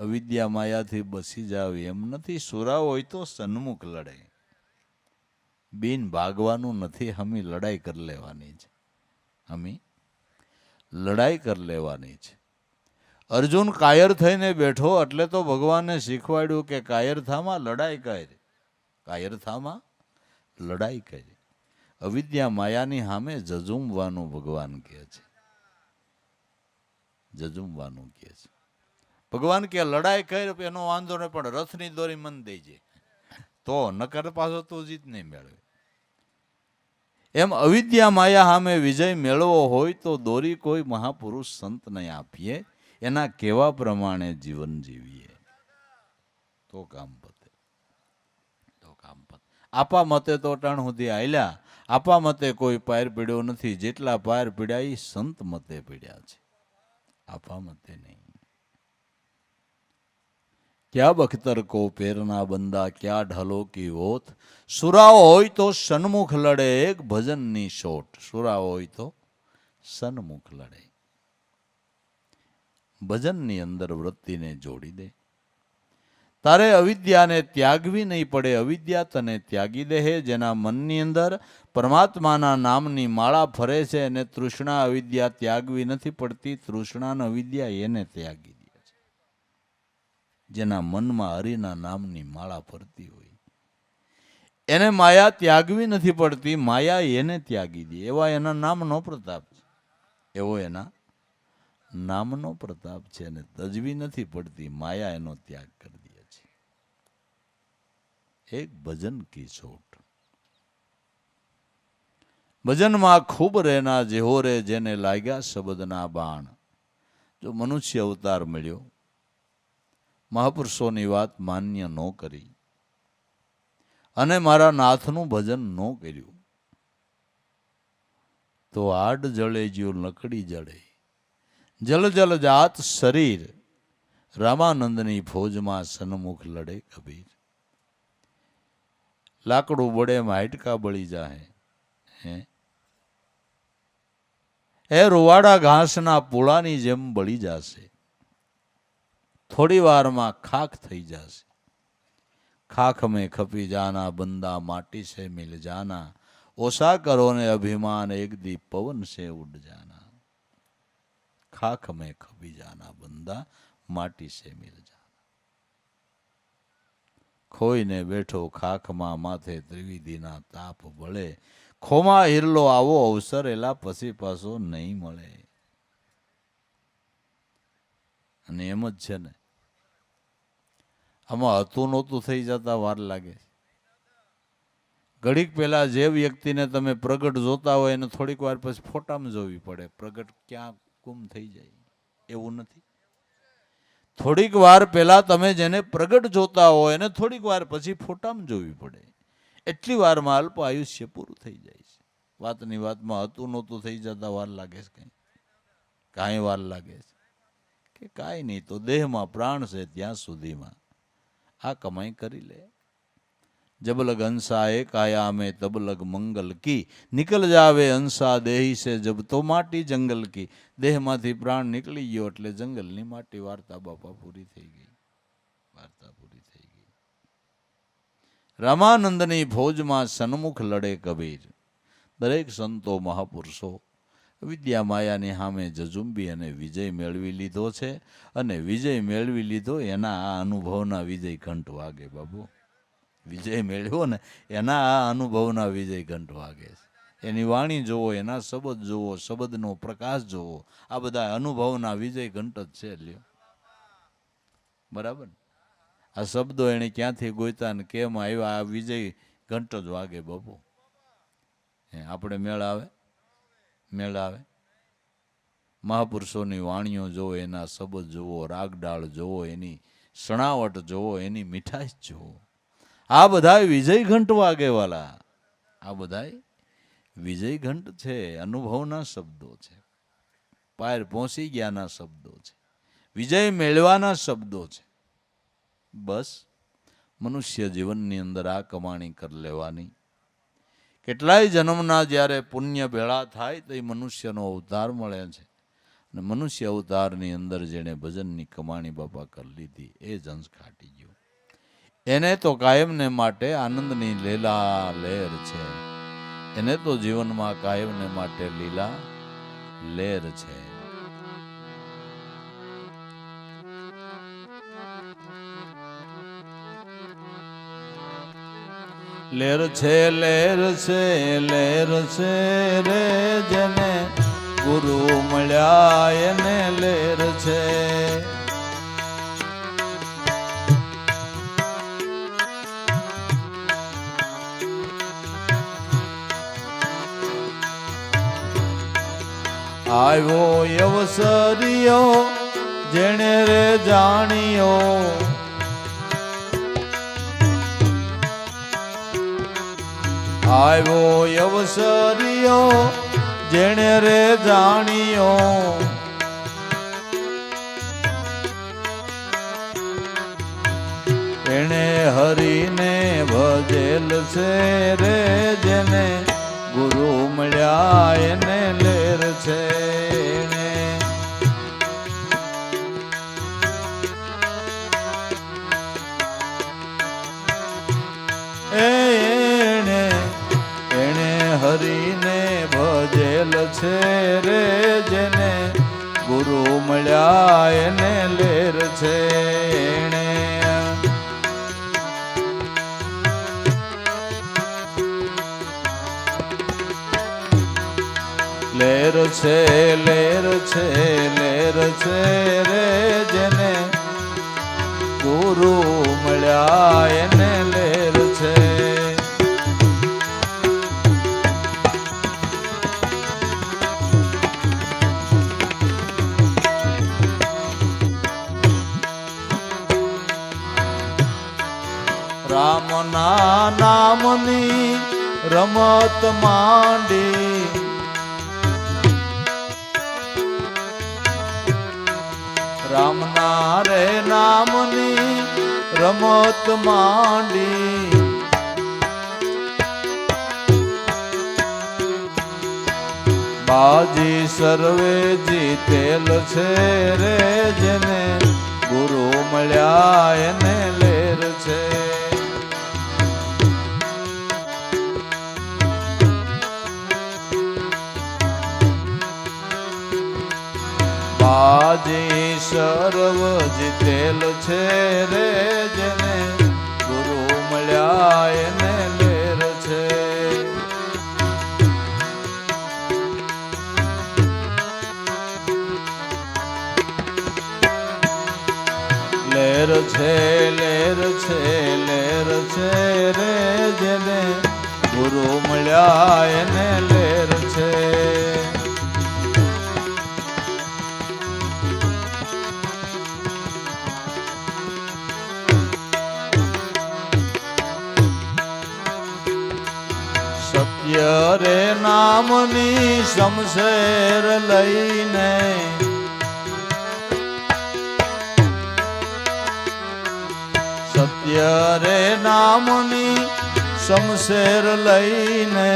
અવિદ્યા માયાથી બસી જાવ એમ નથી. સુરા હોય તો સન્મુખ લડે. બિન ભાગવાનું નથી, હમી લડાઈ કરી લેવાની છે. હમી લડાઈ કરી લેવાની છે. અર્જુન કાયર થઈને બેઠો એટલે તો ભગવાને શીખવાડ્યું કે કાયરથામાં લડાઈ કર. કાયરથામાં લડાઈ કરી. અવિદ્યા માયાની સામે જજુમવાનું ભગવાન કહે છે. જજુમવાનું કહે છે ભગવાન કે લડાઈ કર એનો વાંધો નહીં, પણ રથની દોરી મન દેજે તો નકર પાછો તું જીત નહીં મેળવે. એમ અવિદ્યા માયા સામે વિજય મેળવો હોય તો દોરી કોઈ મહાપુરુષ સંતને આપીએ, એના કહેવા પ્રમાણે જીવન જીવીએ તો કામ પતે. તો કામ પતે. આપા મતે તો ટાણ સુધી આયલા. આપા મતે કોઈ પાયર પીડ્યો નથી. જેટલા પાયર પીડ્યા એ સંત મતે પીડ્યા છે, આપા મતે નહીં. ક્યાં બખ્તર કો પેરના બંદા, ક્યાં ઢલો કી હોત. સુરાઓ હોય તો સન્મુખ લડે એક ભજનની શોટ. સુરા હોય તો સન્મુખ લડે. ભજનની અંદર વૃત્તિને જોડી દે. તારે અવિદ્યાને ત્યાગવી નહીં પડે. અવિદ્યા તને ત્યાગી દે. જેના મનની અંદર પરમાત્માના નામની માળા ફરે છે અને તૃષ્ણા અવિદ્યા ત્યાગવી નથી પડતી. તૃષ્ણા અને અવિદ્યા એને ત્યાગી દે છે. જેના મનમાં હરિના નામની માળા ફરતી હોય એને માયા ત્યાગવી નથી પડતી. માયા એને ત્યાગી દે. એવા એના નામનો પ્રતાપ છે. એવો એના નામનો પ્રતાપ છે અને તજવી નથી પડતી. માયા એનો ત્યાગ કરી દે છે. એક ભજન કી છોટ. ભજનમાં ખૂબ રહેના, જેહો રે જેને લાગ્યા શબ્દના બાણ. જો મનુષ્ય અવતાર મળ્યો, મહાપુરુષોની વાત માન્ય ન કરી અને મારા નાથનું ભજન ન કર્યું તો આડ જળે જ્યો લકડી જળે. જલ જલ જાત શરીર, રામાનંદની ફોજમાં સન્મુખ લડે કબીર. લાકડું બળે હાડકા બળી જાય. એ રૂવાડા ઘાસના પૂળાની જેમ બળી જશે. થોડી વારમાં ખાખ થઈ જશે. ખાખ મેં ખપી જાના બંદા, માટી સે મિલ જાના. ઓસા કરો ને અભિમાન, એક દી પવન સે ઉડ જાના. ખાખ મેં ખપી જાના બંદા, માટી સે મિલ જાના. ખોઈને બેઠો ખાખમાં, માથે ત્રિવિધિના તાપ બળે. ખોમાં હિરલો આવો અવસર, એલા પછી પાછો નહીં મળે. અને એમ જ છે ને, આમાં હતું નહોતું થઈ જતા વાર લાગે. ઘડીક પહેલા જે વ્યક્તિને તમે પ્રગટ જોતા હોય એને થોડીક વાર પછી ફોટામાં જોવી પડે. પ્રગટ ક્યાં ગુમ થઈ જાય એવું નથી. થોડીક વાર પહેલા તમે જેને પ્રગટ જોતા હોય એને થોડીક વાર પછી ફોટામાં જોવી પડે. એટલી વારમાં અલ્પ આયુષ્ય પૂરું થઈ જાય છે. વાતની વાતમાં હતું નહોતું થઈ જતા વાર લાગે છે? કાંઈ વાર લાગે છે કે કાંઈ નહીં, તો દેહમાં પ્રાણ છે ત્યાં સુધીમાં આ કમાઈ કરી લે. જબલગ હંસા એક આયા में तबलग मंगल की निकल जावे हंसा देही से जब तो माटी जंगल की. દેહમાંથી પ્રાણ નીકળી ગયો એટલે જંગલની માટી. વાર્તા બાપા પૂરી થઈ ગઈ. વાર્તા પૂરી થઈ ગઈ. રામાનંદની ફૌજમાં સન્મુખ લડે કબીર. દરેક સંતો મહાપુરુષો વિદ્યા માયાની સામે જજુંબી અને વિજય મેળવી લીધો છે. અને વિજય મેળવી લીધો એના આ અનુભવના વિજય ઘંટ વાગે બાબુ. વિજય મેળવ્યો ને એના આ અનુભવના વિજય ઘંટ વાગે છે. એની વાણી જોવો, એના શબ્દ જોવો, શબ્દનો પ્રકાશ જોવો, આ બધા અનુભવના વિજય ઘંટ જ છે. લ્યો બરાબર. આ શબ્દો એને ક્યાંથી ગોઈતા ને કેમ આવ્યા, આ વિજય ઘંટ જ વાગે બાપુ. આપણે મેળ આવે? મેળ આવે? મહાપુરુષોની વાણીઓ જોવો, એના શબ્દ જોવો, રાગડાળ જોવો, એની સણાવટ જોવો, એની મીઠાશ જોવો, આ બધા વિજય ઘંટ વાગે વાલા. આ બધા વિજય ઘંટ છે. અનુભવના શબ્દો છે. પાર પહોંચી ગયાના શબ્દો છે. વિજય મેળવાના શબ્દો છે. બસ મનુષ્ય જીવનની અંદર આ કમાણી કરી લેવાની. કેટલાય જન્મના જ્યારે પુણ્ય ભેળા થાય તો એ મનુષ્યનો અવતાર મળે છે. અને મનુષ્ય અવતારની અંદર જેણે ભજનની કમાણી બાપા કરી લીધી એ જ હંસ ખાટી ગયો. એને તો કાયમને માટે આનંદની લીલા લહેર છે. એને તો જીવનમાં કાયમને માટે લીલા લહેર છે. લહેર છે, લહેર છે, લહેર છે રે જેને ગુરુ મળ્યા એને લહેર છે. આવ્યો અવસરિયો જેણે રે જાણ્યો, આવ્યો અવસરિયો જેણે રે જાણ્યો, એણે હરીને ભજેલ છે રે જેને ગુરુ મળ્યા એને લહેર છે. એને હરીને ભજેલ છે રે જેને ગુરુ મળ્યા એને લહેર છે. લહેર છે, લહેર છે, લહેર છે રે જેને ગુરુ મળ્યા એને લહેર છે. રામના નામની રમત માંડી, રામના રે નામની રમત માંડી, બાજી સર્વે જીતેલ છે રે જેને ગુરુ મળ્યા એને લહેર છે. બાજી સર્વ જીતેલ છે રે જેને ગુરુ મળ્યા એને લહેર છે. લહેર છે, લહેર છે, લહેર છે રે જેને ગુરુ મળ્યા એને લહેર છે. સત્ય રે નામની શમશેર લઈને સત્ય રે નામની શમશેર લઈને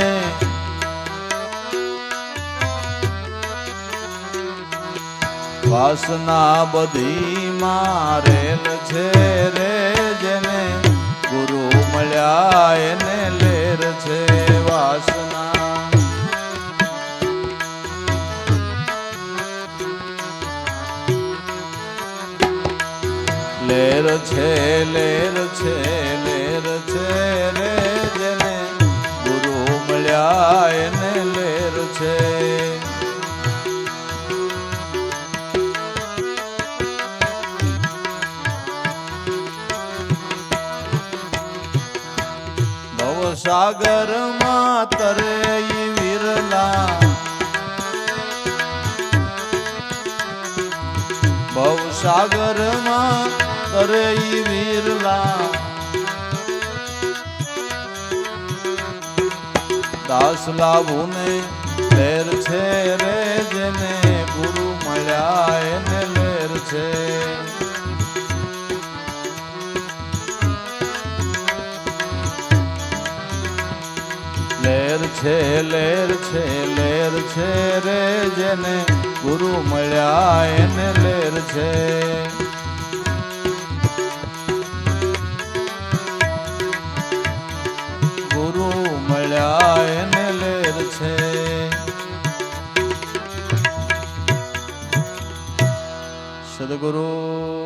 વાસના બધી મારેલ છે રે જેને ગુરુ મળ્યા એને લેર છે વાસના લેર છે લેર છે લેર છે રે જેને ગુરુ મળ્યા એને લેર છે સાગર માં તરે વિરલા ભવ સાગર માં તરે વિરલા દાસ લાભુને લેર છે રે જેને ગુરુ મળ્યા એને લેર છે લેર છે લેર છે લેર છે રે જેને ગુરુ મળ્યા એને લેર છે ગુરુ મળ્યા એને લેર છે સદગુરુ